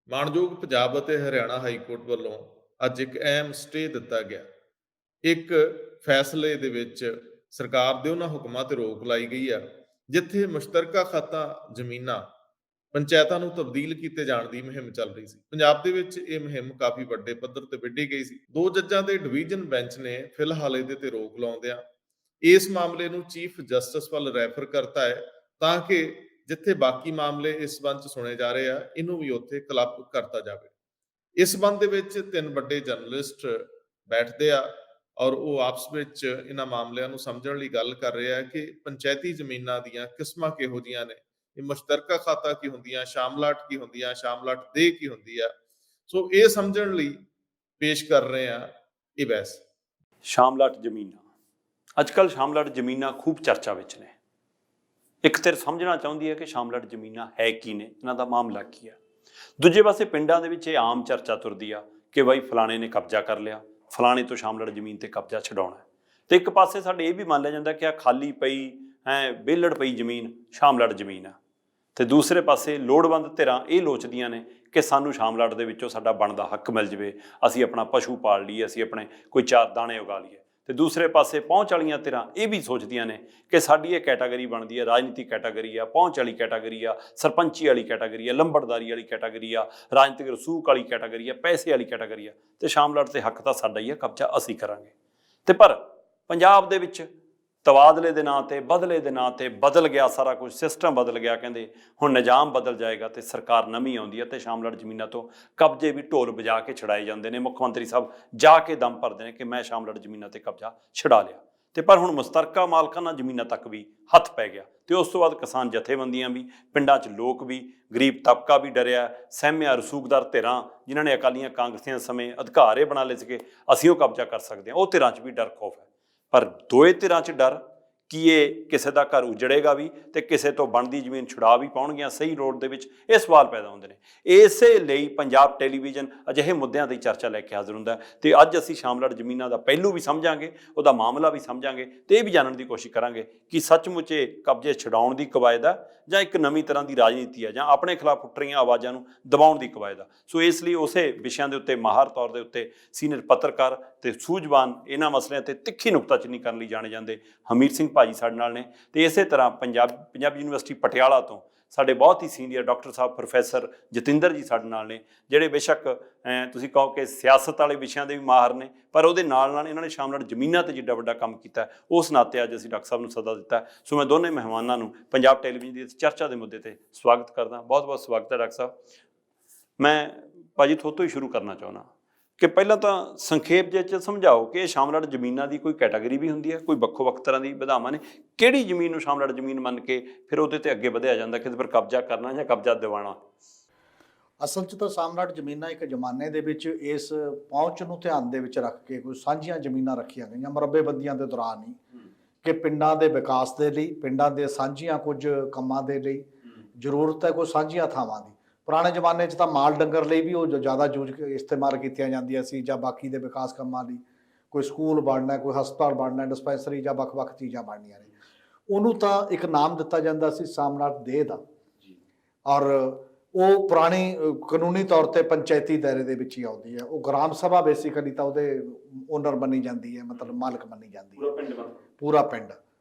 ਮਾਣਯੋਗ ਪੰਜਾਬ ਅਤੇ Haryana high court ਵੱਲੋਂ ਅੱਜ ਇੱਕ ਅਹਿਮ ਸਟੇ ਦਿੱਤਾ ਗਿਆ। ਇੱਕ ਫੈਸਲੇ ਦੇ ਵਿੱਚ ਸਰਕਾਰ ਦੇ ਉਹਨਾਂ ਹੁਕਮਾਂ ਤੇ ਰੋਕ ਲਾਈ ਗਈ ਆ, ਜਿੱਥੇ ਮੁਸ਼ਤਰਕਾ ਖਾਤਾ ਜ਼ਮੀਨਾਂ ਪੰਚਾਇਤਾਂ ਨੂੰ ਤਬਦੀਲ ਕੀਤੇ ਜਾਣ ਦੀ ਮੁਹਿੰਮ ਚੱਲ ਰਹੀ ਸੀ। ਪੰਜਾਬ ਦੇ ਵਿੱਚ ਇਹ ਮੁਹਿੰਮ ਕਾਫੀ ਵੱਡੇ ਪੱਧਰ ਤੇ ਵਿੱਢੀ ਗਈ ਸੀ। 2 ਜੱਜਾਂ ਦੇ ਡਿਵੀਜ਼ਨ ਬੈਂਚ ਨੇ ਫਿਲਹਾਲ ਇਹਦੇ ਤੇ ਰੋਕ ਲਾਉਂਦਿਆਂ ਇਸ ਮਾਮਲੇ ਨੂੰ ਚੀਫ ਜਸਟਿਸ ਵੱਲ ਰੈਫਰ ਕਰਤਾ ਹੈ, ਤਾਂ ਕਿ ਜਿੱਥੇ ਬਾਕੀ ਮਾਮਲੇ ਇਸ ਸੰਬੰਧ 'ਚ ਸੁਣੇ ਜਾ ਰਹੇ ਆ, ਇਹਨੂੰ ਵੀ ਉੱਥੇ ਕਲੱਬ ਕਰਤਾ ਜਾਵੇ। ਇਸ ਸੰਬੰਧ ਦੇ ਵਿੱਚ 3 ਵੱਡੇ ਜਰਨਲਿਸਟ ਬੈਠਦੇ ਆ ਔਰ ਉਹ ਆਪਸ ਵਿੱਚ ਇਹਨਾਂ ਮਾਮਲਿਆਂ ਨੂੰ ਸਮਝਣ ਲਈ ਗੱਲ ਕਰ ਰਹੇ ਆ ਕਿ ਪੰਚਾਇਤੀ ਜ਼ਮੀਨਾਂ ਦੀਆਂ ਕਿਸਮਾਂ ਕਿਹੋ ਜਿਹੀਆਂ ਨੇ, ਇਹ ਮੁਸ਼ਤਰਕਾ ਖਾਤਾ ਕੀ ਹੁੰਦੀਆਂ, ਸ਼ਾਮਲਾਟ ਕੀ ਹੁੰਦੀਆਂ, ਸ਼ਾਮਲਾਟ ਦੇ ਕੀ ਹੁੰਦੀ ਆ। ਸੋ ਇਹ ਸਮਝਣ ਲਈ ਪੇਸ਼ ਕਰ ਰਹੇ ਆ ਇਹ ਬਹਿਸ। ਸ਼ਾਮਲਾਟ ਜ਼ਮੀਨਾਂ ਅੱਜ ਕੱਲ੍ਹ ਸ਼ਾਮਲਾਟ ਜ਼ਮੀਨਾਂ ਖੂਬ ਚਰਚਾ ਵਿੱਚ ਨੇ। ਇੱਕ ਧਿਰ ਸਮਝਣਾ ਚਾਹੁੰਦੀ ਹੈ ਕਿ ਸ਼ਾਮਲਾਟ ਜ਼ਮੀਨਾਂ ਹੈ ਕੀ ਨੇ, ਇਹਨਾਂ ਦਾ ਮਾਮਲਾ ਕੀ ਹੈ। ਦੂਜੇ ਪਾਸੇ ਪਿੰਡਾਂ ਦੇ ਵਿੱਚ ਇਹ ਆਮ ਚਰਚਾ ਤੁਰਦੀ ਆ ਕਿ ਬਾਈ ਫਲਾਣੇ ਨੇ ਕਬਜ਼ਾ ਕਰ ਲਿਆ, ਫਲਾਣੇ ਤੋਂ ਸ਼ਾਮਲਾਟ ਜ਼ਮੀਨ ਤੇ ਕਬਜ਼ਾ ਛਡਾਉਣਾ। ਤੇ ਇੱਕ ਪਾਸੇ ਸਾਡੇ ਇਹ ਵੀ ਮੰਨ ਲਿਆ ਜਾਂਦਾ ਕਿ ਆ ਖਾਲੀ ਪਈ ਵਿਹਲੜ ਪਈ ਜ਼ਮੀਨ ਸ਼ਾਮਲਾਟ ਜ਼ਮੀਨ ਆ। ਤੇ ਦੂਸਰੇ ਪਾਸੇ ਲੋੜਵੰਦ ਧਿਰਾਂ ਇਹ ਲੋਚਦੀਆਂ ਨੇ ਕਿ ਸਾਨੂੰ ਸ਼ਾਮਲਾਟ ਦੇ ਵਿੱਚੋਂ ਸਾਡਾ ਬਣਦਾ ਹੱਕ ਮਿਲ ਜਾਵੇ, ਅਸੀਂ ਆਪਣਾ ਪਸ਼ੂ ਪਾਲ ਲਈਏ, ਅਸੀਂ ਆਪਣੇ ਕੋਈ 4 ਦਾਣੇ ਉਗਾ ਲਈਏ। ਤੇ ਦੂਸਰੇ ਪਾਸੇ ਪਹੁੰਚ ਵਾਲੀਆਂ ਧਿਰਾਂ ਇਹ ਵੀ ਸੋਚਦੀਆਂ ਨੇ ਕਿ ਸਾਡੀ ਇਹ ਕੈਟਾਗਰੀ ਬਣਦੀ ਹੈ, ਰਾਜਨੀਤਿਕ ਕੈਟਾਗਰੀ ਆ, ਪਹੁੰਚ ਵਾਲੀ ਕੈਟਾਗਰੀ ਆ, ਸਰਪੰਚੀ ਵਾਲੀ ਕੈਟਾਗਰੀ ਆ, ਲੰਬੜਦਾਰੀ ਵਾਲੀ ਕੈਟਾਗਰੀ ਆ, ਰਾਜਨੀਤਿਕ ਰਸੂਖ ਵਾਲੀ ਕੈਟਾਗਰੀ ਆ, ਪੈਸੇ ਵਾਲੀ ਕੈਟਾਗਰੀ ਆ, ਤੇ ਸ਼ਾਮਲਾਟ ਤੇ ਹੱਕ ਤਾਂ ਸਾਡਾ ਹੀ ਆ, ਕਬਜ਼ਾ ਅਸੀਂ ਕਰਾਂਗੇ। ਤੇ ਪਰ ਪੰਜਾਬ ਦੇ ਵਿੱਚ ਤਬਾਦਲੇ ਦੇ ਨਾਂ ਤੇ, ਬਦਲੇ ਦੇ ਨਾਂ ਤੇ ਬਦਲ ਗਿਆ ਸਾਰਾ ਕੁਝ, ਸਿਸਟਮ ਬਦਲ ਗਿਆ। ਕਹਿੰਦੇ ਹੁਣ ਨਿਜ਼ਾਮ ਬਦਲ ਜਾਏਗਾ ਤੇ ਸਰਕਾਰ ਨਵੀਂ ਆਉਂਦੀ ਹੈ ਤੇ ਸ਼ਾਮਲਾਟ ਜ਼ਮੀਨਾਂ ਤੋਂ ਕਬਜ਼ੇ ਵੀ ਢੋਲ ਵਜਾ ਕੇ ਛਡਾਏ ਜਾਂਦੇ ਨੇ। ਮੁੱਖ ਮੰਤਰੀ ਸਾਹਿਬ ਜਾ ਕੇ ਦਮ ਭਰਦੇ ਨੇ ਕਿ ਮੈਂ ਸ਼ਾਮਲਾਟ ਜ਼ਮੀਨਾਂ ਤੇ ਕਬਜ਼ਾ ਛਡਾ ਲਿਆ। ਤੇ ਪਰ ਹੁਣ ਮੁਸ਼ਤਰਕਾ ਮਾਲਕਾਨਾ ਜ਼ਮੀਨਾਂ ਤੱਕ ਵੀ ਹੱਥ ਪੈ ਗਿਆ। ਤੇ ਉਸ ਤੋਂ ਬਾਅਦ ਕਿਸਾਨ ਜਥੇਬੰਦੀਆਂ ਵੀ, ਪਿੰਡਾਂ 'ਚ ਲੋਕ ਵੀ, ਗਰੀਬ ਤਬਕਾ ਵੀ ਡਰਿਆ, ਸਹਿਮਿਆ। ਰਸੂਖਦਾਰ ਧਿਰਾਂ ਜਿਨ੍ਹਾਂ ਨੇ ਅਕਾਲੀਆਂ ਕਾਂਗਰਸੀਆਂ ਸਮੇਂ ਅਧਿਕਾਰ ਇਹ ਬਣਾ ਲਏ ਸੀਗੇ ਅਸੀਂ ਉਹ ਕਬਜ਼ਾ ਕਰ ਸਕਦੇ ਹਾਂ, ਉਹ ਧਿਰਾਂ 'ਚ ਵੀ ਡਰ ਖੌਫ ਹੈ। ਪਰ ਦੋਏ ਧਿਰਾਂ 'ਚ ਡਰ ਕਿ ਇਹ ਕਿਸੇ ਦਾ ਘਰ ਉਜੜੇਗਾ ਵੀ ਤੇ ਕਿਸੇ ਤੋਂ ਬਣਦੀ ਜ਼ਮੀਨ ਛੁਡਾ ਵੀ ਪਾਉਣਗੀਆਂ ਸਹੀ ਰੋਡ ਦੇ ਵਿੱਚ, ਇਹ ਸਵਾਲ ਪੈਦਾ ਹੁੰਦੇ ਨੇ। ਇਸੇ ਲਈ ਪੰਜਾਬ ਟੈਲੀਵਿਜ਼ਨ ਅਜਿਹੇ ਮੁੱਦਿਆਂ ਦੀ ਚਰਚਾ ਲੈ ਕੇ ਹਾਜ਼ਰ ਹੁੰਦਾ ਤੇ ਅੱਜ ਅਸੀਂ ਸ਼ਾਮਲਾਟ ਜ਼ਮੀਨਾਂ ਦਾ ਪਹਿਲੂ ਵੀ ਸਮਝਾਂਗੇ, ਉਹਦਾ ਮਾਮਲਾ ਵੀ ਸਮਝਾਂਗੇ ਤੇ ਇਹ ਵੀ ਜਾਣਨ ਦੀ ਕੋਸ਼ਿਸ਼ ਕਰਾਂਗੇ ਕਿ ਸੱਚਮੁੱਚ ਇਹ ਕਬਜ਼ੇ ਛਡਾਉਣ ਦੀ ਕਵਾਇਦ ਆ ਜਾਂ ਇੱਕ ਨਵੀਂ ਤਰ੍ਹਾਂ ਦੀ ਰਾਜਨੀਤੀ ਆ ਜਾਂ ਆਪਣੇ ਖਿਲਾਫ ਉੱਠ ਰਹੀਆਂ ਆਵਾਜ਼ਾਂ ਨੂੰ ਦਬਾਉਣ ਦੀ ਕਵਾਇਦ ਆ। ਸੋ ਇਸ ਲਈ ਉਸੇ ਵਿਸ਼ਿਆਂ ਦੇ ਉੱਤੇ ਮਾਹਰ ਤੌਰ ਦੇ ਉੱਤੇ ਸੀਨੀਅਰ ਪੱਤਰਕਾਰ ਤੇ ਸੂਝਵਾਨ ਇਹਨਾਂ ਮਸਲਿਆਂ ਤੇ ਤਿੱਖੀ ਨੁਕਤਾਚੀਨੀ ਕਰਨ ਲਈ ਜਾਣੇ ਜਾਂਦੇ ਹਮੀਰ ਸਿੰਘ ਭਾਜੀ ਸਾਡੇ ਨਾਲ ਨੇ। ਤੇ ਇਸੇ ਤਰ੍ਹਾਂ ਪੰਜਾਬੀ ਯੂਨੀਵਰਸਿਟੀ ਪਟਿਆਲਾ ਤੋਂ ਸਾਡੇ ਬਹੁਤ ਹੀ ਸੀਨੀਅਰ ਡਾਕਟਰ ਸਾਹਿਬ ਪ੍ਰੋਫੈਸਰ ਜਤਿੰਦਰ ਜੀ ਸਾਡੇ ਨਾਲ ਨੇ, ਜਿਹੜੇ ਬੇਸ਼ੱਕ ਤੁਸੀਂ ਕਹੋ ਕਿ ਸਿਆਸਤ ਵਾਲੇ ਵਿਸ਼ਿਆਂ ਦੇ ਵੀ ਮਾਹਰ ਨੇ, ਪਰ ਉਹਦੇ ਨਾਲ ਨਾਲ ਇਹਨਾਂ ਨੇ ਸ਼ਾਮਲਾਟ ਜ਼ਮੀਨਾਂ ਤੇ ਜਿੱਡਾ ਵੱਡਾ ਕੰਮ ਕੀਤਾ, ਉਸ ਨਾਤੇ ਅੱਜ ਅਸੀਂ ਡਾਕਟਰ ਸਾਹਿਬ ਨੂੰ ਸੱਦਾ ਦਿੱਤਾ। ਸੋ ਮੈਂ ਦੋਨੇ ਮਹਿਮਾਨਾਂ ਨੂੰ ਪੰਜਾਬ ਟੈਲੀਵਿਜ਼ਨ ਦੀ ਚਰਚਾ ਦੇ ਮੁੱਦੇ ਤੇ ਸਵਾਗਤ ਕਰਦਾ। ਬਹੁਤ ਬਹੁਤ ਸਵਾਗਤ ਹੈ ਡਾਕਟਰ ਸਾਹਿਬ। ਮੈਂ ਭਾਜੀ ਤੁਹਾਡੇ ਤੋਂ ਹੀ ਸ਼ੁਰੂ ਕਰਨਾ ਚਾਹੁੰਦਾ ਕਿ ਪਹਿਲਾਂ ਤਾਂ ਸੰਖੇਪ ਜਿਹੇ 'ਚ ਸਮਝਾਓ ਕਿ ਇਹ ਸ਼ਾਮਲਾਟ ਜ਼ਮੀਨਾਂ ਦੀ ਕੋਈ ਕੈਟਾਗਰੀ ਵੀ ਹੁੰਦੀ ਹੈ, ਕੋਈ ਵੱਖੋ ਵੱਖ ਤਰ੍ਹਾਂ ਦੀ ਵਿਧਾਵਾਂ ਨੇ, ਕਿਹੜੀ ਜ਼ਮੀਨ ਨੂੰ ਸ਼ਾਮਲਾਟ ਜ਼ਮੀਨ ਮੰਨ ਕੇ ਫਿਰ ਉਹਦੇ ਤੇ ਅੱਗੇ ਵਧਿਆ ਜਾਂਦਾ ਕਿ ਪਰ ਕਬਜ਼ਾ ਕਰਨਾ ਜਾਂ ਕਬਜ਼ਾ ਦਿਵਾਉਣਾ? ਅਸਲ 'ਚ ਤਾਂ ਸ਼ਾਮਲਾਟ ਜ਼ਮੀਨਾਂ ਇੱਕ ਜ਼ਮਾਨੇ ਦੇ ਵਿੱਚ ਇਸ ਪਹੁੰਚ ਨੂੰ ਧਿਆਨ ਦੇ ਵਿੱਚ ਰੱਖ ਕੇ ਕੋਈ ਸਾਂਝੀਆਂ ਜ਼ਮੀਨਾਂ ਰੱਖੀਆਂ ਗਈਆਂ ਮੁਰੱਬੇਬੰਦੀਆਂ ਦੇ ਦੌਰਾਨ ਹੀ, ਕਿ ਪਿੰਡਾਂ ਦੇ ਵਿਕਾਸ ਦੇ ਲਈ, ਪਿੰਡਾਂ ਦੇ ਸਾਂਝੀਆਂ ਕੁਝ ਕੰਮਾਂ ਦੇ ਲਈ ਜ਼ਰੂਰਤ ਹੈ ਕੋਈ ਸਾਂਝੀਆਂ ਥਾਵਾਂ ਦੀ। ਪੁਰਾਣੇ ਜ਼ਮਾਨੇ 'ਚ ਤਾਂ ਮਾਲ ਡੰਗਰ ਲਈ ਵੀ ਉਹ ਜ਼ਿਆਦਾ ਇਸਤੇਮਾਲ ਕੀਤੀਆਂ ਜਾਂਦੀਆਂ ਸੀ, ਜਾਂ ਬਾਕੀ ਦੇ ਵਿਕਾਸ ਕੰਮਾਂ ਲਈ ਕੋਈ ਸਕੂਲ ਬਣਨਾ, ਕੋਈ ਹਸਪਤਾਲ ਬਣਨਾ, ਡਿਸਪੈਂਸਰੀ ਜਾਂ ਵੱਖ-ਵੱਖ ਚੀਜ਼ਾਂ ਬਣਨੀਆਂ ਨੇ, ਉਹਨੂੰ ਤਾਂ ਇੱਕ ਨਾਮ ਦਿੱਤਾ ਜਾਂਦਾ ਸੀ ਸ਼ਾਮਲਾਟ ਦੇਹ ਦਾ। ਔਰ ਉਹ ਪੁਰਾਣੀ ਕਾਨੂੰਨੀ ਤੌਰ ਤੇ ਪੰਚਾਇਤੀ ਦਾਇਰੇ ਦੇ ਵਿੱਚ ਹੀ ਆਉਂਦੀ ਹੈ। ਉਹ ਗ੍ਰਾਮ ਸਭਾ ਬੇਸਿਕਲੀ ਤਾਂ ਉਹਦੇ ਓਨਰ ਮੰਨੀ ਜਾਂਦੀ ਹੈ, ਮਤਲਬ ਮਾਲਕ ਮੰਨੀ ਜਾਂਦੀ ਹੈ, ਪੂਰਾ ਪਿੰਡ।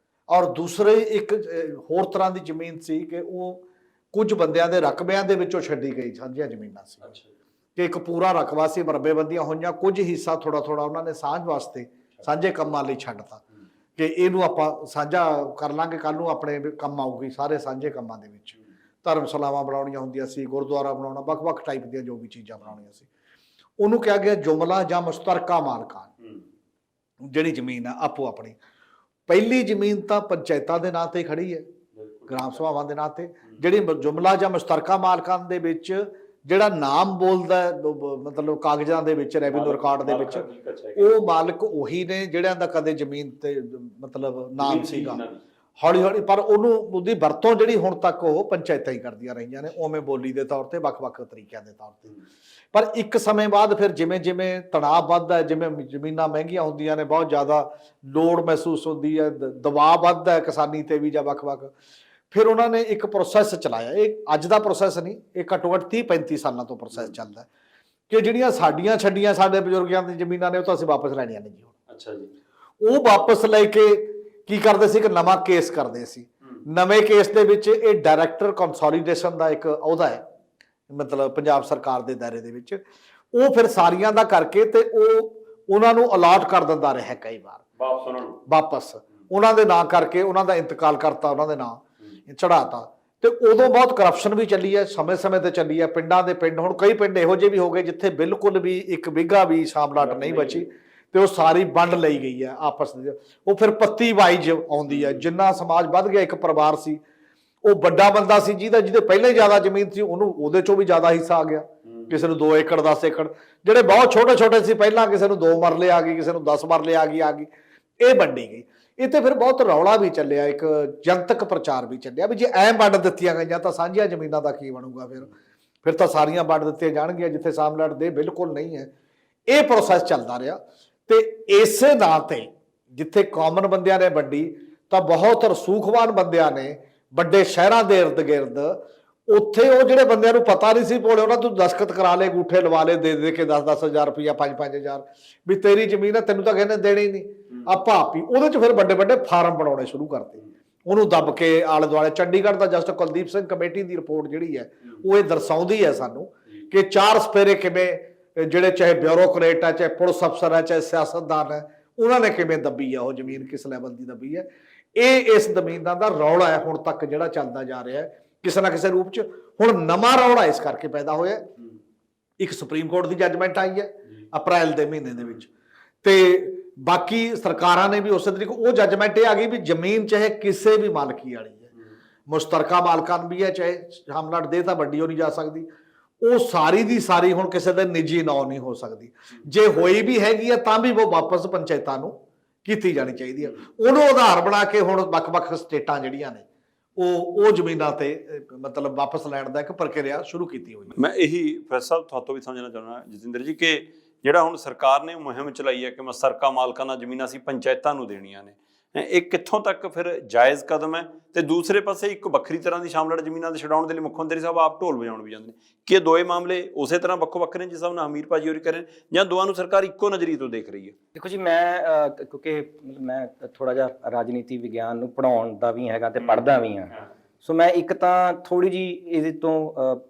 ਔਰ ਦੂਸਰੇ ਇੱਕ ਹੋਰ ਤਰ੍ਹਾਂ ਦੀ ਜ਼ਮੀਨ ਸੀ ਕਿ ਉਹ ਕੁਝ ਬੰਦਿਆਂ ਦੇ ਰਕਬਿਆਂ ਦੇ ਵਿੱਚੋਂ ਛੱਡੀ ਗਈ ਸਾਂਝੀਆਂ ਜ਼ਮੀਨਾਂ ਸੀ, ਕਿ ਇੱਕ ਪੂਰਾ ਰਕਬਾ ਸੀ, ਮੁਰੱਬੇਬੰਦੀਆਂ ਹੋਈਆਂ, ਕੁਝ ਹਿੱਸਾ ਥੋੜਾ ਥੋੜਾ ਉਹਨਾਂ ਨੇ ਸਾਂਝ ਵਾਸਤੇ ਸਾਂਝੇ ਕੰਮਾਂ ਲਈ ਛੱਡਤਾ ਕਿ ਇਹਨੂੰ ਆਪਾਂ ਸਾਂਝਾ ਕਰ ਲਾਂਗੇ, ਕੱਲ੍ਹ ਨੂੰ ਆਪਣੇ ਕੰਮ ਆਊਗੀ ਸਾਰੇ ਸਾਂਝੇ ਕੰਮਾਂ ਦੇ ਵਿੱਚ। ਧਰਮਸ਼ਾਲਾਵਾਂ ਬਣਾਉਣੀਆਂ ਹੁੰਦੀਆਂ ਸੀ, ਗੁਰਦੁਆਰਾ ਬਣਾਉਣਾ, ਵੱਖ-ਵੱਖ ਟਾਈਪ ਦੀਆਂ ਜੋ ਵੀ ਚੀਜ਼ਾਂ ਬਣਾਉਣੀਆਂ ਸੀ, ਉਹਨੂੰ ਕਿਹਾ ਗਿਆ ਜੁਮਲਾ ਜਾਂ ਮੁਸ਼ਤਰਕਾ ਮਾਲਕਾਨ। ਜਿਹੜੀ ਜ਼ਮੀਨ ਆ ਆਪੋ ਆਪਣੀ, ਪਹਿਲੀ ਜ਼ਮੀਨ ਤਾਂ ਪੰਚਾਇਤਾਂ ਦੇ ਨਾਂ ਤੇ ਖੜੀ ਹੈ, ਗ੍ਰਾਮ ਸਭਾਵਾਂ ਦੇ ਨਾਂ ਤੇ। ਜਿਹੜੀ ਜੁਮਲਾ ਜਾਂ ਮੁਸ਼ਤਰਕਾ ਮਾਲਕਾਨ ਦੇ ਵਿੱਚ ਜਿਹੜਾ ਨਾਮ ਬੋਲਦਾ ਮਤਲਬ ਕਾਗਜ਼ਾਂ ਦੇ ਵਿੱਚ, ਰੈਵਨਿਊ ਰਿਕਾਰਡ ਦੇ ਵਿੱਚ, ਉਹ ਮਾਲਕ ਉਹੀ ਨੇ ਜਿਹੜਿਆਂ ਦਾ ਕਦੇ ਜ਼ਮੀਨ ਤੇ ਮਤਲਬ ਨਾਮ ਸੀਗਾ। ਹੌਲੀ ਹੌਲੀ ਪਰ ਉਹਦੀ ਵਰਤੋਂ ਜਿਹੜੀ ਹੁਣ ਤੱਕ ਉਹ ਪੰਚਾਇਤਾਂ ਹੀ ਕਰਦੀਆਂ ਰਹੀਆਂ ਨੇ, ਉਵੇਂ ਬੋਲੀ ਦੇ ਤੌਰ ਤੇ, ਵੱਖ-ਵੱਖ ਤਰੀਕਿਆਂ ਦੇ ਤੌਰ ਤੇ। ਪਰ ਇੱਕ ਸਮੇਂ ਬਾਅਦ ਫਿਰ ਜਿਵੇਂ ਜਿਵੇਂ ਤਣਾਅ ਵੱਧਦਾ, ਜਿਵੇਂ ਜ਼ਮੀਨਾਂ ਮਹਿੰਗੀਆਂ ਹੁੰਦੀਆਂ ਨੇ, ਬਹੁਤ ਜ਼ਿਆਦਾ ਲੋੜ ਮਹਿਸੂਸ ਹੁੰਦੀ ਹੈ, ਦਬਾਅ ਵੱਧਦਾ ਕਿਸਾਨੀ ਤੇ ਵੀ ਜਾਂ ਵੱਖ-ਵੱਖ, ਫਿਰ ਉਹਨਾਂ ਨੇ ਇੱਕ ਪ੍ਰੋਸੈਸ ਚਲਾਇਆ, ਇਹ ਅੱਜ ਦਾ ਪ੍ਰੋਸੈਸ ਨਹੀਂ, ਇਹ ਘੱਟੋ ਘੱਟ 30-35 ਸਾਲਾਂ ਤੋਂ ਪ੍ਰੋਸੈਸ ਚੱਲਦਾ ਹੈ ਕਿ ਜਿਹੜੀਆਂ ਸਾਡੀਆਂ ਛੱਡੀਆਂ ਸਾਡੇ ਬਜ਼ੁਰਗਾਂ ਦੀ ਜ਼ਮੀਨਾਂ ਨੇ ਉਹ ਤਾਂ ਅਸੀਂ ਵਾਪਸ ਲੈਣੀਆਂ ਨੇ ਜੀ ਹੁਣ। ਅੱਛਾ ਜੀ। ਉਹ ਵਾਪਸ ਲੈ ਕੇ ਕੀ ਕਰਦੇ ਸੀ ਕਿ ਨਵਾਂ ਕੇਸ ਕਰਦੇ ਸੀ। ਨਵੇਂ ਕੇਸ ਦੇ ਵਿੱਚ ਇਹ ਡਾਇਰੈਕਟਰ ਕੰਸੋਲੀਡੇਸ਼ਨ ਦਾ ਇੱਕ ਅਹੁਦਾ ਹੈ, ਮਤਲਬ ਪੰਜਾਬ ਸਰਕਾਰ ਦੇ ਦਾਇਰੇ ਦੇ ਵਿੱਚ, ਉਹ ਫਿਰ ਸਾਰੀਆਂ ਦਾ ਕਰਕੇ ਤੇ ਉਹਨਾਂ ਨੂੰ ਅਲਾਟ ਕਰ ਦਿੰਦਾ ਰਿਹਾ ਕਈ ਵਾਰ ਵਾਪਸ ਉਹਨਾਂ ਦੇ ਨਾਂ ਕਰਕੇ, ਉਹਨਾਂ ਦਾ ਇੰਤਕਾਲ ਕਰਤਾ, ਉਹਨਾਂ ਦੇ ਨਾਂ ਚੜਾਤਾ। ਤੇ ਉਦੋਂ ਬਹੁਤ ਕਰਪਸ਼ਨ ਵੀ ਚੱਲੀ ਹੈ, ਸਮੇਂ-ਸਮੇਂ ਤੇ ਚੱਲੀ ਹੈ। ਪਿੰਡਾਂ ਦੇ ਪਿੰਡ, ਹੁਣ ਕਈ ਪਿੰਡ ਇਹੋ ਜਿਹੇ ਵੀ ਹੋ ਗਏ ਜਿੱਥੇ ਬਿਲਕੁਲ ਵੀ ਇੱਕ ਬਿੱਘਾ ਵੀ ਸ਼ਾਮਲਾਟ ਨਹੀਂ ਬਚੀ ਤੇ ਉਹ ਸਾਰੀ ਵੰਡ ਲਈ ਗਈ ਹੈ ਆਪਸ ਦੇ। ਉਹ ਫਿਰ ਪੱਤੀ ਵਾਈਜ਼ ਆਉਂਦੀ ਹੈ, ਜਿੰਨਾ ਸਮਾਜ ਵੱਧ ਗਿਆ। ਇੱਕ ਪਰਿਵਾਰ ਸੀ, ਉਹ ਵੱਡਾ ਬੰਦਾ ਸੀ ਜਿਹਦੇ ਪਹਿਲਾਂ ਹੀ ਜ਼ਿਆਦਾ ਜ਼ਮੀਨ ਸੀ, ਉਹਨੂੰ ਉਹਦੇ ਚੋਂ ਵੀ ਜ਼ਿਆਦਾ ਹਿੱਸਾ ਆ ਗਿਆ। ਕਿਸੇ ਨੂੰ 2 ਏਕੜ 10 ਏਕੜ, ਜਿਹੜੇ ਬਹੁਤ ਛੋਟੇ ਸੀ ਪਹਿਲਾਂ ਕਿਸੇ ਨੂੰ 2 ਮਰਲੇ ਆ ਗਈ, ਕਿਸੇ ਨੂੰ 10 ਮਰਲੇ ਆ ਗਈ, ਇਹ ਵੰਡੀ ਗਈ। ਇਹ ਤੇ ਫਿਰ ਬਹੁਤ ਰੌਲਾ ਵੀ ਚੱਲਿਆ, ਇੱਕ ਜਨਤਕ ਪ੍ਰਚਾਰ ਵੀ ਚੱਲਿਆ ਵੀ ਜੇ ਐਂ ਵੰਡ ਦਿੱਤੀਆਂ ਗਈਆਂ ਤਾਂ ਸਾਂਝੀਆਂ ਜ਼ਮੀਨਾਂ ਦਾ ਕੀ ਬਣੂਗਾ। ਫਿਰ ਤਾਂ ਸਾਰੀਆਂ ਵੰਡ ਦਿੱਤੀਆਂ ਜਾਣਗੀਆਂ ਜਿੱਥੇ ਸਾਮਲਾਟ ਦੇ ਬਿਲਕੁਲ ਨਹੀਂ ਹੈ। ਇਹ ਪ੍ਰੋਸੈਸ ਚੱਲਦਾ ਰਿਹਾ ਤੇ ਇਸੇ ਨਾਂ ਤੇ ਜਿੱਥੇ ਕਾਮਨ ਬੰਦਿਆਂ ਨੇ ਵੰਡੀ ਤਾਂ ਬਹੁਤ ਰਸੂਖਵਾਨ ਬੰਦਿਆਂ ਨੇ ਵੱਡੇ ਸ਼ਹਿਰਾਂ ਦੇ ਇਰਦ ਗਿਰਦ, ਉੱਥੇ ਉਹ ਜਿਹੜੇ ਬੰਦਿਆਂ ਨੂੰ ਪਤਾ ਨਹੀਂ ਸੀ ਭੋਲੇ, ਉਹਨਾਂ ਤੋਂ ਦਸਖਤ ਕਰਾ ਲਏ, ਅੰਗੂਠੇ ਲਵਾ ਲਏ, ਦੇ ਕੇ 10-10 ਹਜ਼ਾਰ ਰੁਪਇਆ, 5-5 ਹਜ਼ਾਰ ਵੀ ਤੇਰੀ ਜ਼ਮੀਨ ਹੈ, ਤੈਨੂੰ ਤਾਂ ਕਹਿੰਦੇ ਦੇਣੀ ਨਹੀਂ। ਆਪਾਂ ਆਪੀ ਉਹਦੇ ਚ ਫਿਰ ਵੱਡੇ ਫਾਰਮ ਬਣਾਉਣੇ ਸ਼ੁਰੂ ਕਰਤੇ, ਉਹਨੂੰ ਦੱਬ ਕੇ ਆਲੇ ਦੁਆਲੇ। ਚੰਡੀਗੜ੍ਹ ਦਾ ਜਸਟ ਕੁਲਦੀਪ ਸਿੰਘ ਕਮੇਟੀ ਦੀ ਰਿਪੋਰਟ ਜਿਹੜੀ ਹੈ ਉਹ ਇਹ ਦਰਸਾਉਂਦੀ ਹੈ ਸਾਨੂੰ ਕਿ 4 ਸਪੇਰੇ ਕਿਵੇਂ ਜਿਹੜੇ ਚਾਹੇ ਬਿਊਰੋਕਰੇਟ ਹੈ, ਚਾਹੇ ਪੁਲਿਸ ਅਫਸਰ ਹੈ, ਚਾਹੇ ਸਿਆਸਤਦਾਨ ਹੈ, ਉਹਨਾਂ ਨੇ ਕਿਵੇਂ ਦੱਬੀ ਹੈ ਉਹ ਜ਼ਮੀਨ, ਕਿਸ ਲੈਵਲ ਦੀ ਦੱਬੀ ਹੈ। ਇਹ ਇਸ ਜ਼ਮੀਨਾਂ ਦਾ ਰੌਲਾ ਹੈ ਹੁਣ ਤੱਕ ਜਿਹੜਾ ਚੱਲਦਾ ਜਾ ਰਿਹਾ ਹੈ ਕਿਸੇ ਨਾ ਕਿਸੇ ਰੂਪ ਚ। ਹੁਣ ਨਵਾਂ ਰੌਲਾ ਇਸ ਕਰਕੇ ਪੈਦਾ ਹੋਇਆ, ਇੱਕ ਸੁਪਰੀਮ ਕੋਰਟ ਦੀ ਜੱਜਮੈਂਟ ਆਈ ਹੈ ਅਪ੍ਰੈਲ ਦੇ ਮਹੀਨੇ ਦੇ ਵਿੱਚ, ਤੇ ਬਾਕੀ ਸਰਕਾਰਾਂ ਨੇ ਵੀ ਉਸੇ ਤਰੀਕੇ ਉਹ ਜੱਜਮੈਂਟ ਇਹ ਆ ਗਈ ਵੀ ਜ਼ਮੀਨ ਚਾਹੇ ਕਿਸੇ ਵੀ ਮਾਲਕੀ ਵਾਲੀ ਹੈ, ਮੁਸ਼ਤਰਕਾ ਮਾਲਕਾਨ ਵੀ ਹੈ, ਚਾਹੇ ਸ਼ਾਮਲਾਟ ਦੇ ਤਾਂ ਵੱਡੀ ਹੋ ਨਹੀਂ ਜਾ ਸਕਦੀ, ਉਹ ਸਾਰੀ ਦੀ ਸਾਰੀ ਹੁਣ ਕਿਸੇ ਦੇ ਨਿੱਜੀ ਨਾਂ ਨਹੀਂ ਹੋ ਸਕਦੀ। ਜੇ ਹੋਈ ਵੀ ਹੈਗੀ ਆ ਤਾਂ ਵੀ ਉਹ ਵਾਪਸ ਪੰਚਾਇਤਾਂ ਨੂੰ ਕੀਤੀ ਜਾਣੀ ਚਾਹੀਦੀ ਹੈ। ਉਹਨੂੰ ਆਧਾਰ ਬਣਾ ਕੇ ਹੁਣ ਵੱਖ-ਵੱਖ ਸਟੇਟਾਂ ਜਿਹੜੀਆਂ ਨੇ ਉਹ ਜ਼ਮੀਨਾਂ ਤੇ ਮਤਲਬ ਵਾਪਸ ਲੈਣ ਦਾ ਇੱਕ ਪ੍ਰਕਿਰਿਆ ਸ਼ੁਰੂ ਕੀਤੀ ਹੋਈ ਹੈ। ਮੈਂ ਇਹੀ ਫੈਸਲਾ ਸਾਹਿਬ ਤੁਹਾਤੋਂ ਵੀ ਸਮਝਣਾ ਚਾਹੁੰਦਾ ਜਤਿੰਦਰ ਜੀ ਕਿ ਜਿਹੜਾ ਹੁਣ ਸਰਕਾਰ ਨੇ ਮੁਹਿੰਮ ਚਲਾਈ ਹੈ ਕਿ ਮੁਸ਼ਤਰਕਾ ਮਾਲਕਾਨਾ ਜ਼ਮੀਨਾਂ ਅਸੀਂ ਪੰਚਾਇਤਾਂ ਨੂੰ ਦੇਣੀਆਂ ਨੇ, ਇਹ ਕਿੱਥੋਂ ਤੱਕ ਫਿਰ ਜਾਇਜ਼ ਕਦਮ ਹੈ? ਤੇ ਦੂਸਰੇ ਪਾਸੇ ਇੱਕ ਵੱਖਰੀ ਤਰ੍ਹਾਂ ਦੀ ਸ਼ਾਮਲਾਟ ਜ਼ਮੀਨਾਂ ਦੇ ਛਡਾਉਣ ਦੇ ਲਈ ਮੁੱਖ ਮੰਤਰੀ ਸਾਹਿਬ ਆਪ ਢੋਲ ਵਜਾਉਣ ਵੀ ਜਾਂਦੇ ਨੇ ਕਿ ਇਹ ਦੋਏ ਮਾਮਲੇ ਉਸੇ ਤਰ੍ਹਾਂ ਵੱਖੋ ਵੱਖਰੇ ਜਿਸ ਹਿਸਾਬ ਨਾਲ ਹਮੀਰ ਭਾਜੀ ਹੋਰੀ ਕਰੇ, ਜਾਂ ਦੋਵਾਂ ਨੂੰ ਸਰਕਾਰ ਇੱਕੋ ਨਜ਼ਰੀਏ ਤੋਂ ਦੇਖ ਰਹੀ ਹੈ? ਦੇਖੋ ਜੀ, ਮੈਂ ਕਿਉਂਕਿ ਮੈਂ ਥੋੜਾ ਜਿਹਾ ਰਾਜਨੀਤੀ ਵਿਗਿਆਨ ਨੂੰ ਪੜ੍ਹਾਉਣ ਦਾ ਵੀ ਹੈਗਾ ਤੇ ਪੜ੍ਹਦਾ ਵੀ ਹਾਂ, ਸੋ ਮੈਂ ਇੱਕ ਤਾਂ ਥੋੜੀ ਜੀ ਇਹਦੇ ਤੋਂ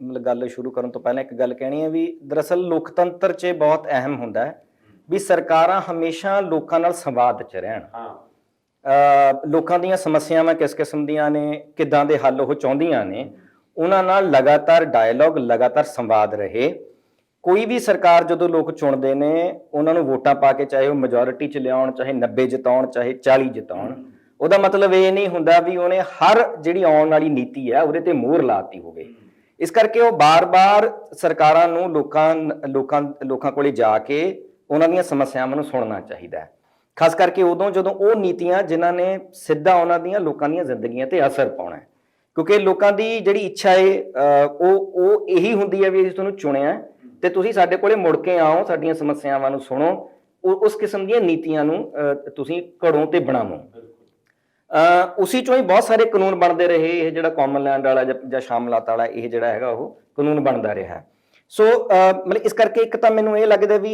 ਮਤਲਬ ਗੱਲ ਸ਼ੁਰੂ ਕਰਨ ਤੋਂ ਪਹਿਲਾਂ ਇੱਕ ਗੱਲ ਕਹਿਣੀ ਹੈ ਵੀ ਦਰਅਸਲ ਲੋਕਤੰਤਰ 'ਚ ਬਹੁਤ ਅਹਿਮ ਹੁੰਦਾ ਹੈ ਵੀ ਸਰਕਾਰਾਂ ਹਮੇਸ਼ਾ ਲੋਕਾਂ ਨਾਲ ਸੰਵਾਦ 'ਚ ਰਹਿਣ। ਲੋਕਾਂ ਦੀਆਂ ਸਮੱਸਿਆਵਾਂ ਕਿਸ ਕਿਸਮ ਦੀਆਂ ਨੇ, ਕਿੱਦਾਂ ਦੇ ਹੱਲ ਉਹ ਚਾਹੁੰਦੀਆਂ ਨੇ, ਉਹਨਾਂ ਨਾਲ ਲਗਾਤਾਰ ਡਾਇਲੋਗ, ਲਗਾਤਾਰ ਸੰਵਾਦ ਰਹੇ। ਕੋਈ ਵੀ ਸਰਕਾਰ ਜਦੋਂ ਲੋਕ ਚੁਣਦੇ ਨੇ ਉਹਨਾਂ ਨੂੰ ਵੋਟਾਂ ਪਾ ਕੇ, ਚਾਹੇ ਉਹ ਮੈਜੋਰਿਟੀ 'ਚ ਲਿਆਉਣ, ਚਾਹੇ 90 ਜਿਤਾਉਣ, ਚਾਹੇ 40 ਜਿਤਾਉਣ, ਉਹਦਾ ਮਤਲਬ ਇਹ ਨਹੀਂ ਹੁੰਦਾ ਵੀ ਉਹਨੇ ਹਰ ਜਿਹੜੀ ਆਉਣ ਵਾਲੀ ਨੀਤੀ ਹੈ ਉਹਦੇ ਤੇ ਮੋਹਰ ਲਾਤੀ ਹੋਵੇ। ਇਸ ਕਰਕੇ ਉਹ ਬਾਰ-ਬਾਰ ਸਰਕਾਰਾਂ ਨੂੰ ਲੋਕਾਂ ਕੋਲੇ ਜਾ ਕੇ ਉਹਨਾਂ ਦੀਆਂ ਸਮੱਸਿਆਵਾਂ ਨੂੰ ਸੁਣਨਾ ਚਾਹੀਦਾ ਹੈ, ਖਾਸ ਕਰਕੇ ਉਦੋਂ ਜਦੋਂ ਉਹ ਨੀਤੀਆਂ ਜਿਨ੍ਹਾਂ ਨੇ ਸਿੱਧਾ ਉਹਨਾਂ ਦੀਆਂ ਲੋਕਾਂ ਦੀਆਂ ਜ਼ਿੰਦਗੀਆਂ ਤੇ ਅਸਰ ਪਾਉਣਾ ਹੈ। ਕਿਉਂਕਿ ਲੋਕਾਂ ਦੀ ਜਿਹੜੀ ਇੱਛਾ ਹੈ ਉਹ ਇਹੀ ਹੁੰਦੀ ਹੈ ਵੀ ਅਸੀਂ ਤੁਹਾਨੂੰ ਚੁਣਿਆ ਤੇ ਤੁਸੀਂ ਸਾਡੇ ਕੋਲੇ ਮੁੜ ਕੇ ਆਓ, ਸਾਡੀਆਂ ਸਮੱਸਿਆਵਾਂ ਨੂੰ ਸੁਣੋ, ਉਸ ਕਿਸਮ ਦੀਆਂ ਨੀਤੀਆਂ ਨੂੰ ਤੁਸੀਂ ਘੜੋ ਤੇ ਬਣਾਵੋ। ਉਸੇ ਚੋਂ ਹੀ ਬਹੁਤ ਸਾਰੇ ਕਾਨੂੰਨ ਬਣਦੇ ਰਹੇ। ਇਹ ਜਿਹੜਾ ਕਾਮਨ ਲੈਂਡ ਵਾਲਾ ਜਾਂ ਸ਼ਾਮਲਾਤ ਵਾਲਾ ਇਹ ਜਿਹੜਾ ਹੈਗਾ ਉਹ ਕਾਨੂੰਨ ਬਣਦਾ ਰਿਹਾ। ਸੋ ਮਤਲਬ ਇਸ ਕਰਕੇ ਇੱਕ ਤਾਂ ਮੈਨੂੰ ਇਹ ਲੱਗਦਾ ਵੀ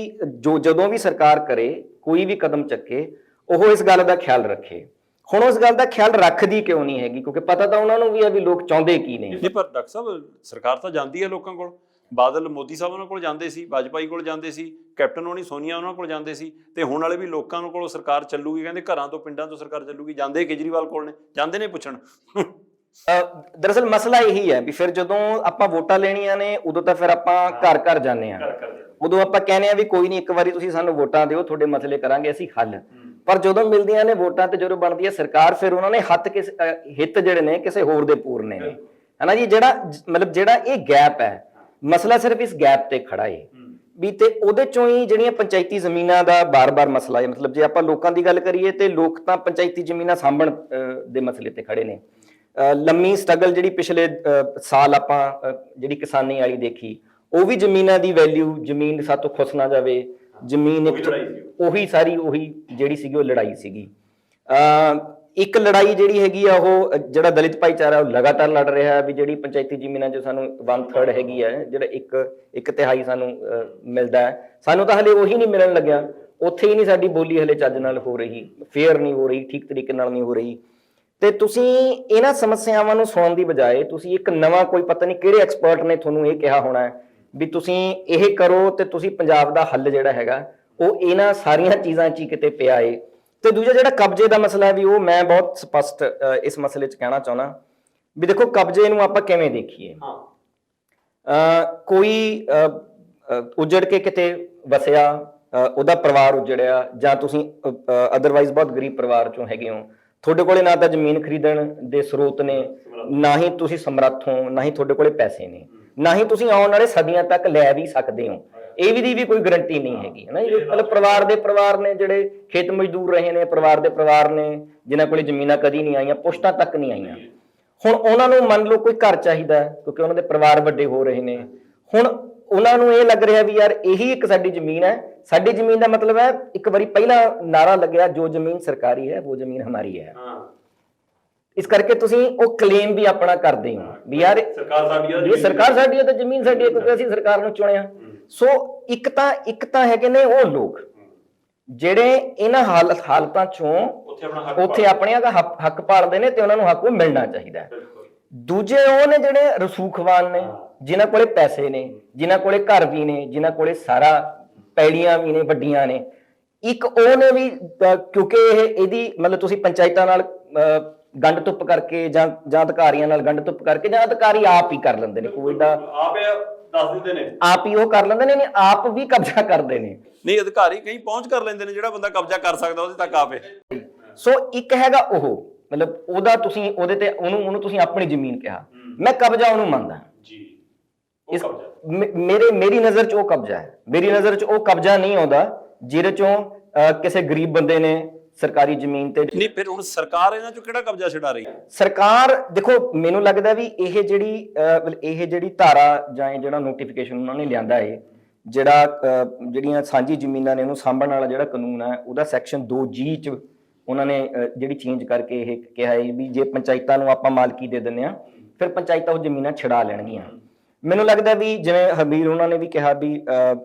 ਜਦੋਂ ਵੀ ਸਰਕਾਰ ਕਰੇ, ਕੋਈ ਵੀ ਕਦਮ ਚੱਕੇ, ਉਹ ਇਸ ਗੱਲ ਦਾ ਖਿਆਲ ਰੱਖੇ। ਹੁਣ ਉਸ ਗੱਲ ਦਾ ਖਿਆਲ ਰੱਖਦੀ ਕਿਉਂ ਨਹੀਂ ਹੈਗੀ? ਕਿਉਂਕਿ ਪਤਾ ਤਾਂ ਉਹਨਾਂ ਨੂੰ ਵੀ ਹੈ ਵੀ ਲੋਕ ਚਾਹੁੰਦੇ ਕੀ ਨੇ। ਨਹੀਂ, ਪਰ ਡਾਕਟਰ ਸਾਹਿਬ ਸਰਕਾਰ ਤਾਂ ਜਾਂਦੀ ਹੈ ਲੋਕਾਂ ਕੋਲ। ਬਾਦਲ ਮੋਦੀ ਸਾਹਿਬ ਉਹਨਾਂ ਕੋਲ ਜਾਂਦੇ ਸੀ, ਵਾਜਪਾਈ ਕੋਲ ਜਾਂਦੇ ਸੀ, ਕੈਪਟਨ ਹੋਣੀ ਸੋਨੀਆ ਉਹਨਾਂ ਕੋਲ ਜਾਂਦੇ ਸੀ, ਤੇ ਹੁਣ ਵਾਲੇ ਵੀ ਲੋਕਾਂ ਕੋਲੋਂ ਸਰਕਾਰ ਚੱਲੂਗੀ, ਕਹਿੰਦੇ ਘਰਾਂ ਤੋਂ ਪਿੰਡਾਂ ਤੋਂ ਸਰਕਾਰ ਚੱਲੂਗੀ। ਜਾਂਦੇ ਕੇਜਰੀਵਾਲ ਕੋਲ ਨੇ, ਜਾਂਦੇ ਨੇ ਪੁੱਛਣ। ਦਰਅਸਲ ਮਸਲਾ ਇਹੀ ਹੈ ਵੀ ਫਿਰ ਜਦੋਂ ਆਪਾਂ ਵੋਟਾਂ ਲੈਣੀਆਂ ਨੇ ਉਦੋਂ ਤਾਂ ਫਿਰ ਆਪਾਂ ਘਰ ਘਰ ਜਾਂਦੇ ਹਾਂ, ਉਦੋਂ ਆਪਾਂ ਕਹਿੰਦੇ ਆ ਵੀ ਕੋਈ ਨਹੀਂ, ਇੱਕ ਵਾਰੀ ਤੁਸੀਂ ਸਾਨੂੰ ਵੋਟਾਂ ਦਿਓ, ਤੁਹਾਡੇ ਮਸਲੇ ਕਰਾਂਗੇ ਅਸੀਂ ਹੱਲ। ਪਰ ਜਦੋਂ ਮਿਲਦੀਆਂ ਨੇ ਵੋਟਾਂ ਤੇ ਜਦੋਂ ਬਣਦੀ ਹੈ ਸਰਕਾਰ, ਫਿਰ ਉਹਨਾਂ ਨੇ ਹਿੱਤ ਜਿਹੜੇ ਨੇ ਕਿਸੇ ਹੋਰ ਦੇ ਪੂਰਨੇ ਨੇ, ਹਨਾ ਜੀ। ਜਿਹੜਾ ਇਹ ਗੈਪ ਹੈ, ਮਸਲਾ ਸਿਰਫ ਇਸ ਗੈਪ ਤੇ ਖੜਾ ਹੈ ਵੀ, ਤੇ ਉਹਦੇ ਚੋਂ ਹੀ ਜਿਹੜੀਆਂ ਪੰਚਾਇਤੀ ਜ਼ਮੀਨਾਂ ਦਾ ਬਾਰ-ਬਾਰ ਮਸਲਾ ਹੈ। ਮਤਲਬ ਜੇ ਆਪਾਂ ਲੋਕਾਂ ਦੀ ਗੱਲ ਕਰੀਏ ਤੇ ਲੋਕ ਤਾਂ ਪੰਚਾਇਤੀ ਜ਼ਮੀਨਾਂ ਸਾਂਭਣ ਦੇ ਮਸਲੇ ਤੇ ਖੜੇ ਨੇ। ਲੰਮੀ ਸਟਰਗਲ ਜਿਹੜੀ ਪਿਛਲੇ ਸਾਲ ਆਪਾਂ ਜਿਹੜੀ ਕਿਸਾਨੀ ਵਾਲੀ ਦੇਖੀ, ਉਹ ਵੀ ਜ਼ਮੀਨਾਂ ਦੀ ਵੈਲਿਊ, ਜ਼ਮੀਨ ਸਾਤੋਂ ਖੁੱਸ ਨਾ ਜਾਵੇ, ਜ਼ਮੀਨ ਉਹੀ ਸਾਰੀ ਉਹੀ ਜਿਹੜੀ ਸੀਗੀ ਉਹ ਲੜਾਈ ਸੀਗੀ। ਇੱਕ ਲੜਾਈ ਜਿਹੜੀ ਹੈਗੀ ਆ ਉਹ ਜਿਹੜਾ ਦਲਿਤ ਭਾਈਚਾਰਾ ਉਹ ਲਗਾਤਾਰ ਲੜ ਰਿਹਾ ਹੈ ਵੀ ਜਿਹੜੀ ਪੰਚਾਇਤੀ ਜ਼ਮੀਨਾਂ 'ਚ ਸਾਨੂੰ 1/3 ਹੈਗੀ ਹੈ, ਜਿਹੜਾ ਇੱਕ ਤਿਹਾਈ ਸਾਨੂੰ ਮਿਲਦਾ ਹੈ, ਸਾਨੂੰ ਤਾਂ ਹਲੇ ਉਹੀ ਨਹੀਂ ਮਿਲਣ ਲੱਗਿਆ। ਉੱਥੇ ਹੀ ਨਹੀਂ ਸਾਡੀ ਬੋਲੀ ਹਲੇ ਚੱਜ ਨਾਲ ਹੋ ਰਹੀ, ਫੇਅਰ ਨਹੀਂ ਹੋ ਰਹੀ, ਠੀਕ ਤਰੀਕੇ ਨਾਲ ਨਹੀਂ ਹੋ ਰਹੀ। ਤੇ ਤੁਸੀਂ ਇਹਨਾਂ ਸਮੱਸਿਆਵਾਂ ਨੂੰ ਸੁਣਨ ਦੀ ਬਜਾਏ ਤੁਸੀਂ ਇੱਕ ਨਵਾਂ ਕੋਈ ਪਤਾ ਨਹੀਂ ਕਿਹੜੇ ਐਕਸਪਰਟ ਨੇ ਤੁਹਾਨੂੰ ਇਹ ਕਿਹਾ ਹੋਣਾ ਹੈ ਵੀ ਤੁਸੀਂ ਇਹ ਕਰੋ ਤੇ ਤੁਸੀਂ ਪੰਜਾਬ ਦਾ ਹੱਲ ਜਿਹੜਾ ਹੈਗਾ ਉਹ ਇਹਨਾਂ ਸਾਰੀਆਂ ਚੀਜ਼ਾਂ 'ਚ ਹੀ ਕਿਤੇ ਪਿਆ ਏ। ਤੇ ਦੂਜਾ ਜਿਹੜਾ ਕਬਜ਼ੇ ਦਾ ਮਸਲਾ ਹੈ ਵੀ ਉਹ ਮੈਂ ਬਹੁਤ ਸਪਸ਼ਟ ਇਸ ਮਸਲੇ 'ਚ ਕਹਿਣਾ ਚਾਹੁੰਦਾ ਵੀ ਦੇਖੋ ਕਬਜ਼ੇ ਨੂੰ ਆਪਾਂ ਕਿਵੇਂ ਦੇਖੀਏ। ਕੋਈ ਉਜੜ ਕੇ ਕਿਤੇ ਵਸਿਆ, ਉਹਦਾ ਪਰਿਵਾਰ ਉਜੜਿਆ, ਜਾਂ ਤੁਸੀਂ ਅਦਰਵਾਈਜ਼ ਬਹੁਤ ਗਰੀਬ ਪਰਿਵਾਰ ਚੋਂ ਹੈਗੇ ਹੋ, ਤੁਹਾਡੇ ਕੋਲੇ ਨਾ ਤਾਂ ਜ਼ਮੀਨ ਖਰੀਦਣ ਦੇ ਸਰੋਤ ਨੇ, ਨਾ ਹੀ ਤੁਸੀਂ ਸਮਰੱਥ ਹੋ, ਨਾ ਹੀ ਤੁਹਾਡੇ ਕੋਲੇ ਪੈਸੇ ਨੇ, ਨਾ ਹੀ ਤੁਸੀਂ ਆਉਣ ਵਾਲੇ ਸਦੀਆਂ ਤੱਕ ਲੈ ਵੀ ਸਕਦੇ ਹੋ। ਇਹ ਦੀ ਵੀ ਕੋਈ ਗਰੰਟੀ ਨਹੀਂ ਹੈਗੀ ਹੈ ਨਾ। ਮਤਲਬ ਪਰਿਵਾਰ ਨੇ ਜਿਹੜੇ ਖੇਤ ਮਜ਼ਦੂਰ ਰਹੇ ਨੇ, ਪਰਿਵਾਰ ਨੇ ਜਿਨ੍ਹਾਂ ਕੋਲੇ ਜ਼ਮੀਨਾਂ ਕਦੀ ਨਹੀਂ ਆਈਆਂ, ਪੁਸ਼ਤਾਂ ਤੱਕ ਨਹੀਂ ਆਈਆਂ, ਹੁਣ ਉਹਨਾਂ ਨੂੰ ਮੰਨ ਲਓ ਕੋਈ ਘਰ ਚਾਹੀਦਾ ਕਿਉਂਕਿ ਉਹਨਾਂ ਦੇ ਪਰਿਵਾਰ ਵੱਡੇ ਹੋ ਰਹੇ ਨੇ। ਹੁਣ ਉਹਨਾਂ ਨੂੰ ਇਹ ਲੱਗ ਰਿਹਾ ਵੀ ਯਾਰ ਇਹੀ ਇੱਕ ਸਾਡੀ ਜ਼ਮੀਨ ਹੈ। ਸਾਡੀ ਜ਼ਮੀਨ ਦਾ ਮਤਲਬ ਹੈ, ਇੱਕ ਵਾਰੀ ਪਹਿਲਾਂ ਨਾਰਾ ਲੱਗਿਆ ਜੋ ਜ਼ਮੀਨ ਸਰਕਾਰੀ ਹੈ ਉਹ ਜ਼ਮੀਨ ਹਮਾਰੀ ਹੈ। ਇਸ ਕਰਕੇ ਤੁਸੀਂ ਉਹ ਕਲੇਮ ਵੀ ਆਪਣਾ ਕਰਦੇ ਹੋ ਵੀ ਯਾਰ ਇਹ ਸਰਕਾਰ ਸਾਡੀ ਹੈ ਤੇ ਜ਼ਮੀਨ ਸਾਡੀ ਹੈ ਕਿਉਂਕਿ ਅਸੀਂ ਸਰਕਾਰ ਨੂੰ ਚੁਣਿਆ। ਸੋ ਇੱਕ ਤਾਂ ਹੈਗੇ ਨੇ ਉਹ ਲੋਕ ਜਿਹੜੇ ਇਹਨਾਂ ਹਾਲਤਾਂ ਚੋਂ ਉੱਥੇ ਆਪਣੇ ਦਾ ਹੱਕ ਭਾਲਦੇ ਨੇ ਤੇ ਉਹਨਾਂ ਨੂੰ ਹੱਕ ਉਹ ਮਿਲਣਾ ਚਾਹੀਦਾ ਹੈ। ਦੂਜੇ ਉਹ ਨੇ ਜਿਹੜੇ ਰਸੂਖਵਾਨ ਨੇ, ਜਿਨ੍ਹਾਂ ਕੋਲੇ ਪੈਸੇ ਨੇ, ਜਿਨ੍ਹਾਂ ਕੋਲੇ ਘਰ ਵੀ ਨੇ, ਜਿਨ੍ਹਾਂ ਕੋਲੇ ਸਾਰਾ ਪੈੜੀਆਂ ਵੀ ਨੇ, ਵੱਡੀਆਂ ਨੇ। ਇੱਕ ਉਹ ਨੇ ਵੀ ਕਿਉਂਕਿ ਇਹਦੀ ਮਤਲਬ ਤੁਸੀਂ ਪੰਚਾਇਤਾਂ ਨਾਲ ਗੰਢ ਧੁੱਪ ਕਰਕੇ ਜਾਂ ਅਧਿਕਾਰੀਆਂ ਨਾਲ ਗੰਢ ਧੁੱਪ ਕਰਕੇ, ਜਾਂ ਅਧਿਕਾਰੀ ਆਪ ਹੀ ਕਰ ਲੈਂਦੇ ਨੇ, ਕੋਈ ਦਾ ਦੱਸ ਦਿੰਦੇ ਨੇ, ਆਪ ਹੀ ਉਹ ਕਰ ਲੈਂਦੇ ਨੇ, ਆਪ ਵੀ ਕਬਜ਼ਾ ਕਰਦੇ ਨੇ। ਨਹੀਂ ਅਧਿਕਾਰੀ ਕਈ ਪਹੁੰਚ ਕਰ ਲੈਂਦੇ ਨੇ, ਜਿਹੜਾ ਬੰਦਾ ਕਬਜ਼ਾ ਕਰ ਸਕਦਾ ਉਹਦੇ ਤੱਕ ਆਪੇ। ਸੋ ਇੱਕ ਹੈਗਾ ਉਹ ਮਤਲਬ ਉਹਦਾ ਤੁਸੀਂ ਉਹਦੇ ਤੇ ਉਹਨੂੰ ਤੁਸੀਂ ਆਪਣੀ ਜ਼ਮੀਨ ਕਿਹਾ, ਮੈਂ ਕਬਜ਼ਾ ਉਹਨੂੰ ਮੰਨਦਾ ਜੀ। ਮੇਰੀ ਨਜ਼ਰ 'ਚ ਉਹ ਕਬਜ਼ਾ ਹੈ। ਮੇਰੀ ਨਜ਼ਰ 'ਚ ਉਹ ਕਬਜ਼ਾ ਨਹੀਂ ਆਉਂਦਾ ਜਿਹਦੇ ਚੋਂ ਕਿਸੇ ਗਰੀਬ ਬੰਦੇ ਨੇ ਸਰਕਾਰੀ ਜ਼ਮੀਨ ਤੇ। ਨਹੀਂ ਫਿਰ ਹੁਣ ਸਰਕਾਰ ਇਹਨਾਂ ਚੋਂ ਕਿਹੜਾ ਕਬਜ਼ਾ ਛਡਾ ਰਹੀ? ਸਰਕਾਰ ਦੇਖੋ ਮੈਨੂੰ ਲੱਗਦਾ ਵੀ ਇਹ ਜਿਹੜੀ ਧਾਰਾ ਜਾਂ ਜਿਹੜਾ ਨੋਟੀਫਿਕੇਸ਼ਨ ਉਹਨਾਂ ਨੇ ਲਿਆਂਦਾ ਹੈ, ਜਿਹੜੀਆਂ ਸਾਂਝੀ ਜ਼ਮੀਨਾਂ ਨੇ ਉਹਨੂੰ ਸਾਂਭਣ ਵਾਲਾ ਜਿਹੜਾ ਕਾਨੂੰਨ ਹੈ ਉਹਦਾ ਸੈਕਸ਼ਨ 2G 'ਚ ਉਹਨਾਂ ਨੇ ਜਿਹੜੀ ਚੇਂਜ ਕਰਕੇ ਇਹ ਕਿਹਾ ਹੈ ਵੀ ਜੇ ਪੰਚਾਇਤਾਂ ਨੂੰ ਆਪਾਂ ਮਾਲਕੀ ਦੇ ਦਿੰਦੇ ਆ ਫਿਰ ਪੰਚਾਇਤਾਂ ਉਹ ਜ਼ਮੀਨਾਂ ਛਡਾ ਲੈਣਗੀਆਂ। ਮੈਨੂੰ ਲੱਗਦਾ ਵੀ ਜਿਵੇਂ ਹਰਮੀਰ ਉਹਨਾਂ ਨੇ ਵੀ ਕਿਹਾ ਵੀ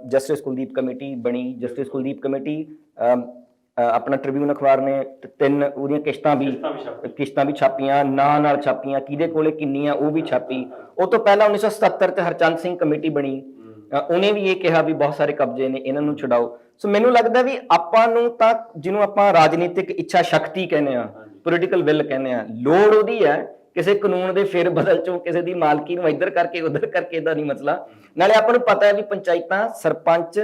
ਜਸਟਿਸ ਕੁਲਦੀਪ ਕਮੇਟੀ ਬਣੀ, ਜਸਟਿਸ ਕੁਲਦੀਪ ਕਮੇਟੀ ਆਪਣਾ ਟ੍ਰਿਬਿਊਨ ਅਖਬਾਰ ਨੇ 3 ਉਹਦੀਆਂ ਕਿਸ਼ਤਾਂ ਵੀ ਛਾਪੀਆਂ, ਨਾਲ ਛਾਪੀਆਂ, ਕਿਹਦੇ ਕੋਲੇ ਕਿੰਨੀ ਆ ਉਹ ਵੀ ਛਾਪੀ। ਉਹ ਤੋਂ ਪਹਿਲਾਂ 1977 ਤੇ ਹਰਚੰਦ ਸਿੰਘ ਕਮੇਟੀ ਬਣੀ, ਉਹਨੇ ਵੀ ਇਹ ਕਿਹਾ ਵੀ ਬਹੁਤ ਸਾਰੇ ਕਬਜ਼ੇ ਨੇ, ਇਹਨਾਂ ਨੂੰ ਛਡਾਓ। ਸੋ ਮੈਨੂੰ ਲੱਗਦਾ ਵੀ ਆਪਾਂ ਨੂੰ ਤਾਂ ਜਿਹਨੂੰ ਆਪਾਂ ਰਾਜਨੀਤਿਕ ਇੱਛਾ ਸ਼ਕਤੀ ਕਹਿੰਦੇ ਆ, ਪੋਲੀਟੀਕਲ ਵਿਲ ਕਹਿੰਦੇ ਆ, ਲੋੜ ਉਹਦੀ ਹੈ ਕਿਸੇ ਕਾਨੂੰਨ ਦੇ ਫੇਰ ਬਦਲ ਚੋਂ ਕਿਸੇ ਦੀ ਮਾਲਕੀ ਨੂੰ ਇੱਧਰ ਕਰਕੇ ਉੱਧਰ ਕਰਕੇ ਦਾ ਨਹੀਂ ਮਸਲਾ। ਨਾਲੇ ਆਪਾਂ ਨੂੰ ਪਤਾ ਹੈ ਵੀ ਪੰਚਾਇਤਾਂ ਸਰਪੰਚ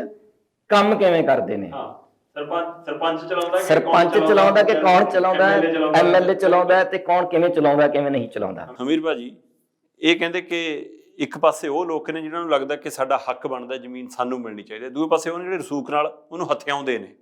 ਕੰਮ ਕਿਵੇਂ ਕਰਦੇ ਨੇ। ਸਰਪੰਚ ਚਲਾਉਂਦਾ ਕਿ ਕੌਣ ਚਲਾਉਂਦਾ, MLA ਚਲਾਉਂਦਾ ਤੇ ਕੌਣ ਕਿਵੇਂ ਚਲਾਉਂਦਾ ਕਿਵੇਂ ਨਹੀਂ ਚਲਾਉਂਦਾ। ਹਮੀਰ ਭਾਜੀ ਇਹ ਕਹਿੰਦੇ ਕਿ ਇੱਕ ਪਾਸੇ ਉਹ ਲੋਕ ਨੇ ਜਿਨ੍ਹਾਂ ਨੂੰ ਲੱਗਦਾ ਕਿ ਸਾਡਾ ਹੱਕ ਬਣਦਾ, ਜ਼ਮੀਨ ਸਾਨੂੰ ਮਿਲਣੀ ਚਾਹੀਦੀ, ਦੂਜੇ ਪਾਸੇ ਉਹਨਾਂ ਜਿਹੜੇ ਰਸੂਖ ਨਾਲ ਉਹਨੂੰ ਹਥਿਆਉਂਦੇ ਨੇ।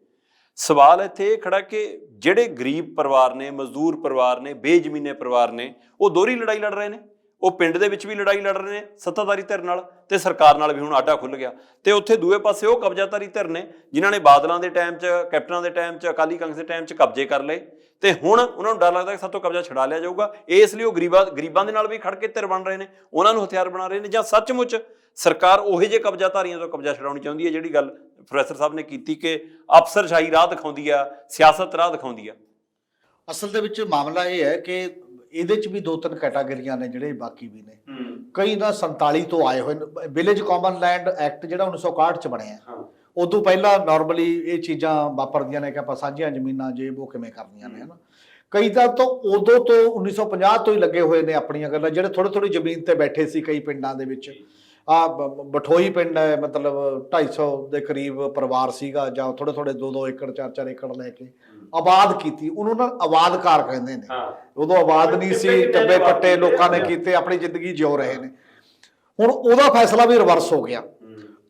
ਸਵਾਲ ਇੱਥੇ ਇਹ ਖੜਾ ਕਿ ਜਿਹੜੇ ਗਰੀਬ ਪਰਿਵਾਰ ਨੇ, ਮਜ਼ਦੂਰ ਪਰਿਵਾਰ ਨੇ, ਬੇਜ਼ਮੀਨੇ ਪਰਿਵਾਰ ਨੇ, ਉਹ ਦੋਹਰੀ ਲੜਾਈ ਲੜ ਰਹੇ ਨੇ। ਉਹ ਪਿੰਡ ਦੇ ਵਿੱਚ ਵੀ ਲੜਾਈ ਲੜ ਰਹੇ ਨੇ ਸੱਤਾਧਾਰੀ ਧਿਰ ਨਾਲ ਤੇ ਸਰਕਾਰ ਨਾਲ ਵੀ ਹੁਣ ਆਡਾ ਖੁੱਲ ਗਿਆ। ਤੇ ਉੱਥੇ ਦੂਏ ਪਾਸੇ ਉਹ ਕਬਜ਼ਾਧਾਰੀ ਧਿਰ ਨੇ ਜਿਨ੍ਹਾਂ ਨੇ ਬਾਦਲਾਂ ਦੇ ਟਾਈਮ 'ਚ, ਕੈਪਟਨਾਂ ਦੇ ਟਾਈਮ 'ਚ, ਅਕਾਲੀ ਕਾਂਗਰਸ ਦੇ ਟਾਈਮ 'ਚ ਕਬਜ਼ੇ ਕਰ ਲਏ ਤੇ ਹੁਣ ਉਹਨਾਂ ਨੂੰ ਡਰ ਲੱਗਦਾ ਕਿ ਸਾਤੋਂ ਕਬਜ਼ਾ ਛਡਾ ਲਿਆ ਜਾਊਗਾ। ਇਸ ਲਈ ਉਹ ਗਰੀਬਾਂ ਦੇ ਨਾਲ ਵੀ ਖੜ ਕੇ ਧਿਰ ਬਣ ਰਹੇ ਨੇ, ਉਹਨਾਂ ਨੂੰ ਹਥਿਆਰ ਬਣਾ ਰਹੇ ਨੇ, ਜਾਂ ਸੱਚਮੁੱਚ ਸਰਕਾਰ ਉਹੇ ਜਿਹੇ ਕਬਜ਼ਾਧਾਰੀਆਂ ਤੋਂ ਕਬਜ਼ਾ ਛਡਾਉਣੀ ਚਾਹੁੰਦੀ ਹੈ ਜਿਹੜੀ ਗੱਲ ਪ੍ਰੋਫੈਸਰ ਸਾਹਿਬ ਨੇ ਕੀਤੀ ਕਿ ਅਫਸਰਸ਼ਾਹੀ ਰਾਹ ਦਿਖਾਉਂਦੀ ਆ, ਸਿਆਸਤ ਰਾਹ ਦਿਖਾਉਂਦੀ ਆ। ਅਸਲ ਦੇ ਵਿੱਚ ਮਾਮਲਾ ਇਹ ਹੈ ਕਿ ਇਹਦੇ 'ਚ ਵੀ 2-3 ਕੈਟਾਗਰੀਆਂ ਨੇ ਜਿਹੜੇ ਬਾਕੀ ਵੀ ਨੇ। ਕਈ ਤਾਂ 47 ਤੋਂ ਆਏ ਹੋਏ ਨੇ। ਵਿਲੇਜ ਕਾਮਨ ਲੈਂਡ ਐਕਟ ਜਿਹੜਾ 1961 'ਚ ਬਣਿਆ, ਉਦੋਂ ਪਹਿਲਾਂ ਨਾਰਮਲੀ ਇਹ ਚੀਜ਼ਾਂ ਵਾਪਰਦੀਆਂ ਨੇ ਕਿ ਆਪਾਂ ਸਾਂਝੀਆਂ ਜ਼ਮੀਨਾਂ ਜੇ ਉਹ ਕਿਵੇਂ ਕਰਨੀਆਂ ਨੇ, ਹਨਾ। ਕਈ ਤਾਂ ਉਦੋਂ ਤੋਂ 1950 ਤੋਂ ਹੀ ਲੱਗੇ ਹੋਏ ਨੇ ਆਪਣੀਆਂ ਗੱਲਾਂ, ਜਿਹੜੇ ਥੋੜੀ ਜ਼ਮੀਨ ਤੇ ਬੈਠੇ ਸੀ ਕਈ ਪਿੰਡਾਂ ਦੇ ਵਿੱਚ। ਬਠੋਈ ਪਿੰਡ ਹੈ, ਮਤਲਬ 250 ਦੇ ਕਰੀਬ ਪਰਿਵਾਰ ਸੀਗਾ, ਜਾਂ ਥੋੜੇ 2-2 ਏਕੜ 4-4 ਏਕੜ ਲੈ ਕੇ ਆਬਾਦ ਕੀਤੀ। ਉਹਨੂੰ ਨਾ ਆਬਾਦਕਾਰ ਕਹਿੰਦੇ ਨੇ। ਉਦੋਂ ਆਬਾਦ ਨਹੀਂ ਸੀ, ਟੱਬੇ ਪੱਟੇ ਲੋਕਾਂ ਨੇ ਕੀਤੇ, ਆਪਣੀ ਜ਼ਿੰਦਗੀ ਜਿਉ ਰਹੇ ਨੇ। ਹੁਣ ਉਹਦਾ ਫੈਸਲਾ ਵੀ ਰਿਵਰਸ ਹੋ ਗਿਆ।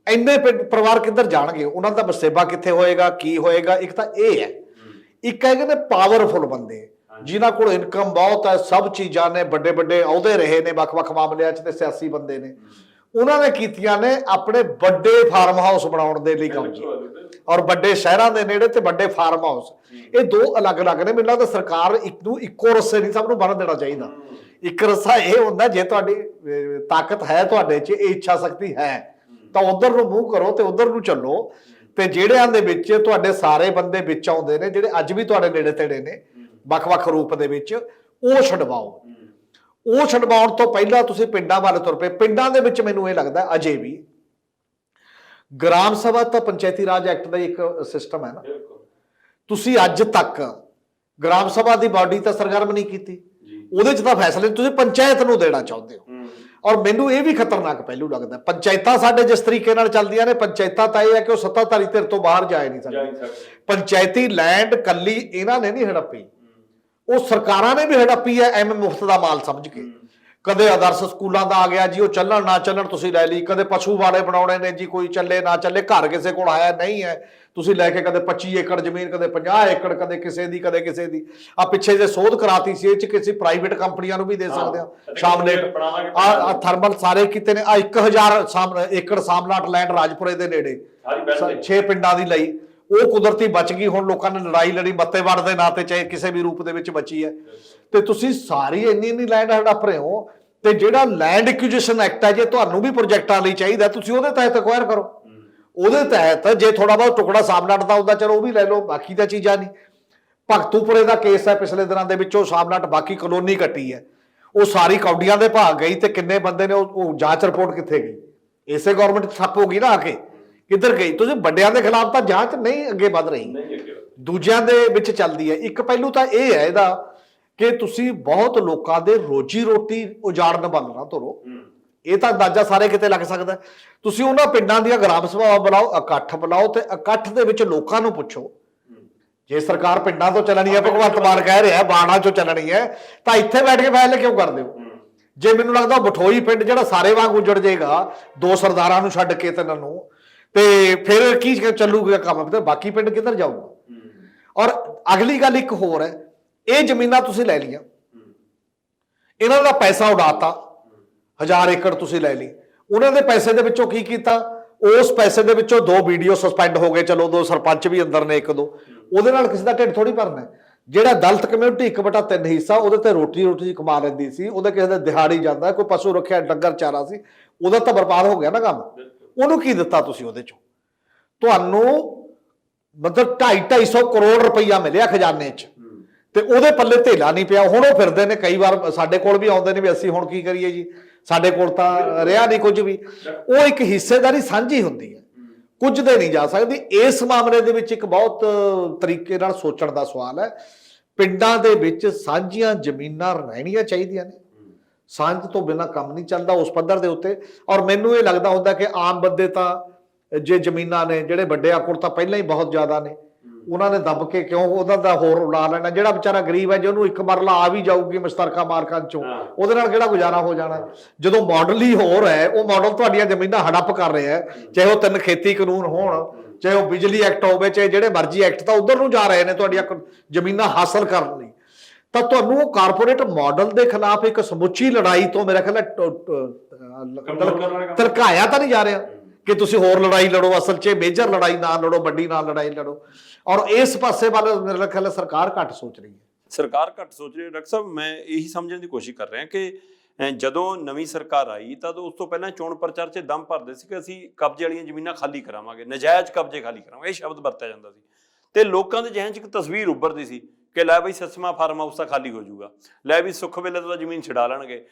ਇੰਨੇ ਪਰਿਵਾਰ ਕਿੱਧਰ ਜਾਣਗੇ, ਉਹਨਾਂ ਦਾ ਵਸੇਬਾ ਕਿੱਥੇ ਹੋਏਗਾ, ਕੀ ਹੋਏਗਾ? ਇੱਕ ਤਾਂ ਇਹ ਹੈ। ਇੱਕ ਹੈਗੇ ਨੇ ਪਾਵਰਫੁਲ ਬੰਦੇ ਜਿਨ੍ਹਾਂ ਕੋਲ ਇਨਕਮ ਬਹੁਤ ਹੈ, ਸਭ ਚੀਜ਼ਾਂ ਨੇ, ਵੱਡੇ ਅਹੁਦੇ ਰਹੇ ਨੇ ਵੱਖ-ਵੱਖ ਮਾਮਲਿਆਂ 'ਚ ਤੇ ਸਿਆਸੀ ਬੰਦੇ ਨੇ। ਉਹਨਾਂ ਨੇ ਕੀਤੀਆਂ ਨੇ ਆਪਣੇ ਵੱਡੇ ਫਾਰਮ ਹਾਊਸ ਬਣਾਉਣ ਦੇ ਲਈ ਕਬਜ਼ੇ, ਔਰ ਵੱਡੇ ਸ਼ਹਿਰਾਂ ਦੇ ਨੇੜੇ ਤੇ ਵੱਡੇ ਫਾਰਮ ਹਾਊਸ। ਇਹ ਦੋ ਅਲੱਗ-ਅਲੱਗ ਨੇ। ਮੈਨੂੰ ਲੱਗਦਾ ਸਰਕਾਰ ਇੱਕ ਨੂੰ ਇੱਕੋ ਰੱਸੇ ਨਹੀਂ ਸਭ ਨੂੰ ਬੰਨ੍ਹ ਦੇਣਾ ਚਾਹੀਦਾ। ਇੱਕ ਰੱਸਾ ਇਹ ਹੁੰਦਾ, ਜੇ ਤੁਹਾਡੀ ਤਾਕਤ ਹੈ, ਤੁਹਾਡੇ 'ਚ ਇਹ ਇੱਛਾ ਸ਼ਕਤੀ ਹੈ, ਤਾਂ ਉਧਰ ਨੂੰ ਮੂੰਹ ਕਰੋ ਤੇ ਉਧਰ ਨੂੰ ਚੱਲੋ। ਤੇ ਜਿਹੜਿਆਂ ਦੇ ਵਿੱਚ ਤੁਹਾਡੇ ਸਾਰੇ ਬੰਦੇ ਵਿੱਚ ਆਉਂਦੇ ਨੇ, ਜਿਹੜੇ ਅੱਜ ਵੀ ਤੁਹਾਡੇ ਨੇੜੇ ਤੇੜੇ ਨੇ ਵੱਖ-ਵੱਖ ਰੂਪ ਦੇ ਵਿੱਚ, ਉਹ ਛਡਵਾਓ। ਉਹ ਛਡਵਾਉਣ ਤੋਂ ਪਹਿਲਾਂ ਤੁਸੀਂ ਪਿੰਡਾਂ ਵੱਲ ਤੁਰ ਪਏ। ਪਿੰਡਾਂ ਦੇ ਵਿੱਚ ਮੈਨੂੰ ਇਹ ਲੱਗਦਾ ਅਜੇ ਵੀ ਗ੍ਰਾਮ ਸਭਾ ਤਾਂ ਪੰਚਾਇਤੀ ਰਾਜ ਐਕਟ ਦਾ ਇੱਕ ਸਿਸਟਮ ਹੈ ਨਾ, ਤੁਸੀਂ ਅੱਜ ਤੱਕ ਗ੍ਰਾਮ ਸਭਾ ਦੀ ਬਾਡੀ ਤਾਂ ਸਰਗਰਮ ਨਹੀਂ ਕੀਤੀ। ਉਹਦੇ 'ਚ ਤਾਂ ਫੈਸਲੇ ਤੁਸੀਂ ਪੰਚਾਇਤ ਨੂੰ ਦੇਣਾ ਚਾਹੁੰਦੇ ਹੋ। ਔਰ ਮੈਨੂੰ ਇਹ ਵੀ ਖਤਰਨਾਕ ਪਹਿਲੂ ਲੱਗਦਾ, ਪੰਚਾਇਤਾਂ ਸਾਡੇ ਜਿਸ ਤਰੀਕੇ ਨਾਲ ਚੱਲਦੀਆਂ ਨੇ, ਪੰਚਾਇਤਾਂ ਤਾਂ ਇਹ ਹੈ ਕਿ ਉਹ ਸੱਤਾਧਾਰੀ ਧਿਰ ਤੋਂ ਬਾਹਰ ਜਾਏ ਨਹੀਂ ਸਕਦੇ। ਪੰਚਾਇਤੀ ਲੈਂਡ ਕੱਲੀ ਇਹਨਾਂ ਨੇ ਨਹੀਂ ਹੜੱਪੀ, ਉਹ ਸਰਕਾਰਾਂ ਨੇ ਵੀ ਹੜੱਪੀ ਹੈ ਐਵੇਂ ਮੁਫਤ ਦਾ ਮਾਲ ਸਮਝ ਕੇ। ਕਦੇ ਆਦਰਸ਼ ਸਕੂਲਾਂ ਦਾ ਆ ਗਿਆ ਜੀ, ਉਹ ਚੱਲਣ ਨਾ ਚੱਲਣ ਤੁਸੀਂ ਲੈ ਲਈ। ਕਦੇ ਪਸ਼ੂ ਵਾਲੇ ਬਣਾਉਣੇ ਨੇ ਜੀ, ਕੋਈ ਚੱਲੇ ਨਾ ਚੱਲੇ, ਘਰ ਕਿਸੇ ਕੋਲ ਆਇਆ ਨਹੀਂ ਹੈ, ਤੁਸੀਂ ਲੈ ਕੇ ਕਦੇ 25 ਏਕੜ ਜ਼ਮੀਨ, ਕਦੇ 50 ਏਕੜ, ਕਦੇ ਕਿਸੇ ਦੀ ਕਦੇ ਕਿਸੇ ਦੀ। ਆ ਪਿੱਛੇ ਜੇ ਸੋਧ ਕਰਾਤੀ ਸੀ, ਇਹ 'ਚ ਕਿਸੇ ਪ੍ਰਾਈਵੇਟ ਕੰਪਨੀਆਂ ਨੂੰ ਵੀ ਦੇ ਸਕਦੇ ਆ। ਸ਼ਾਮਲੇਟ ਆ ਥਰਮਲ ਸਾਰੇ ਕੀਤੇ ਨੇ। ਆ 1000 ਏਕੜ ਸਾਮਲਾਟ ਲੈਂਡ ਰਾਜਪੁਰੇ ਦੇ ਨੇੜੇ 6 ਪਿੰਡਾਂ ਦੀ ਲਈ, ਉਹ ਕੁਦਰਤੀ ਬਚ ਗਈ। ਹੁਣ ਲੋਕਾਂ ਨੇ ਲੜਾਈ ਲੜੀ ਮੱਤੇ ਵੜ ਦੇ ਨਾਂ ਤੇ, ਚਾਹੇ ਕਿਸੇ ਵੀ ਰੂਪ ਦੇ ਵਿੱਚ ਬਚੀ ਹੈ। ਤੇ ਤੁਸੀਂ ਸਾਰੀ ਇੰਨੀ ਲੈਂਡ ਹੜੱਪ ਰਹੇ ਹੋ। ਤੇ ਜਿਹੜਾ ਲੈਂਡ ਐਕੁਜੀਸ਼ਨ ਐਕਟ ਹੈ, ਜੇ ਤੁਹਾਨੂੰ ਵੀ ਪ੍ਰੋਜੈਕਟਾਂ ਲਈ ਚਾਹੀਦਾ, ਤੁਸੀਂ ਉਹਦੇ ਤਹਿਤ ਅਕਵਾਇਰ ਕਰੋ। ਉਹਦੇ ਤਹਿਤ ਜੇ ਥੋੜਾ ਬਹੁਤ ਟੁਕੜਾ ਸਾਮਲਾਟ ਦਾ ਹੁੰਦਾ, ਚਲੋ ਉਹ ਵੀ ਲੈ ਲਓ, ਬਾਕੀ ਤਾਂ ਚੀਜ਼ਾਂ ਨਹੀਂ। ਭਗਤੂਪੁਰੇ ਦਾ ਕੇਸ ਹੈ ਪਿਛਲੇ ਦਿਨਾਂ ਦੇ ਵਿੱਚ, ਉਹ ਸਾਮਲਾਟ ਬਾਕੀ ਕਲੋਨੀ ਕੱਟੀ ਹੈ, ਉਹ ਸਾਰੀ ਕੌਡੀਆਂ ਦੇ ਭਾਗ ਗਈ। ਤੇ ਕਿੰਨੇ ਬੰਦੇ ਨੇ ਉਹ ਜਾਂਚ ਰਿਪੋਰਟ ਕਿੱਥੇ ਗਈ? ਇਸੇ ਗਵਰਨਮੈਂਟ ਠੱਪ ਹੋ ਗਈ ਨਾ, ਆ ਕੇ ਕਿੱਧਰ ਗਈ? ਤੁਸੀਂ ਵੱਡਿਆਂ ਦੇ ਖਿਲਾਫ ਤਾਂ ਜਾਂਚ ਨਹੀਂ ਅੱਗੇ ਵੱਧ ਰਹੀ, ਦੂਜਿਆਂ ਦੇ ਵਿੱਚ ਚੱਲਦੀ ਹੈ। ਇੱਕ ਪਹਿਲੂ ਤਾਂ ਇਹ ਹੈ ਇਹਦਾ ਕਿ ਤੁਸੀਂ ਬਹੁਤ ਲੋਕਾਂ ਦੇ ਰੋਜੀ ਰੋਟੀ ਉਜਾੜਨ ਵੱਲ ਨਾ ਤੁਰੋ। ਇਹ ਤਾਂ ਅੰਦਾਜ਼ਾ ਸਾਰੇ ਕਿਤੇ ਲੱਗ ਸਕਦਾ। ਤੁਸੀਂ ਉਹਨਾਂ ਪਿੰਡਾਂ ਦੀਆਂ ਗ੍ਰਾਮ ਸਭਾਵਾਂ ਬੁਲਾਓ, ਇਕੱਠ ਬੁਲਾਓ, ਤੇ ਇਕੱਠ ਦੇ ਵਿੱਚ ਲੋਕਾਂ ਨੂੰ ਪੁੱਛੋ, ਜੇ ਸਰਕਾਰ ਪਿੰਡਾਂ ਤੋਂ ਚੱਲਣੀ ਹੈ, ਭਗਵੰਤ ਮਾਨ ਕਹਿ ਰਿਹਾ ਬਾਣਾ ਚੋਂ ਚੱਲਣੀ ਹੈ, ਤਾਂ ਇੱਥੇ ਬੈਠ ਕੇ ਫੈਸਲੇ ਕਿਉਂ ਕਰਦੇ ਹੋ? ਜੇ ਮੈਨੂੰ ਲੱਗਦਾ ਬਠੋਈ ਪਿੰਡ ਜਿਹੜਾ ਸਾਰੇ ਵਾਂਗ ਉਜੜ ਜਾਏਗਾ, 2 ਸਰਦਾਰਾਂ ਨੂੰ ਛੱਡ ਕੇ 3 ਨੂੰ, ਤੇ ਫਿਰ ਕੀ ਚੱਲੂਗਾ ਕੰਮ? ਤੇ ਬਾਕੀ ਪਿੰਡ ਕਿੱਧਰ ਜਾਊਗਾ? ਔਰ ਅਗਲੀ ਗੱਲ ਇੱਕ ਹੋਰ ਹੈ, ਇਹ ਜ਼ਮੀਨਾਂ ਤੁਸੀਂ ਲੈ ਲਈਆਂ, ਇਹਨਾਂ ਦਾ ਪੈਸਾ ਉਡਾਤਾ, 1000 ਏਕੜ ਤੁਸੀਂ ਲੈ ਲਈ। ਉਹਨਾਂ ਦੇ ਪੈਸੇ ਦੇ ਵਿੱਚੋਂ ਕੀ ਕੀਤਾ? ਉਸ ਪੈਸੇ ਦੇ ਵਿੱਚੋਂ 2 ਵੀਡੀਓ ਸਸਪੈਂਡ ਹੋ ਗਏ, ਚਲੋ 2 ਸਰਪੰਚ ਵੀ ਅੰਦਰ ਨੇ, 1-2। ਉਹਦੇ ਨਾਲ ਕਿਸੇ ਦਾ ਢਿੱਡ ਥੋੜੀ ਭਰਨਾ। ਜਿਹੜਾ ਦਲਿਤ ਕਮਿਊਨਿਟੀ 1/3 ਹਿੱਸਾ, ਉਹਦੇ ਤੇ ਰੋਟੀ ਕਮਾ ਲੈਂਦੀ ਸੀ, ਉਹਦੇ ਕਿਸੇ ਦੇ ਦਿਹਾੜੀ ਜਾਂਦਾ, ਕੋਈ ਪਸ਼ੂ ਰੱਖਿਆ ਡੰਗਰ ਚਾਰਾ ਸੀ, ਉਹਦਾ ਤਾਂ ਬਰਬਾਦ ਹੋ ਗਿਆ ਨਾ ਕੰਮ। ਉਹਨੂੰ ਕੀ ਦਿੱਤਾ ਤੁਸੀਂ ਉਹਦੇ ਚੋਂ? ਤੁਹਾਨੂੰ ਮਤਲਬ 250 ਕਰੋੜ ਰੁਪਈਆ ਮਿਲਿਆ ਖਜ਼ਾਨੇ 'ਚ, ਤੇ ਉਹਦੇ ਪੱਲੇ ਧੇਲਾ ਨਹੀਂ ਪਿਆ। ਹੁਣ ਉਹ ਫਿਰਦੇ ਨੇ, ਕਈ ਵਾਰ ਸਾਡੇ ਕੋਲ ਵੀ ਆਉਂਦੇ ਨੇ ਵੀ ਅਸੀਂ ਹੁਣ ਕੀ ਕਰੀਏ ਜੀ, ਸਾਡੇ ਕੋਲ ਤਾਂ ਰਿਹਾ ਨਹੀਂ ਕੁਝ ਵੀ। ਉਹ ਇੱਕ ਹਿੱਸੇਦਾਰੀ ਸਾਂਝੀ ਹੁੰਦੀ ਹੈ, ਕੁਝ ਦੇ ਨਹੀਂ ਜਾ ਸਕਦੀ। ਇਸ ਮਾਮਲੇ ਦੇ ਵਿੱਚ ਇੱਕ ਬਹੁਤ ਤਰੀਕੇ ਨਾਲ ਸੋਚਣ ਦਾ ਸਵਾਲ ਹੈ। ਪਿੰਡਾਂ ਦੇ ਵਿੱਚ ਸਾਂਝੀਆਂ ਜ਼ਮੀਨਾਂ ਰਹਿਣੀਆਂ ਚਾਹੀਦੀਆਂ ਨੇ, ਸਾਂਝ ਤੋਂ ਬਿਨਾਂ ਕੰਮ ਨਹੀਂ ਚੱਲਦਾ ਉਸ ਪੱਧਰ ਦੇ ਉੱਤੇ। ਔਰ ਮੈਨੂੰ ਇਹ ਲੱਗਦਾ ਹੁੰਦਾ ਕਿ ਆਮ ਬੰਦੇ ਤਾਂ ਜੇ ਜ਼ਮੀਨਾਂ ਨੇ, ਜਿਹੜੇ ਵੱਡੇ ਆਕੜ ਤਾਂ ਪਹਿਲਾਂ ਹੀ ਬਹੁਤ ਜ਼ਿਆਦਾ ਨੇ, ਉਹਨਾਂ ਨੇ ਦੱਬ ਕੇ ਕਿਉਂ ਉਹਨਾਂ ਦਾ ਹੋਰ ਉਡਾ ਲੈਣਾ? ਜਿਹੜਾ ਵਿਚਾਰਾ ਗਰੀਬ ਹੈ, ਜੇ ਉਹਨੂੰ ਇੱਕ ਮਰਲਾ ਆ ਵੀ ਜਾਊਗੀ ਮੁਸ਼ਤਰਕਾ ਮਾਲਕਾਂ ਚੋਂ, ਉਹਦੇ ਨਾਲ ਕਿਹੜਾ ਗੁਜ਼ਾਰਾ ਹੋ ਜਾਣਾ? ਜਦੋਂ ਮਾਡਲ ਹੀ ਹੋਰ ਹੈ, ਉਹ ਮਾਡਲ ਤੁਹਾਡੀਆਂ ਜ਼ਮੀਨਾਂ ਹੜੱਪ ਕਰ ਰਿਹਾ ਹੈ, ਚਾਹੇ ਉਹ 3 ਖੇਤੀ ਕਾਨੂੰਨ ਹੋਣ, ਚਾਹੇ ਉਹ ਬਿਜਲੀ ਐਕਟ ਹੋਵੇ, ਚਾਹੇ ਜਿਹੜੇ ਮਰਜ਼ੀ ਐਕਟ, ਤਾਂ ਉਧਰ ਨੂੰ ਜਾ ਰਹੇ ਨੇ ਤੁਹਾਡੀਆਂ ਜ਼ਮੀਨਾਂ ਹਾਸਲ ਕਰਨ ਲਈ। ਤਾਂ ਤੁਹਾਨੂੰ ਉਹ ਕਾਰਪੋਰੇਟ ਮਾਡਲ ਦੇ ਖਿਲਾਫ ਇੱਕ ਸਮੁੱਚੀ ਲੜਾਈ ਤੋਂ ਮੇਰਾ ਖਿਆਲ ਧਰਕਾਇਆ ਤਾਂ ਨਹੀਂ ਜਾ ਰਿਹਾ ਕਿ ਤੁਸੀਂ ਹੋਰ ਲੜਾਈ ਲੜੋ। ਅਸਲ 'ਚ ਮੇਜਰ ਲੜਾਈ ਨਾ ਲੜੋ, ਵੱਡੀ ਨਾਲ ਲੜਾਈ ਲੜੋ। ਔਰ ਇਸ ਪਾਸੇ ਵੱਲ ਮੇਰੇ ਖਿਆਲ ਸਰਕਾਰ ਘੱਟ ਸੋਚ ਰਹੀ ਹੈ। ਸਰਕਾਰ ਘੱਟ ਸੋਚ ਰਹੀ ਹੈ। ਡਾਕਟਰ ਸਾਹਿਬ, ਮੈਂ ਇਹੀ ਸਮਝਣ ਦੀ ਕੋਸ਼ਿਸ਼ ਕਰ ਰਿਹਾ ਕਿ ਜਦੋਂ ਨਵੀਂ ਸਰਕਾਰ ਆਈ ਤਾਂ ਉਸ ਤੋਂ ਪਹਿਲਾਂ ਚੋਣ ਪ੍ਰਚਾਰ 'ਚ ਦਮ ਭਰਦੇ ਸੀ ਕਿ ਅਸੀਂ ਕਬਜ਼ੇ ਵਾਲੀਆਂ ਜ਼ਮੀਨਾਂ ਖਾਲੀ ਕਰਾਵਾਂਗੇ, ਨਜਾਇਜ਼ ਕਬਜ਼ੇ ਖਾਲੀ ਕਰਾਵਾਂਗੇ, ਇਹ ਸ਼ਬਦ ਵਰਤਿਆ ਜਾਂਦਾ ਸੀ। ਤੇ ਲੋਕਾਂ ਦੇ ਜ਼ਿਹਨ 'ਚ ਇੱਕ ਤਸਵੀਰ ਉੱਭਰਦੀ ਸੀ ਕਿ ਲੈ ਬਈ ਸਿਸਮਾ ਫਾਰਮ ਹਾਊਸ ਤਾਂ ਖਾਲੀ ਹੋ ਜਾਊਗਾ, ਲੈ ਵੀ ਸੁੱਖ ਵੇਲੇ ਤੋਂ ਜ਼ਮੀਨ ਛਡਾ ਲੈਣਗੇ।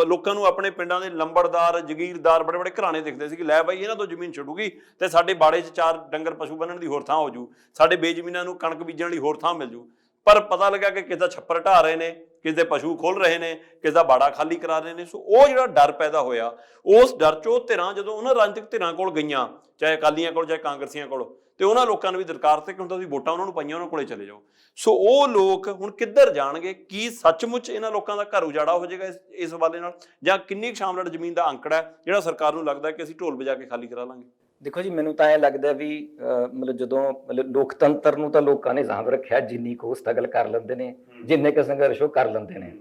ਲੋਕਾਂ ਨੂੰ ਆਪਣੇ ਪਿੰਡਾਂ ਦੇ ਲੰਬੜਦਾਰ, ਜਗੀਰਦਾਰ, ਬੜੇ ਬੜੇ ਘਰਾਣੇ ਦਿਖਦੇ ਸੀ ਕਿ ਲੈ ਬਈ ਇਹਨਾਂ ਤੋਂ ਜ਼ਮੀਨ ਛਡੂਗੀ ਤੇ ਸਾਡੇ ਬਾੜੇ 'ਚ 4 ਡੰਗਰ ਪਸ਼ੂ ਬੰਨਣ ਦੀ ਹੋਰ ਥਾਂ ਹੋ ਜੂ, ਸਾਡੇ ਬੇਜ਼ਮੀਨਾਂ ਨੂੰ ਕਣਕ ਬੀਜਣ ਲਈ ਹੋਰ ਥਾਂ ਮਿਲ ਜੂ। ਪਰ ਪਤਾ ਲੱਗਾ ਕਿ ਕਿਸੇ ਦਾ ਛੱਪਰ ਢਾਹ ਰਹੇ ਨੇ, ਕਿਸੇ ਦੇ ਪਸ਼ੂ ਖੋਲ ਰਹੇ ਨੇ, ਕਿਸੇ ਦਾ ਬਾੜਾ ਖਾਲੀ ਕਰਾ ਰਹੇ ਨੇ। ਸੋ ਉਹ ਜਿਹੜਾ ਡਰ ਪੈਦਾ ਹੋਇਆ, ਉਸ ਡਰ 'ਚੋਂ ਧਿਰਾਂ ਜਦੋਂ ਉਹਨਾਂ ਰਾਜਨੀਤਿਕ ਧਿਰਾਂ ਕੋਲ ਗਈਆਂ, ਚਾਹੇ ਅਕਾਲੀਆਂ ਕੋਲ ਚਾਹੇ ਕਾਂਗਰਸੀਆਂ ਕੋਲ, ਤੇ ਉਹਨਾਂ ਲੋਕਾਂ ਨੇ ਵੀ ਦਰਕਾਰ ਤੇ ਕਿ ਹੁਣ ਤੁਸੀਂ ਵੋਟਾਂ ਉਹਨਾਂ ਨੂੰ ਪਾਈਆਂ, ਉਹਨਾਂ ਕੋਲੇ ਚਲੇ ਜਾਓ। ਸੋ ਉਹ ਲੋਕ ਹੁਣ ਕਿੱਧਰ ਜਾਣਗੇ? ਕੀ ਸੱਚਮੁੱਚ ਇਹਨਾਂ ਲੋਕਾਂ ਦਾ ਘਰ ਉਜਾੜਾ ਹੋ ਜਾਏਗਾ ਇਸ ਹਵਾਲੇ ਨਾਲ, ਜਾਂ ਕਿੰਨੀ ਸ਼ਾਮਲੜ ਜ਼ਮੀਨ ਦਾ ਅੰਕੜਾ ਹੈ ਜਿਹੜਾ ਸਰਕਾਰ ਨੂੰ ਲੱਗਦਾ ਕਿ ਅਸੀਂ ਢੋਲ ਵਜਾ ਕੇ ਖਾਲੀ ਕਰਾ ਲਾਂਗੇ? ਦੇਖੋ ਜੀ, ਮੈਨੂੰ ਤਾਂ ਇਹ ਲੱਗਦਾ ਵੀ ਮਤਲਬ ਜਦੋਂ ਲੋਕਤੰਤਰ ਨੂੰ ਤਾਂ ਲੋਕਾਂ ਨੇ ਸਾਂਭ ਰੱਖਿਆ, ਜਿੰਨੀ ਕੁ ਸਟਰਗਲ ਕਰ ਲੈਂਦੇ ਨੇ, ਜਿੰਨੇ ਕੁ ਸੰਘਰਸ਼ ਉਹ ਕਰ ਲੈਂਦੇ ਨੇ।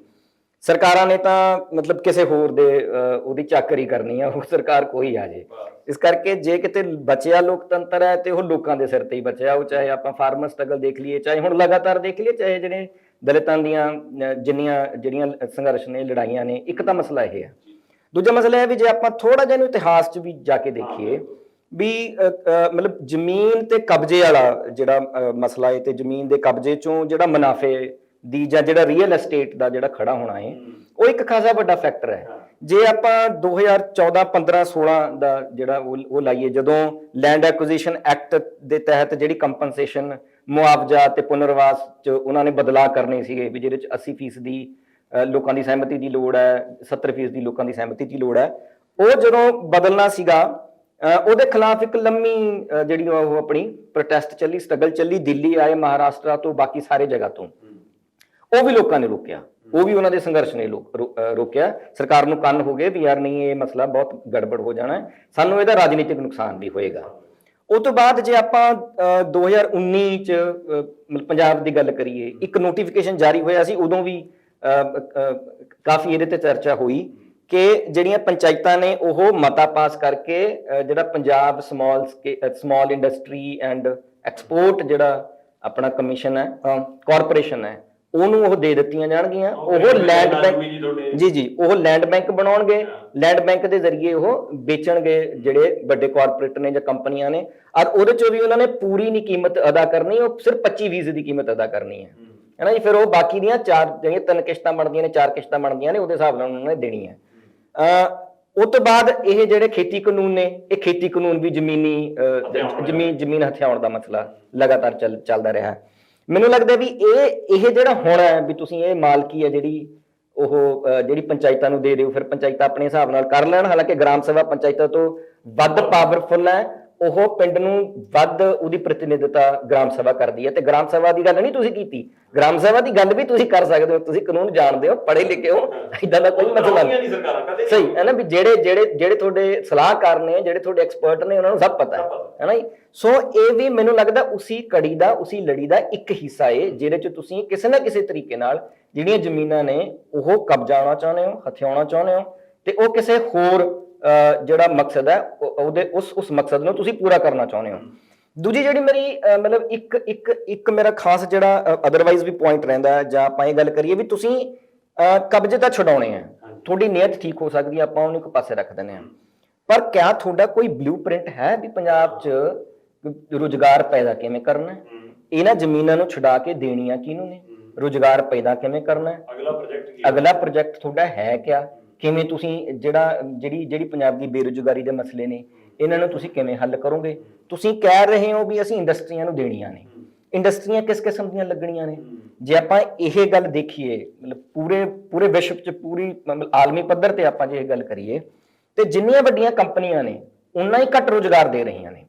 ਸਰਕਾਰਾਂ ਨੇ ਤਾਂ ਮਤਲਬ ਕਿਸੇ ਹੋਰ ਦੇ ਉਹਦੀ ਚਾਕਰੀ ਕਰਨੀ ਆ, ਉਹ ਸਰਕਾਰ ਕੋਈ ਆ ਜੇ। ਇਸ ਕਰਕੇ ਜੇ ਕਿਤੇ ਬਚਿਆ ਲੋਕਤੰਤਰ ਹੈ ਤੇ ਉਹ ਲੋਕਾਂ ਦੇ ਸਿਰ ਤੇ ਹੀ ਬਚਿਆ। ਉਹ ਚਾਹੇ ਆਪਾਂ ਫਾਰਮਰ ਸਟਰਗਲ ਦੇਖ ਲਈਏ, ਚਾਹੇ ਹੁਣ ਲਗਾਤਾਰ ਦੇਖ ਲਈਏ, ਚਾਹੇ ਜਿਹੜੇ ਦਲਿਤਾਂ ਦੀਆਂ ਜਿਹੜੀਆਂ ਸੰਘਰਸ਼ ਨੇ, ਲੜਾਈਆਂ ਨੇ। ਇੱਕ ਤਾਂ ਮਸਲਾ ਇਹ ਹੈ। ਦੂਜਾ ਮਸਲਾ ਇਹ ਵੀ ਜੇ ਆਪਾਂ ਥੋੜਾ ਜਿਹਾ ਨੂੰ ਇਤਿਹਾਸ 'ਚ ਵੀ ਜਾ ਕੇ ਦੇਖੀਏ ਵੀ ਮਤਲਬ ਜ਼ਮੀਨ ਤੇ ਕਬਜ਼ੇ ਵਾਲਾ ਜਿਹੜਾ ਮਸਲਾ ਹੈ, ਤੇ ਜ਼ਮੀਨ ਦੇ ਕਬਜ਼ੇ 'ਚੋਂ ਜਿਹੜਾ ਮੁਨਾਫੇ ਦੀ ਜਾਂ ਜਿਹੜਾ ਰੀਅਲ ਐਸਟੇਟ ਦਾ ਜਿਹੜਾ ਖੜਾ ਹੋਣਾ ਹੈ, ਉਹ ਇੱਕ ਖਾਸਾ ਵੱਡਾ ਫੈਕਟਰ ਹੈ। ਜੇ ਆਪਾਂ 2014, 15, 16 ਦਾ ਜਿਹੜਾ ਉਹ ਲਾਈਏ, ਜਦੋਂ ਲੈਂਡ ਐਕੁਜੀਸ਼ਨ ਐਕਟ ਦੇ ਤਹਿਤ ਜਿਹੜੀ ਕੰਪਨਸੇਸ਼ਨ, ਮੁਆਵਜ਼ਾ ਤੇ ਪੁਨਰਵਾਸ 'ਚ ਉਹਨਾਂ ਨੇ ਬਦਲਾਅ ਕਰਨੇ ਸੀਗੇ ਵੀ ਜਿਹਦੇ 'ਚ 80% ਲੋਕਾਂ ਦੀ ਸਹਿਮਤੀ ਦੀ ਲੋੜ ਹੈ, 70% ਲੋਕਾਂ ਦੀ ਸਹਿਮਤੀ ਦੀ ਲੋੜ ਹੈ, ਉਹ ਜਦੋਂ ਬਦਲਣਾ ਸੀਗਾ ਉਹਦੇ ਖਿਲਾਫ ਇੱਕ ਲੰਮੀ ਜਿਹੜੀ ਉਹ ਆਪਣੀ ਪ੍ਰੋਟੈਸਟ ਚੱਲੀ, ਸਟਰਗਲ ਚੱਲੀ। ਦਿੱਲੀ ਆਏ, ਮਹਾਰਾਸ਼ਟਰ ਤੋਂ, ਬਾਕੀ ਸਾਰੇ ਜਗ੍ਹਾ ਤੋਂ, ਉਹ ਵੀ ਲੋਕਾਂ ਨੇ ਰੋਕਿਆ, ਉਹ ਵੀ ਉਹਨਾਂ ਦੇ ਸੰਘਰਸ਼ ਨੇ ਰੋਕਿਆ। ਸਰਕਾਰ ਨੂੰ ਕੰਨ ਹੋ ਗਏ ਵੀ ਯਾਰ ਨਹੀਂ, ਇਹ ਮਸਲਾ ਬਹੁਤ ਗੜਬੜ ਹੋ ਜਾਣਾ, ਸਾਨੂੰ ਇਹਦਾ ਰਾਜਨੀਤਿਕ ਨੁਕਸਾਨ ਵੀ ਹੋਏਗਾ। ਉਹ ਤੋਂ ਬਾਅਦ ਜੇ ਆਪਾਂ 2019 ਚ ਪੰਜਾਬ ਦੀ ਗੱਲ ਕਰੀਏ, ਇੱਕ ਨੋਟੀਫਿਕੇਸ਼ਨ ਜਾਰੀ ਹੋਇਆ ਸੀ, ਉਦੋਂ ਵੀ ਕਾਫੀ ਇਹਦੇ ਤੇ ਚਰਚਾ ਹੋਈ ਕਿ ਜਿਹੜੀਆਂ ਪੰਚਾਇਤਾਂ ਨੇ ਉਹ ਮਤਾ ਪਾਸ ਕਰਕੇ ਜਿਹੜਾ Punjab small industry and export ਜਿਹੜਾ ਆਪਣਾ ਕਮਿਸ਼ਨ ਹੈ, ਕਾਰਪੋਰੇਸ਼ਨ ਹੈ, ਉਹਨੂੰ ਉਹ ਦੇ ਦਿੱਤੀਆਂ ਜਾਣਗੀਆਂ। ਉਹ ਲੈਂਡ ਬੈਂਕ ਜੀ ਉਹ ਲੈਂਡ ਬੈਂਕ ਬਣਾਉਣਗੇ, ਲੈਂਡ ਬੈਂਕ ਦੇ ਜ਼ਰੀਏ ਉਹ ਵੇਚਣਗੇ ਜਿਹੜੇ ਵੱਡੇ ਕਾਰਪੋਰੇਟ ਨੇ ਜਾਂ ਕੰਪਨੀਆਂ ਨੇ। ਔਰ ਉਹਦੇ ਚੋਂ ਵੀ ਉਹਨਾਂ ਨੇ ਪੂਰੀ ਨਹੀਂ ਕੀਮਤ ਅਦਾ ਕਰਨੀ, ਉਹ ਸਿਰਫ 25% ਦੀ ਕੀਮਤ ਅਦਾ ਕਰਨੀ ਹੈ ਨਾ ਜੀ। ਫਿਰ ਉਹ ਬਾਕੀ ਦੀਆਂ 3 ਕਿਸ਼ਤਾਂ ਬਣਦੀਆਂ ਨੇ, 4 ਕਿਸ਼ਤਾਂ ਬਣਦੀਆਂ ਨੇ, ਉਹਦੇ ਹਿਸਾਬ ਨਾਲ ਉਹਨਾਂ ਨੇ ਦੇਣੀ ਹੈ। ਉਸ ਤੋਂ ਬਾਅਦ ਇਹ ਜਿਹੜੇ ਖੇਤੀ ਕਾਨੂੰਨ ਨੇ, ਇਹ ਖੇਤੀ ਕਾਨੂੰਨ ਵੀ ਜ਼ਮੀਨ ਹਥਿਆਉਣ ਦਾ ਮਸਲਾ ਲਗਾਤਾਰ ਚੱਲਦਾ ਰਿਹਾ। ਮੈਨੂੰ ਲੱਗਦਾ ਵੀ ਇਹ ਜਿਹੜਾ ਹੋਣਾ ਹੈ ਵੀ ਤੁਸੀਂ ਇਹ ਮਾਲਕੀ ਹੈ ਜਿਹੜੀ ਪੰਚਾਇਤਾਂ ਨੂੰ ਦੇ ਦਿਓ, ਫਿਰ ਪੰਚਾਇਤਾਂ ਆਪਣੇ ਹਿਸਾਬ ਨਾਲ ਕਰ ਲੈਣ। ਹਾਲਾਂਕਿ ਗ੍ਰਾਮ ਸਭਾ ਪੰਚਾਇਤਾਂ ਤੋਂ ਵੱਧ ਪਾਵਰਫੁਲ ਹੈ, ਉਹ ਪਿੰਡ ਨੂੰ ਵੱਧ ਉਹਦੀ ਪ੍ਰਤੀਨਿਧਤਾ ਗ੍ਰਾਮ ਸਭਾ ਕਰਦੀ ਹੈ। ਤੇ ਗ੍ਰਾਮ ਸਭਾ ਦੀ ਗੱਲ ਨਹੀਂ ਤੁਸੀਂ ਕੀਤੀ, ਗ੍ਰਾਮ ਸਭਾ ਦੀ ਗੱਲ ਵੀ ਤੁਸੀਂ ਕਰ ਸਕਦੇ ਹੋ, ਤੁਸੀਂ ਕਾਨੂੰਨ ਜਾਣਦੇ ਹੋ, ਪੜ੍ਹੇ ਲਿਖੇ ਹੋ, ਏਦਾਂ ਦਾ ਕੋਈ ਮਸਲਾ ਨਹੀਂ। ਸਹੀ ਹੈ ਨਾ ਵੀ ਜਿਹੜੇ ਤੁਹਾਡੇ ਸਲਾਹਕਾਰ ਨੇ, ਜਿਹੜੇ ਤੁਹਾਡੇ ਐਕਸਪਰਟ ਨੇ, ਉਹਨਾਂ ਨੂੰ ਸਭ ਪਤਾ ਹੈ ਨਾ ਜੀ। ਸੋ ਇਹ ਵੀ ਮੈਨੂੰ ਲੱਗਦਾ ਉਸੀ ਕੜੀ ਦਾ, ਉਸੀ ਲੜੀ ਦਾ ਇੱਕ ਹਿੱਸਾ ਹੈ, ਜਿਹਦੇ ਚ ਤੁਸੀਂ ਕਿਸੇ ਨਾ ਕਿਸੇ ਤਰੀਕੇ ਨਾਲ ਜਿਹੜੀਆਂ ਜ਼ਮੀਨਾਂ ਨੇ ਉਹ ਕਬਜ਼ਾਉਣਾ ਚਾਹੁੰਦੇ ਹੋ, ਹਥਿਆਉਣਾ ਚਾਹੁੰਦੇ ਹੋ, ਤੇ ਉਹ ਕਿਸੇ ਹੋਰ ਜਿਹੜਾ ਮਕਸਦ ਹੈ ਉਹਦੇ ਉਸ ਮਕਸਦ ਨੂੰ ਤੁਸੀਂ ਪੂਰਾ ਕਰਨਾ ਚਾਹੁੰਦੇ ਹੋ। ਦੂਜੀ ਜਿਹੜੀ ਮੇਰੀ ਮਤਲਬ ਇੱਕ ਮੇਰਾ ਖਾਸ ਜਿਹੜਾ ਅਦਰਵਾਈਜ਼ ਵੀ ਪੁਆਇੰਟ ਰਹਿੰਦਾ ਹੈ, ਜਾਂ ਆਪਾਂ ਇਹ ਗੱਲ ਕਰੀਏ ਵੀ ਤੁਸੀਂ ਕਬਜ਼ੇ ਤਾਂ ਛਡਾਉਣੇ ਆ, ਤੁਹਾਡੀ ਨੀਅਤ ਠੀਕ ਹੋ ਸਕਦੀ ਹੈ, ਆਪਾਂ ਉਹਨੂੰ ਇੱਕ ਪਾਸੇ ਰੱਖ ਦਿੰਦੇ ਹਾਂ, ਪਰ ਕਿਆ ਤੁਹਾਡਾ ਕੋਈ ਬਲੂਪ੍ਰਿੰਟ ਹੈ ਵੀ ਪੰਜਾਬ 'ਚ ਰੁਜ਼ਗਾਰ ਪੈਦਾ ਕਿਵੇਂ ਕਰਨਾ ਹੈ, ਇਹਨਾਂ ਜ਼ਮੀਨਾਂ ਨੂੰ ਛਡਾ ਕੇ ਦੇਣੀਆਂ ਕਿਹਨੂੰ ਨੇ, ਰੁਜ਼ਗਾਰ ਪੈਦਾ ਕਿਵੇਂ ਕਰਨਾ ਹੈ, ਅਗਲਾ ਪ੍ਰੋਜੈਕਟ ਤੁਹਾਡਾ ਹੈ ਕਿਆ, ਕਿਵੇਂ ਤੁਸੀਂ ਜਿਹੜੀ ਪੰਜਾਬ ਦੀ ਬੇਰੁਜ਼ਗਾਰੀ ਦੇ ਮਸਲੇ ਨੇ, ਇਹਨਾਂ ਨੂੰ ਤੁਸੀਂ ਕਿਵੇਂ ਹੱਲ ਕਰੋਗੇ। ਤੁਸੀਂ ਕਹਿ ਰਹੇ ਹੋ ਵੀ ਅਸੀਂ ਇੰਡਸਟਰੀਆਂ ਨੂੰ ਦੇਣੀਆਂ ਨੇ, ਇੰਡਸਟਰੀਆਂ ਕਿਸ ਕਿਸਮ ਦੀਆਂ ਲੱਗਣੀਆਂ ਨੇ। ਜੇ ਆਪਾਂ ਇਹ ਗੱਲ ਦੇਖੀਏ ਮਤਲਬ ਪੂਰੇ ਵਿਸ਼ਵ 'ਚ, ਪੂਰੀ ਮਤਲਬ ਆਲਮੀ ਪੱਧਰ ਤੇ ਆਪਾਂ ਜੇ ਇਹ ਗੱਲ ਕਰੀਏ, ਤੇ ਜਿੰਨੀਆਂ ਵੱਡੀਆਂ ਕੰਪਨੀਆਂ ਨੇ ਉਨਾ ਹੀ ਘੱਟ ਰੁਜ਼ਗਾਰ ਦੇ ਰਹੀਆਂ ਨੇ,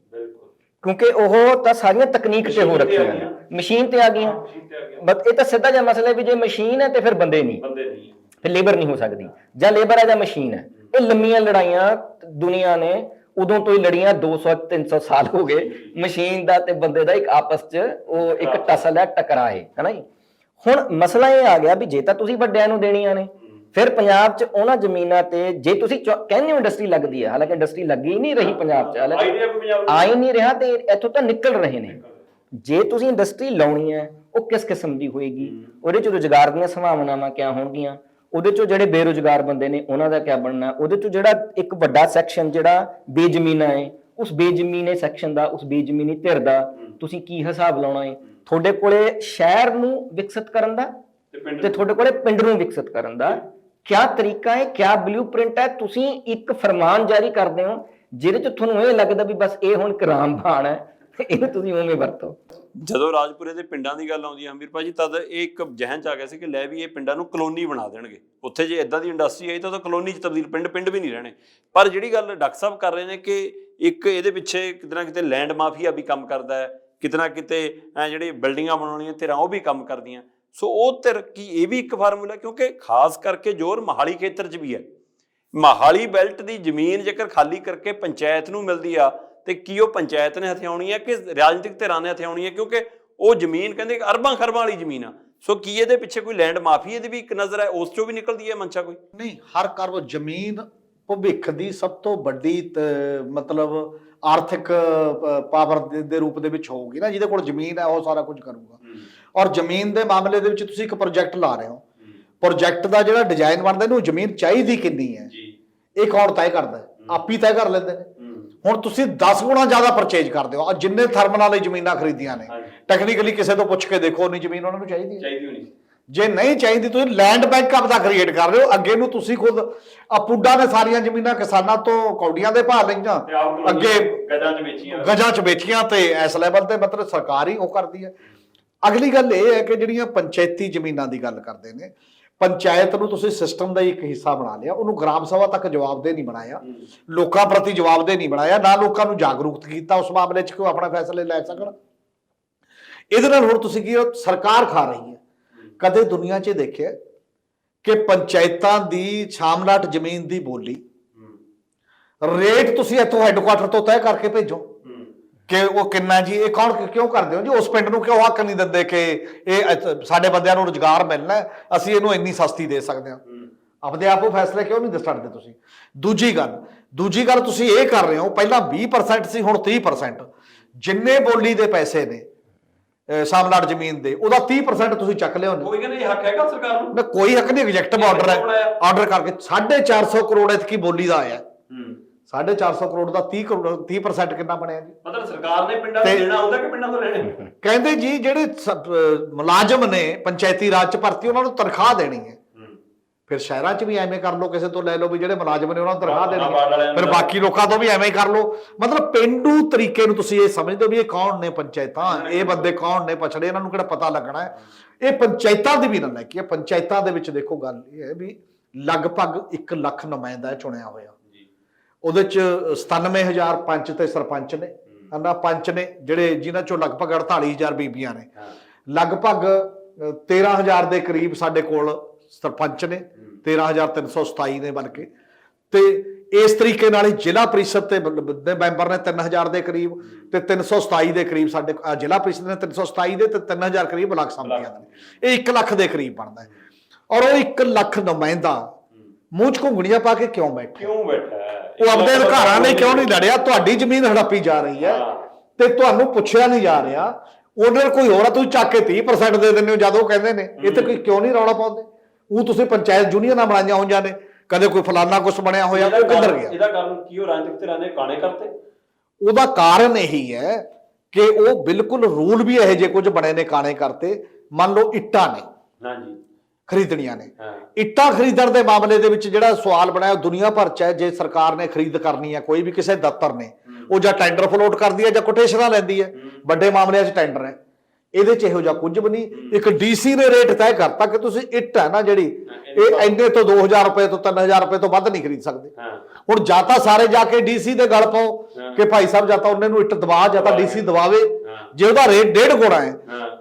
ਕਿਉਂਕਿ ਉਹ ਤਾਂ ਸਾਰੀਆਂ ਤਕਨੀਕ ਤੇ ਹੋ ਰੱਖੀਆਂ ਨੇ, ਮਸ਼ੀਨ ਤੇ ਆ ਗਈਆਂ। ਬਸ ਇਹ ਤਾਂ ਸਿੱਧਾ ਜਿਹਾ ਮਸਲਾ ਵੀ ਜੇ ਮਸ਼ੀਨ ਹੈ ਤੇ ਫਿਰ ਬੰਦੇ ਨਹੀਂ, ਫਿਰ ਲੇਬਰ ਨਹੀਂ ਹੋ ਸਕਦੀ, ਜਾਂ ਲੇਬਰ ਹੈ ਜਾਂ ਮਸ਼ੀਨ ਹੈ। ਇਹ ਲੰਮੀਆਂ ਲੜਾਈਆਂ ਦੁਨੀਆ ਨੇ ਉਦੋਂ ਤੋਂ ਹੀ ਲੜੀਆਂ, 200-300 ਸਾਲ ਹੋ ਗਏ। ਮਸ਼ੀਨ ਦਾ ਤੇ ਬੰਦੇ ਦਾ ਇੱਕ ਆਪਸ 'ਚ ਉਹ ਇੱਕ ਟਸਲ ਹੈ, ਟਕਰਾਅ ਹੈ ਨਾ ਜੀ। ਹੁਣ ਮਸਲਾ ਇਹ ਆ ਗਿਆ ਵੀ ਜੇ ਤਾਂ ਤੁਸੀਂ ਵੱਡਿਆਂ ਨੂੰ ਦੇਣੀਆਂ ਨੇ, ਫਿਰ ਪੰਜਾਬ 'ਚ ਉਹਨਾਂ ਜ਼ਮੀਨਾਂ ਤੇ ਜੇ ਤੁਸੀਂ ਕਹਿੰਦੇ ਹੋ ਇੰਡਸਟਰੀ ਲੱਗਦੀ ਹੈ, ਹਾਲਾਂਕਿ ਇੰਡਸਟਰੀ ਲੱਗੀ ਹੀ ਨਹੀਂ ਰਹੀ ਪੰਜਾਬ 'ਚ, ਆ ਹੀ ਨਹੀਂ ਰਿਹਾ, ਤੇ ਇੱਥੋਂ ਤਾਂ ਨਿਕਲ ਰਹੇ ਨੇ। ਜੇ ਤੁਸੀਂ ਇੰਡਸਟਰੀ ਲਾਉਣੀ ਹੈ, ਉਹ ਕਿਸ ਕਿਸਮ ਦੀ ਹੋਏਗੀ, ਉਹਦੇ 'ਚ ਰੁਜ਼ਗਾਰ ਦੀਆਂ ਸੰਭਾਵਨਾਵਾਂ ਕਿਆ ਹੋਣਗੀਆਂ, ਉਹਦੇ ਚੋਂ ਜਿਹੜੇ ਬੇਰੁਜ਼ਗਾਰ ਬੰਦੇ ਨੇ ਉਹਨਾਂ ਦਾ ਕਿਆ ਬਣਨਾ, ਉਹਦੇ ਚੋਂ ਜਿਹੜਾ ਇੱਕ ਵੱਡਾ ਸੈਕਸ਼ਨ ਜਿਹੜਾ ਬੇਜ਼ਮੀਨਾ ਹੈ, ਉਸ ਬੇਜ਼ਮੀਨੇ ਸੈਕਸ਼ਨ ਦਾ, ਉਸ ਬੇਜ਼ਮੀਨੀ ਧਿਰ ਦਾ ਤੁਸੀਂ ਕੀ ਹਿਸਾਬ ਲਾਉਣਾ ਹੈ। ਤੁਹਾਡੇ ਕੋਲੇ ਸ਼ਹਿਰ ਨੂੰ ਵਿਕਸਿਤ ਕਰਨ ਦਾ ਤੇ ਤੁਹਾਡੇ ਕੋਲੇ ਪਿੰਡ ਨੂੰ ਵਿਕਸਿਤ ਕਰਨ ਦਾ ਕਿਆ ਤਰੀਕਾ ਹੈ, ਕਿਆ ਬਲੂਪ੍ਰਿੰਟ ਹੈ। ਤੁਸੀਂ ਇੱਕ ਫਰਮਾਨ ਜਾਰੀ ਕਰਦੇ ਹੋ ਜਿਹਦੇ ਚ ਤੁਹਾਨੂੰ ਇਹ ਲੱਗਦਾ ਵੀ ਬਸ ਇਹ ਹੁਣ ਇੱਕ ਰਾਮਬਾਣ ਹੈ, ਇਹਨੂੰ ਤੁਸੀਂ ਉਵੇਂ ਵਰਤੋ। ਜਦੋਂ ਰਾਜਪੁਰੇ ਦੇ ਪਿੰਡਾਂ ਦੀ ਗੱਲ ਆਉਂਦੀ ਹੈ ਹਮੀਰ ਭਾਜੀ, ਤਦ ਇਹ ਇੱਕ ਜ਼ਹਿਨ 'ਚ ਆ ਗਿਆ ਸੀ ਕਿ ਲੈ ਵੀ ਇਹ ਪਿੰਡਾਂ ਨੂੰ ਕਲੋਨੀ ਬਣਾ ਦੇਣਗੇ, ਉੱਥੇ ਜੇ ਇਦਾਂ ਦੀ ਇੰਡਸਟਰੀ ਆਈ ਤਾਂ ਉਹ ਕਲੋਨੀ 'ਚ ਤਬਦੀਲ, ਪਿੰਡ ਵੀ ਨਹੀਂ ਰਹਿਣੇ। ਪਰ ਜਿਹੜੀ ਗੱਲ ਡਾਕਟਰ ਸਾਹਿਬ ਕਰ ਰਹੇ ਨੇ ਕਿ ਇੱਕ ਇਹਦੇ ਪਿੱਛੇ ਕਿਤੇ ਨਾ ਕਿਤੇ ਲੈਂਡ ਮਾਫੀਆ ਵੀ ਕੰਮ ਕਰਦਾ ਹੈ, ਕਿਤੇ ਨਾ ਕਿਤੇ ਜਿਹੜੀ ਬਿਲਡਿੰਗਾਂ ਬਣਾਉਣੀਆਂ ਧਿਰਾਂ ਉਹ ਵੀ ਕੰਮ ਕਰਦੀਆਂ। ਸੋ ਉਹ ਧਿਰ ਕੀ ਇਹ ਵੀ ਇੱਕ ਫਾਰਮੂਲਾ, ਕਿਉਂਕਿ ਖਾਸ ਕਰਕੇ ਜ਼ੋਰ ਮੋਹਾਲੀ ਖੇਤਰ 'ਚ ਵੀ ਹੈ। ਮੋਹਾਲੀ ਬੈਲਟ ਦੀ ਜ਼ਮੀਨ ਜੇਕਰ ਖਾਲੀ ਕਰਕੇ ਪੰਚਾਇਤ ਨੂੰ ਮਿਲਦੀ ਆ, ਤੇ ਕੀ ਉਹ ਪੰਚਾਇਤ ਨੇ ਹਥਿਆਉਣੀ ਹੈ ਕਿ ਰਾਜਨੀਤਿਕ ਧਿਰਾਂ ਨੇ ਹਥਿਆਉਣੀ ਹੈ? ਕਿਉਂਕਿ ਉਹ ਜ਼ਮੀਨ ਕਹਿੰਦੇ ਅਰਬਾਂ ਖਰਬਾਂ ਵਾਲੀ ਜ਼ਮੀਨ ਆ, ਸੋ ਕੀ ਇਹਦੇ ਪਿੱਛੇ ਕੋਈ ਲੈਂਡ ਮਾਫੀਏ ਦੀ ਵੀ ਇੱਕ ਨਜ਼ਰ ਹੈ, ਉਸ ਚੋਂ ਵੀ ਨਿਕਲਦੀ ਹੈ ਮਨਸ਼ਾ ਕੋਈ? ਨਹੀਂ, ਹਰ ਘਰ ਜ਼ਮੀਨ ਭਵਿੱਖ ਦੀ ਸਭ ਤੋਂ ਵੱਡੀ ਮਤਲਬ ਆਰਥਿਕ ਪਾਵਰ ਦੇ ਰੂਪ ਦੇ ਵਿੱਚ ਹੋਊਗੀ ਨਾ। ਜਿਹਦੇ ਕੋਲ ਜ਼ਮੀਨ ਹੈ ਉਹ ਸਾਰਾ ਕੁਝ ਕਰੂਗਾ। ਔਰ ਜ਼ਮੀਨ ਦੇ ਮਾਮਲੇ ਦੇ ਵਿੱਚ ਤੁਸੀਂ ਇੱਕ ਪ੍ਰੋਜੈਕਟ ਲਾ ਰਹੇ ਹੋ, ਪ੍ਰੋਜੈਕਟ ਦਾ ਜਿਹੜਾ ਡਿਜ਼ਾਈਨ ਬਣਦਾ ਇਹਨੂੰ ਜ਼ਮੀਨ ਚਾਹੀਦੀ ਕਿੰਨੀ ਹੈ ਇਹ ਕੌਣ ਤੈਅ ਕਰਦਾ? ਆਪ ਹੀ ਤੈਅ ਕਰ ਲੈਂਦੇ ਨੇ। ਹੁਣ ਤੁਸੀਂ 10 ਗੁਣਾ ਜ਼ਿਆਦਾ ਪਰਚੇਜ ਕਰਦੇ ਹੋ। ਜਿੰਨੇ ਥਰਮਲਾਂ ਲਈ ਜ਼ਮੀਨਾਂ ਖਰੀਦੀਆਂ ਨੇ, ਟੈਕਨੀਕਲੀ ਕਿਸੇ ਤੋਂ ਪੁੱਛ ਕੇ ਦੇਖੋ ਉਨੀ ਜ਼ਮੀਨ ਉਹਨਾਂ ਨੂੰ ਚਾਹੀਦੀ ਹੈ। ਜੇ ਨਹੀਂ ਚਾਹੀਦੀ ਤੁਸੀਂ ਲੈਂਡ ਬੈਂਕ ਆਪਦਾ ਕ੍ਰੀਏਟ ਕਰ ਰਹੇ ਹੋ। ਅੱਗੇ ਨੂੰ ਤੁਸੀਂ ਖੁਦ ਪੁੱਡਾ ਨੇ ਸਾਰੀਆਂ ਜ਼ਮੀਨਾਂ ਕਿਸਾਨਾਂ ਤੋਂ ਕੌਡੀਆਂ ਦੇ ਭਾਅ ਲਈਆਂ, ਅੱਗੇ ਗਜਾਂ ਚ ਵੇਚੀਆਂ ਤੇ ਇਸ ਲੈਵਲ ਤੇ ਮਤਲਬ ਸਰਕਾਰ ਹੀ ਉਹ ਕਰਦੀ ਹੈ। ਅਗਲੀ ਗੱਲ ਇਹ ਹੈ ਕਿ ਜਿਹੜੀਆਂ ਪੰਚਾਇਤੀ ਜ਼ਮੀਨਾਂ ਦੀ ਗੱਲ ਕਰਦੇ ਨੇ, ਪੰਚਾਇਤ ਨੂੰ ਤੁਸੀਂ ਸਿਸਟਮ ਦਾ ਇੱਕ ਹਿੱਸਾ ਬਣਾ ਲਿਆ, ਉਹਨੂੰ ਗ੍ਰਾਮ ਸਭਾ ਤੱਕ ਜਵਾਬਦੇਹ ਨਹੀਂ ਬਣਾਇਆ, ਲੋਕਾਂ ਪ੍ਰਤੀ ਜਵਾਬਦੇਹ ਨਹੀਂ ਬਣਾਇਆ, ਨਾ ਲੋਕਾਂ ਨੂੰ ਜਾਗਰੂਕ ਕੀਤਾ ਉਸ ਮਾਮਲੇ 'ਚ ਕਿ ਉਹ ਆਪਣਾ ਫੈਸਲੇ ਲੈ ਸਕਣ। ਇਹਦੇ ਨਾਲ ਹੁਣ ਤੁਸੀਂ ਕੀ ਸਰਕਾਰ ਖਾ ਰਹੀ ਹੈ। ਕਦੇ ਦੁਨੀਆ 'ਚ ਦੇਖਿਆ ਕਿ ਪੰਚਾਇਤਾਂ ਦੀ ਸ਼ਾਮਲਾਟ ਜ਼ਮੀਨ ਦੀ ਬੋਲੀ ਰੇਟ ਤੁਸੀਂ ਇੱਥੋਂ ਹੈੱਡਕੁਆਟਰ ਤੋਂ ਤੈਅ ਕਰਕੇ ਭੇਜੋ ਕਿ ਉਹ ਕਿੰਨਾ ਜੀ, ਇਹ ਕੌਣ ਕਿਉਂ ਕਰਦੇ ਹੋ ਜੀ? ਉਸ ਪਿੰਡ ਨੂੰ ਕਿਉਂ ਹੱਕ ਨਹੀਂ ਦਿੰਦੇ ਕਿ ਇਹ ਸਾਡੇ ਬੰਦਿਆਂ ਨੂੰ ਰੁਜ਼ਗਾਰ ਮਿਲਣਾ, ਅਸੀਂ ਇਹਨੂੰ ਇੰਨੀ ਸਸਤੀ ਦੇ ਸਕਦੇ ਹਾਂ? ਆਪਦੇ ਆਪ ਉਹ ਫੈਸਲੇ ਕਿਉਂ ਨਹੀਂ ਛੱਡਦੇ ਤੁਸੀਂ? ਦੂਜੀ ਗੱਲ ਤੁਸੀਂ ਇਹ ਕਰ ਰਹੇ ਹੋ, ਪਹਿਲਾਂ 20% ਸੀ ਹੁਣ 30%। ਜਿੰਨੇ ਬੋਲੀ ਦੇ ਪੈਸੇ ਨੇ ਸ਼ਾਮਲਾਟ ਜ਼ਮੀਨ ਦੇ, ਉਹਦਾ 30% ਤੁਸੀਂ ਚੱਕ ਲਿਓ। ਕੋਈ ਕਹਿੰਦਾ ਇਹ ਹੱਕ ਹੈਗਾ ਸਰਕਾਰ ਨੂੰ? ਨਾ, ਕੋਈ ਹੱਕ ਨਹੀਂ, ਐਗਜ਼ੈਕਟਿਵ ਆਰਡਰ ਹੈ। ਆਰਡਰ ਕਰਕੇ 450 ਕਰੋੜ ਇਤਕੀ ਬੋਲੀ ਦਾ ਆਇਆ। 450 ਕਰੋੜ ਦਾ 30% ਕਿੰਨਾ ਬਣਿਆ ਜੀ? ਮਤਲਬ ਸਰਕਾਰ ਨੇ ਪਿੰਡਾਂ ਨੂੰ ਦੇਣਾ ਹੁੰਦਾ ਕਿ ਪਿੰਡਾਂ ਤੋਂ ਲੈਣੇ? ਕਹਿੰਦੇ ਜੀ ਜਿਹੜੇ ਮੁਲਾਜ਼ਮ ਨੇ ਪੰਚਾਇਤੀ ਰਾਜ ਚ ਭਰਤੀ, ਉਹਨਾਂ ਨੂੰ ਤਨਖਾਹ ਦੇਣੀ ਹੈ। ਫਿਰ ਸ਼ਹਿਰਾਂ 'ਚ ਵੀ ਐਵੇਂ ਕਰ ਲਓ, ਕਿਸੇ ਤੋਂ ਲੈ ਲਓ ਵੀ ਜਿਹੜੇ ਮੁਲਾਜ਼ਮ ਨੇ ਉਹਨਾਂ ਨੂੰ ਤਨਖਾਹ ਦੇਣੀ ਹੈ, ਫਿਰ ਬਾਕੀ ਲੋਕਾਂ ਤੋਂ ਵੀ ਐਵੇਂ ਹੀ ਕਰ ਲਓ। ਮਤਲਬ ਪੇਂਡੂ ਤਰੀਕੇ ਨੂੰ ਤੁਸੀਂ ਇਹ ਸਮਝਦੇ ਹੋ ਵੀ ਇਹ ਕੌਣ ਨੇ ਪੰਚਾਇਤਾਂ, ਇਹ ਬੰਦੇ ਕੌਣ ਨੇ ਪਛੜੇ, ਇਹਨਾਂ ਨੂੰ ਕਿਹੜਾ ਪਤਾ ਲੱਗਣਾ ਹੈ? ਇਹ ਪੰਚਾਇਤਾਂ ਦੀ ਵੀ ਨਾ ਲੈ ਕੇ, ਪੰਚਾਇਤਾਂ ਦੇ ਵਿੱਚ ਦੇਖੋ ਗੱਲ ਇਹ ਹੈ ਵੀ ਲਗਭਗ 1 ਲੱਖ ਨੁਮਾਇੰਦਾ ਚੁਣਿਆ ਹੋਇਆ। ਉਹਦੇ 'ਚ 97,000 ਪੰਚ ਤੇ ਸਰਪੰਚ ਨੇ, ਪੰਚ ਨੇ ਜਿਹੜੇ, ਜਿਨ੍ਹਾਂ 'ਚੋਂ ਲਗਭਗ 48,000 ਬੀਬੀਆਂ ਨੇ। ਲਗਭਗ 13,000 ਦੇ ਕਰੀਬ ਸਾਡੇ ਕੋਲ ਸਰਪੰਚ ਨੇ, 13,327 ਨੇ ਬਲਕਿ। ਤੇ ਇਸ ਤਰੀਕੇ ਨਾਲ ਹੀ ਜ਼ਿਲ੍ਹਾ ਪ੍ਰੀਸ਼ਦ ਤੇ ਮੈਂਬਰ ਨੇ 3,000 ਦੇ ਕਰੀਬ, ਤੇ 327 ਦੇ ਕਰੀਬ ਸਾਡੇ ਜ਼ਿਲ੍ਹਾ ਪ੍ਰੀਸ਼ਦ ਨੇ 327 ਦੇ, ਤੇ 3,000 ਕਰੀਬ ਬਲਾਕ ਸੰਮਤੀਆਂ ਦੇ। ਇਹ 1 ਲੱਖ ਦੇ ਕਰੀਬ ਬਣਦਾ ਹੈ। ਔਰ ਉਹ 1 ਲੱਖ ਨੁਮਾਇੰਦਾ ਮੂੰਹ 'ਚ ਘੁੰਗਣੀਆਂ ਪਾ ਕੇ ਕਿਉਂ ਬੈਠਾ? ਉਹ ਆਪਣੇ ਅਧਿਕਾਰਾਂ ਲਈ ਕਿਉਂ ਨਹੀਂ ਲੜਿਆ? ਤੁਹਾਡੀ ਜ਼ਮੀਨ ਹੜੱਪੀ ਜਾ ਰਹੀ ਹੈ ਤੇ ਤੁਹਾਨੂੰ ਪੁੱਛਿਆ ਨਹੀਂ ਜਾ ਰਿਹਾ। ਉਹਦੇ ਕੋਈ ਹੋਰ ਆ, ਤੁਸੀਂ ਚੱਕ ਕੇ 30% ਦੇ ਦਿੰਦੇ ਹੋ ਜਦ ਉਹ ਕਹਿੰਦੇ ਨੇ। ਇਹ ਤੇ ਕੋਈ ਕਿਉਂ ਨਹੀਂ ਰੌਲਾ ਪਾਉਂਦੇ? ਉਹ ਤੁਸੀਂ ਪੰਚਾਇਤ ਯੂਨੀਅਨਾਂ ਬਣਾਈਆਂ ਹੋਈਆਂ ਨੇ, ਕਦੇ ਕੋਈ ਫਲਾਨਾ ਕੁਛ ਬਣਿਆ ਹੋਇਆ, ਉਹ ਕਿੱਧਰ ਗਿਆ? ਇਹਦਾ ਕਾਰਨ ਕੀ? ਉਹ ਰਾਜਨੀਤਿਕ ਧਿਰਾਂ ਨੇ ਕਾਣੇ ਕਰਤੇ। ਉਹਦਾ ਕਾਰਨ ਇਹੀ ਹੈ ਕਿ ਉਹ ਬਿਲਕੁਲ ਰੂਲ ਵੀ ਇਹੋ ਜਿਹੇ ਕੁਝ ਬਣੇ ਨੇ, ਕਾਣੇ ਕਰਤੇ। ਮੰਨ ਲਓ ਇੱਟਾਂ ਨੇ, ਹਾਂਜੀ, ਖਰੀਦਣੀਆਂ ਨੇ। ਇੱਟਾਂ ਖਰੀਦਣ ਦੇ ਮਾਮਲੇ ਦੇ ਵਿੱਚ ਜਿਹੜਾ ਸਵਾਲ ਬਣਾਇਆ ਦੁਨੀਆ ਭਰ 'ਚ ਹੈ, ਜੇ ਸਰਕਾਰ ਨੇ ਖਰੀਦ ਕਰਨੀ ਹੈ ਕੋਈ ਵੀ ਕਿਸੇ ਦਫ਼ਤਰ ਨੇ, ਉਹ ਜਾਂ ਟੈਂਡਰ ਫਲੋਟ ਕਰਦੀ ਹੈ ਜਾਂ ਕੋਟੇਸ਼ਨਾਂ ਲੈਂਦੀ ਹੈ। ਵੱਡੇ ਮਾਮਲਿਆਂ 'ਚ ਟੈਂਡਰ ਹੈ, ਇਹਦੇ 'ਚ ਇਹੋ ਜਿਹਾ ਕੁਝ ਵੀ ਨਹੀਂ। ਇੱਕ ਡੀਸੀ ਨੇ ਰੇਟ ਤੈਅ ਕਰਤਾ ਕਿ ਤੁਸੀਂ ਇੱਟ ਹੈ ਨਾ ਜਿਹੜੀ, ਇਹ ਇੰਨੇ ਤੋਂ 2,000 ਰੁਪਏ ਤੋਂ 3,000 ਰੁਪਏ ਤੋਂ ਵੱਧ ਨਹੀਂ ਖਰੀਦ ਸਕਦੇ। ਹੁਣ ਜਾਂ ਤਾਂ ਸਾਰੇ ਜਾ ਕੇ ਡੀਸੀ ਦੇ ਗਲ ਪਾਓ ਕਿ ਭਾਈ ਸਾਹਿਬ ਜਾਂ ਤਾਂ ਉਹਨੇ ਨੂੰ ਇੱਟ ਦਵਾ, ਜਾਂ ਤਾਂ ਡੀਸੀ ਦਵਾਵੇ। ਜੇ ਉਹਦਾ ਰੇਟ 1.5 ਗੁਣਾ ਹੈ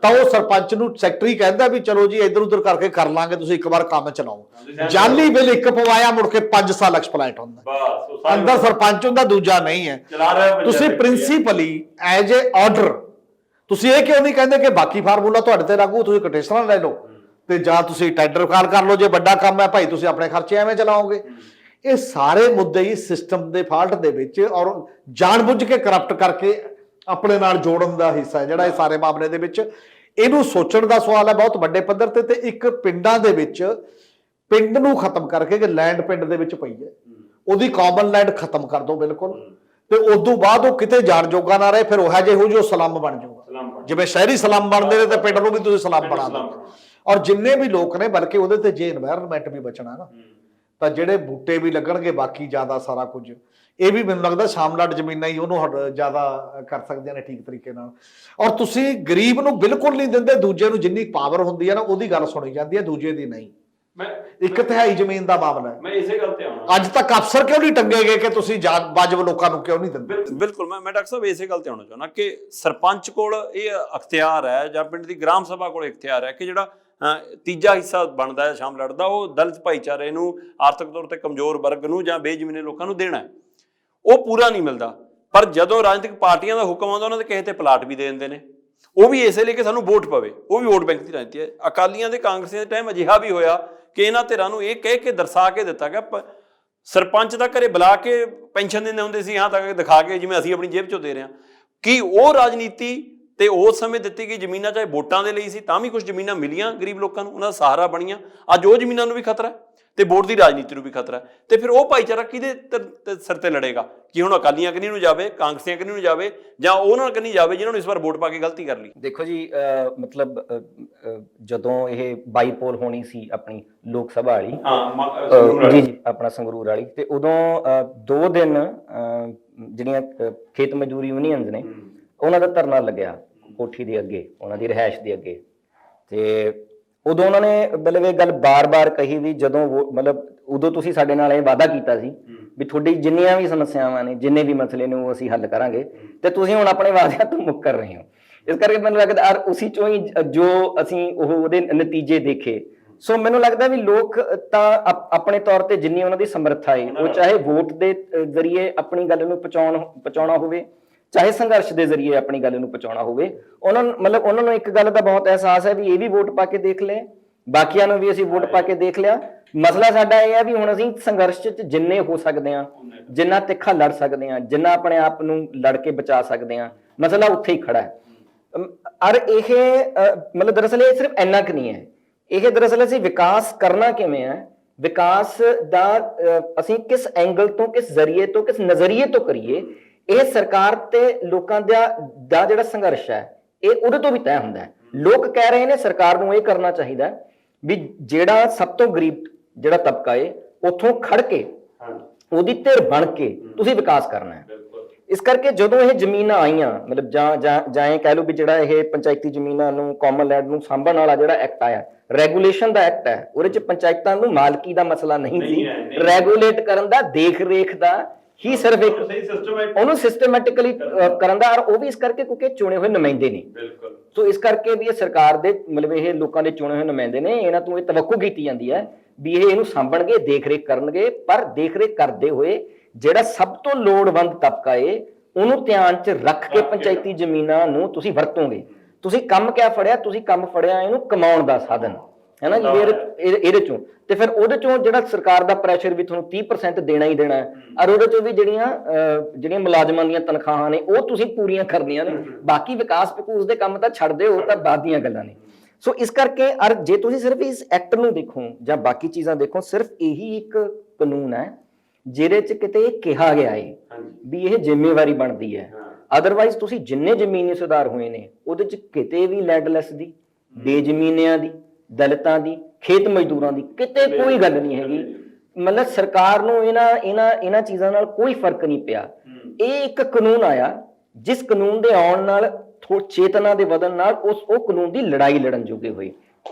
ਤਾਂ ਉਹ ਸਰਪੰਚ ਨੂੰ ਸੈਕਟਰੀ ਕਹਿੰਦਾ ਵੀ ਚਲੋ ਜੀ ਇੱਧਰ ਉੱਧਰ ਕਰਕੇ ਕਰ ਲਾਂਗੇ, ਤੁਸੀਂ ਇੱਕ ਵਾਰ ਕੰਮ ਚਲਾਓ। ਜਾਲੀ ਬਿੱਲ ਇੱਕ ਪਵਾਇਆ, ਮੁੜ ਕੇ 5 ਸਾਲ ਐਕਸਪਲਾਈਟ ਹੁੰਦਾ। ਅੰਦਰ ਸਰਪੰਚ ਹੁੰਦਾ, ਦੂਜਾ ਨਹੀਂ ਹੈ। ਤੁਸੀਂ ਪ੍ਰਿੰਸੀਪਲੀ ਐਜ ਏ ਆਰਡਰ ਤੁਸੀਂ ਇਹ ਕਿਉਂ ਨਹੀਂ ਕਹਿੰਦੇ ਕਿ ਬਾਕੀ ਫਾਰਮੂਲਾ ਤੁਹਾਡੇ ਤੇ ਲਾਗੂ, ਤੁਸੀਂ ਕੋਟੇਸ਼ਨਾਂ ਲੈ ਲਓ ਤੇ ਜਾਂ ਤੁਸੀਂ ਟੈਂਡਰ ਕਾਲ ਕਰ ਲਓ, ਜੇ ਵੱਡਾ ਕੰਮ ਹੈ ਭਾਈ ਤੁਸੀਂ ਆਪਣੇ ਖਰਚੇ ਐਵੇਂ ਚਲਾਓਗੇ। ਇਹ ਸਾਰੇ ਮੁੱਦੇ ਹੀ ਸਿਸਟਮ ਦੇ ਫਾਲਟ ਦੇ ਵਿੱਚ ਔਰ ਜਾਣਬੁੱਝ ਕੇ ਕਰਪਟ ਕਰਕੇ ਆਪਣੇ ਨਾਲ ਜੋੜਨ ਦਾ ਹਿੱਸਾ ਹੈ ਜਿਹੜਾ ਇਹ ਸਾਰੇ ਮਾਮਲੇ ਦੇ ਵਿੱਚ। ਇਹਨੂੰ ਸੋਚਣ ਦਾ ਸਵਾਲ ਹੈ ਬਹੁਤ ਵੱਡੇ ਪੱਧਰ ਤੇ ਇੱਕ ਪਿੰਡਾਂ ਦੇ ਵਿੱਚ ਪਿੰਡ ਨੂੰ ਖਤਮ ਕਰਕੇ ਕਿ ਲੈਂਡ ਪਿੰਡ ਦੇ ਵਿੱਚ ਪਈ ਹੈ, ਉਹਦੀ ਕਾਮਨ ਲੈਂਡ ਖਤਮ ਕਰ ਦਿਓ ਬਿਲਕੁਲ, ਤੇ ਉਦੋਂ ਬਾਅਦ ਉਹ ਕਿਤੇ ਜਾਣ ਜੋਗਾ ਨਾ ਰਹੇ। ਫਿਰ ਉਹ ਜਿਹੋ ਜਿਹੀ ਸਲਮ ਬਣ ਜਾਊਗਾ, ਜਿਵੇਂ ਸ਼ਹਿਰੀ ਸਲਮ ਬਣਦੇ ਨੇ ਤੇ ਪਿੰਡ ਨੂੰ ਵੀ ਤੁਸੀਂ ਸਲਮ ਬਣਾ ਦਿਓ। ਔਰ ਜਿੰਨੇ ਵੀ ਲੋਕ ਨੇ, ਬਲਕਿ ਉਹਦੇ ਤੇ ਜੇ এনवायरमेंट ਵੀ ਬਚਣਾ ਨਾ, ਤਾਂ ਜਿਹੜੇ ਬੂਟੇ ਵੀ ਲੱਗਣਗੇ, ਬਾਕੀ ਜ਼ਿਆਦਾ ਸਾਰਾ ਕੁਝ ਇਹ ਵੀ ਮੈਨੂੰ ਲੱਗਦਾ ਸ਼ਾਮਲਾਟ ਜ਼ਮੀਨਾਂ ਹੀ ਉਹਨੂੰ ਜ਼ਿਆਦਾ ਕਰ ਸਕਦੇ ਨੇ ਠੀਕ ਤਰੀਕੇ ਨਾਲ। ਔਰ ਤੁਸੀਂ ਗਰੀਬ ਨੂੰ ਬਿਲਕੁਲ ਨਹੀਂ ਦਿੰਦੇ, ਦੂਜੇ ਨੂੰ ਜਿੰਨੀ ਪਾਵਰ ਹੁੰਦੀ ਹੈ ਨਾ ਉਹਦੀ ਗੱਲ ਸੁਣੀ ਜਾਂਦੀ ਹੈ, ਦੂਜੇ ਦੀ ਨਹੀਂ। 1/3 ਜ਼ਮੀਨ ਦਾ ਮਾਮਲਾ ਹੈ। ਮੈਂ ਇਸੇ ਗੱਲ ਤੇ ਆਉਣਾ, ਅੱਜ ਤੱਕ ਅਫਸਰ ਕਿਉਂ ਨਹੀਂ ਟੰਗੇ ਗਏ ਕਿ ਤੁਸੀਂ ਵਾਜਬ ਲੋਕਾਂ ਨੂੰ ਕਿਉਂ ਨਹੀਂ ਦਿੰਦੇ? ਬਿਲਕੁਲ, ਮੈਂ ਡਾਕਟਰ ਸਾਹਿਬ ਇਸੇ ਗੱਲ ਤੇ ਆਉਣਾ ਚਾਹੁੰਦਾ ਕਿ ਸਰਪੰਚ ਕੋਲ ਇਹ ਅਖਤਿਆਰ ਹੈ ਜਾਂ ਪਿੰਡ ਦੀ ਗ੍ਰਾਮ ਸਭਾ ਕੋਲ ਇਖਤਿਆਰ ਹੈ ਕਿ ਜਿਹੜਾ ਤੀਜਾ ਹਿੱਸਾ ਬਣਦਾ ਹੈ ਸ਼ਾਮਲਾਟ ਦਾ, ਉਹ ਦਲਿਤ ਭਾਈਚਾਰੇ ਨੂੰ, ਆਰਥਿਕ ਤੌਰ ਤੇ ਕਮਜ਼ੋਰ ਵਰਗ ਨੂੰ ਜਾਂ ਬੇਜ਼ਮੀਨੇ ਲੋਕਾਂ ਨੂੰ ਦੇਣਾ ਹੈ। ਉਹ ਪੂਰਾ ਨਹੀਂ ਮਿਲਦਾ। ਪਰ ਜਦੋਂ ਰਾਜਨੀਤਿਕ ਪਾਰਟੀਆਂ ਦਾ ਹੁਕਮ ਆਉਂਦਾ, ਉਹਨਾਂ ਦੇ ਕਿਸੇ ਤੇ ਪਲਾਟ ਵੀ ਦੇ ਦਿੰਦੇ ਨੇ। ਉਹ ਵੀ ਇਸੇ ਲਈ ਕਿ ਸਾਨੂੰ ਵੋਟ ਪਵੇ, ਉਹ ਵੀ ਵੋਟ ਬੈਂਕ ਦੀ ਰਾਜਨੀਤੀ ਹੈ। ਅਕਾਲੀਆਂ ਦੇ ਕਾਂਗਰਸੀਆਂ ਦੇ ਟਾਈਮ ਅਜਿਹਾ ਵੀ ਹੋਇਆ ਕਿ ਇਹਨਾਂ ਧਿਰਾਂ ਨੂੰ ਇਹ ਕਹਿ ਕੇ ਦਰਸਾ ਕੇ ਦਿੱਤਾ ਗਿਆ, ਸਰਪੰਚ ਦਾ ਘਰੇ ਬੁਲਾ ਕੇ ਪੈਨਸ਼ਨ ਦਿੰਦੇ ਹੁੰਦੇ ਸੀ, ਹਾਂ ਤੱਕ ਦਿਖਾ ਕੇ ਜਿਵੇਂ ਅਸੀਂ ਆਪਣੀ ਜੇਬ ਚੋਂ ਦੇ ਰਹੇ ਹਾਂ। ਕਿ ਉਹ ਰਾਜਨੀਤੀ ਤੇ ਉਸ ਸਮੇਂ ਦਿੱਤੀ ਗਈ ਜ਼ਮੀਨਾਂ ਚਾਹੇ ਵੋਟਾਂ ਦੇ ਲਈ ਸੀ ਤਾਂ ਵੀ ਕੁਝ ਜ਼ਮੀਨਾਂ ਮਿਲੀਆਂ ਗਰੀਬ ਲੋਕਾਂ ਨੂੰ, ਉਹਨਾਂ ਦਾ ਸਹਾਰਾ ਬਣੀਆਂ। ਅੱਜ ਉਹ ਜ਼ਮੀਨਾਂ ਨੂੰ ਵੀ ਖਤਰਾ ਤੇ ਵੋਟ ਦੀ ਰਾਜਨੀਤੀ ਨੂੰ ਵੀ ਖਤਰਾ। ਤੇ ਫਿਰ ਉਹ ਭਾਈਚਾਰਾ ਕਿਹਦੇ ਸਿਰ ਤੇ ਲੜੇਗਾ ਕਿ ਹੁਣ ਅਕਾਲੀਆਂ ਕੰਨੀ ਨੂੰ ਜਾਵੇ, ਕਾਂਗਰਸੀਆਂ ਕੰਨੀ ਨੂੰ ਜਾਵੇ, ਜਾਂ ਉਹਨਾਂ ਕੰਨੀ ਜਾਵੇ ਜਿਨ੍ਹਾਂ ਨੂੰ ਇਸ ਵਾਰ ਵੋਟ ਪਾ ਕੇ ਗਲਤੀ ਕਰ ਲਈ। ਦੇਖੋ ਜੀ, ਮਤਲਬ ਜਦੋਂ ਇਹ ਬਾਈਪੋਲ ਹੋਣੀ ਸੀ ਆਪਣੀ ਲੋਕ ਸਭਾ ਵਾਲੀ, ਜੀ ਆਪਣਾ ਸੰਗਰੂਰ ਵਾਲੀ, ਤੇ ਉਦੋਂ 2 ਦਿਨ ਜਿਹੜੀਆਂ ਖੇਤ ਮਜ਼ਦੂਰ ਯੂਨੀਅਨਸ ਨੇ ਉਹਨਾਂ ਦਾ ਧਰਨਾ ਲੱਗਿਆ ਕੋਠੀ ਦੇ ਅੱਗੇ, ਉਹਨਾਂ ਦੀ ਰਿਹਾਇਸ਼ ਦੇ ਅੱਗੇ। ਤੇ ਉਦੋਂ ਉਹਨਾਂ ਨੇ ਮਤਲਬ ਇਹ ਗੱਲ ਬਾਰ-ਬਾਰ ਕਹੀ ਵੀ ਜਦੋਂ ਮਤਲਬ ਉਦੋਂ ਤੁਸੀਂ ਸਾਡੇ ਨਾਲ ਇਹ ਵਾਅਦਾ ਕੀਤਾ ਸੀ ਵੀ ਤੁਹਾਡੀ ਜਿੰਨੀਆਂ ਵੀ ਸਮੱਸਿਆਵਾਂ ਨੇ, ਜਿੰਨੇ ਵੀ ਮਸਲੇ ਨੇ ਉਹ ਅਸੀਂ ਹੱਲ ਕਰਾਂਗੇ, ਤੇ ਤੁਸੀਂ ਹੁਣ ਆਪਣੇ ਵਾਅਦਿਆਂ ਤੋਂ ਮੁੱਕਰ ਰਹੇ ਹੋ। ਇਸ ਕਰਕੇ ਮੈਨੂੰ ਲੱਗਦਾ ਉਸੀ ਚੋਂ ਹੀ ਜੋ ਅਸੀਂ ਉਹਦੇ ਨਤੀਜੇ ਦੇਖੇ। ਸੋ ਮੈਨੂੰ ਲੱਗਦਾ ਵੀ ਲੋਕ ਤਾਂ ਆਪਣੇ ਤੌਰ ਤੇ ਜਿੰਨੀ ਉਹਨਾਂ ਦੀ ਸਮਰੱਥਾ ਹੈ, ਉਹ ਚਾਹੇ ਵੋਟ ਦੇ ਜ਼ਰੀਏ ਆਪਣੀ ਗੱਲ ਨੂੰ ਪਹੁੰਚਾਉਣਾ ਹੋਵੇ, ਚਾਹੇ ਸੰਘਰਸ਼ ਦੇ ਜ਼ਰੀਏ ਆਪਣੀ ਗੱਲ ਨੂੰ ਪਹੁੰਚਾਉਣਾ ਹੋਵੇ, ਉਹਨਾਂ ਨੂੰ ਇੱਕ ਗੱਲ ਦਾ ਬਹੁਤ ਅਹਿਸਾਸ ਹੈ ਵੀ ਇਹ ਵੀ ਵੋਟ ਪਾ ਕੇ ਦੇਖ ਲਏ, ਬਾਕੀਆਂ ਨੂੰ ਵੀ ਅਸੀਂ ਵੋਟ ਪਾ ਕੇ ਦੇਖ ਲਿਆ। ਮਸਲਾ ਸਾਡਾ ਇਹ ਹੈ ਵੀ ਹੁਣ ਅਸੀਂ ਸੰਘਰਸ਼ 'ਚ ਜਿੰਨੇ ਹੋ ਸਕਦੇ ਹਾਂ, ਜਿੰਨਾ ਤਿੱਖਾ ਲੜ ਸਕਦੇ ਹਾਂ, ਜਿੰਨਾ ਆਪਣੇ ਆਪ ਨੂੰ ਲੜ ਕੇ ਬਚਾ ਸਕਦੇ ਹਾਂ, ਮਸਲਾ ਉੱਥੇ ਹੀ ਖੜਾ ਹੈ। ਔਰ ਇਹ ਮਤਲਬ ਦਰਅਸਲ ਇਹ ਸਿਰਫ ਇੰਨਾ ਕੁ ਨਹੀਂ ਹੈ, ਇਹ ਦਰਅਸਲ ਅਸੀਂ ਵਿਕਾਸ ਕਰਨਾ ਕਿਵੇਂ ਹੈ, ਵਿਕਾਸ ਦਾ ਅਸੀਂ ਕਿਸ ਐਂਗਲ ਤੋਂ, ਕਿਸ ਜ਼ਰੀਏ ਤੋਂ, ਕਿਸ ਨਜ਼ਰੀਏ ਤੋਂ ਕਰੀਏ, ਇਹ ਸਰਕਾਰ ਤੇ ਲੋਕਾਂ ਦਾ ਜਿਹੜਾ ਸੰਘਰਸ਼ ਹੈ ਇਹ ਉਹਦੇ ਤੋਂ ਵੀ ਤੈਅ ਹੁੰਦਾ ਹੈ। ਲੋਕ ਕਹਿ ਰਹੇ ਨੇ ਸਰਕਾਰ ਨੂੰ ਇਹ ਕਰਨਾ ਚਾਹੀਦਾ ਵੀ ਜਿਹੜਾ ਸਭ ਤੋਂ ਗਰੀਬ ਜਿਹੜਾ ਤਬਕਾ ਹੈ ਉੱਥੋਂ ਖੜ ਕੇ ਉਹਦੀ ਧਿਰ ਬਣ ਕੇ ਤੁਸੀਂ ਵਿਕਾਸ ਕਰਨਾ ਹੈ। ਇਸ ਕਰਕੇ ਜਦੋਂ ਇਹ ਜ਼ਮੀਨਾਂ ਆਈਆਂ, ਮਤਲਬ ਜਾਂ ਇਹ ਕਹਿ ਲਓ ਵੀ ਜਿਹੜਾ ਇਹ ਪੰਚਾਇਤੀ ਜ਼ਮੀਨਾਂ ਨੂੰ, ਕਾਮਨ ਲੈਂਡ ਨੂੰ ਸਾਂਭਣ ਵਾਲਾ ਜਿਹੜਾ ਐਕਟ ਆਇਆ, ਰੈਗੂਲੇਸ਼ਨ ਦਾ ਐਕਟ ਹੈ, ਉਹਦੇ 'ਚ ਪੰਚਾਇਤਾਂ ਨੂੰ ਮਾਲਕੀ ਦਾ ਮਸਲਾ ਨਹੀਂ ਸੀ, ਰੈਗੂਲੇਟ ਕਰਨ ਦਾ, ਦੇਖ ਰੇਖ ਦਾ ਹੀ ਸਿਰਫ ਇੱਕ ਉਹਨੂੰ ਸਿਸਟਮੈਟਿਕਲੀ ਕਰਨ ਦਾ। ਔਰ ਉਹ ਵੀ ਇਸ ਕਰਕੇ ਕਿਉਂਕਿ ਚੁਣੇ ਹੋਏ ਨੁਮਾਇੰਦੇ ਨੇ, ਸੋ ਇਸ ਕਰਕੇ ਵੀ ਇਹ ਸਰਕਾਰ ਦੇ ਮਤਲਬ ਇਹ ਲੋਕਾਂ ਦੇ ਚੁਣੇ ਹੋਏ ਨੁਮਾਇੰਦੇ ਨੇ, ਇਹਨਾਂ ਤੋਂ ਇਹ ਤਵੱਕੁ ਕੀਤੀ ਜਾਂਦੀ ਹੈ ਵੀ ਇਹ ਇਹਨੂੰ ਸਾਂਭਣਗੇ, ਦੇਖ ਰੇਖ ਕਰਨਗੇ। ਪਰ ਦੇਖ ਰੇਖ ਕਰਦੇ ਹੋਏ ਜਿਹੜਾ ਸਭ ਤੋਂ ਲੋੜਵੰਦ ਤਬਕਾ ਏ ਉਹਨੂੰ ਧਿਆਨ 'ਚ ਰੱਖ ਕੇ ਪੰਚਾਇਤੀ ਜ਼ਮੀਨਾਂ ਨੂੰ ਤੁਸੀਂ ਵਰਤੋਗੇ। ਤੁਸੀਂ ਕੰਮ ਕਿਆ ਫੜਿਆ? ਤੁਸੀਂ ਕੰਮ ਫੜਿਆ ਇਹਨੂੰ ਕਮਾਉਣ ਦਾ ਸਾਧਨ, ਹੈ ਨਾ ਜੀ। ਇਹਦੇ ਚੋਂ ਤੇ ਫਿਰ ਉਹਦੇ ਚੋਂ ਜਿਹੜਾ ਸਰਕਾਰ ਦਾ ਪ੍ਰੈਸ਼ਰ ਵੀ ਤੁਹਾਨੂੰ 30% ਦੇਣਾ ਹੀ ਦੇਣਾ ਹੈ, ਔਰ ਉਹਦੇ ਚੋਂ ਵੀ ਜਿਹੜੀਆਂ ਮੁਲਾਜ਼ਮਾਂ ਦੀਆਂ ਤਨਖਾਹਾਂ ਨੇ ਉਹ ਤੁਸੀਂ ਪੂਰੀਆਂ ਕਰਨੀਆਂ ਨੇ। ਬਾਕੀ ਵਿਕਾਸ ਵਿਕੂਸ ਦੇ ਕੰਮ ਤਾਂ ਛੱਡ ਦਿਓ, ਉਹ ਤਾਂ ਬਾਅਦ ਦੀਆਂ ਗੱਲਾਂ ਨੇ। ਸੋ ਇਸ ਕਰਕੇ ਔਰ ਜੇ ਤੁਸੀਂ ਸਿਰਫ ਇਸ ਐਕਟ ਨੂੰ ਦੇਖੋ ਜਾਂ ਬਾਕੀ ਚੀਜ਼ਾਂ ਦੇਖੋ, ਸਿਰਫ ਇਹੀ ਇੱਕ ਕਾਨੂੰਨ ਹੈ ਜਿਹਦੇ 'ਚ ਕਿਤੇ ਇਹ ਕਿਹਾ ਗਿਆ ਹੈ ਵੀ ਇਹ ਜ਼ਿੰਮੇਵਾਰੀ ਬਣਦੀ ਹੈ। ਅਦਰਵਾਈਜ਼ ਤੁਸੀਂ ਜਿੰਨੇ ਜ਼ਮੀਨੀ ਸੁਧਾਰ ਹੋਏ ਨੇ ਉਹਦੇ 'ਚ ਕਿਤੇ ਵੀ ਲੈਂਡਲੈਸ ਦੀ, ਬੇਜ਼ਮੀਨਿਆਂ ਦੀ, ਦਲਿਤਾਂ ਦੀ, ਖੇਤ ਮਜ਼ਦੂਰਾਂ ਦੀ ਕਿਤੇ ਕੋਈ ਗੱਲ ਨਹੀਂ ਹੈਗੀ। ਮਤਲਬ ਸਰਕਾਰ ਨੂੰ ਇਹਨਾਂ ਚੀਜ਼ਾਂ ਨਾਲ ਕੋਈ ਫਰਕ ਨਹੀਂ ਪਿਆ। ਇਹ ਇੱਕ ਕਾਨੂੰਨ ਆਇਆ ਜਿਸ ਕਾਨੂੰਨ ਦੇ ਆਉਣ ਨਾਲ ਚੇਤਨਾ ਦੇ ਵਧਣ ਨਾਲ ਉਹ ਕਾਨੂੰਨ ਦੀ ਲੜਾਈ ਲੜਨ ਜੋਗੇ ਹੋਏ।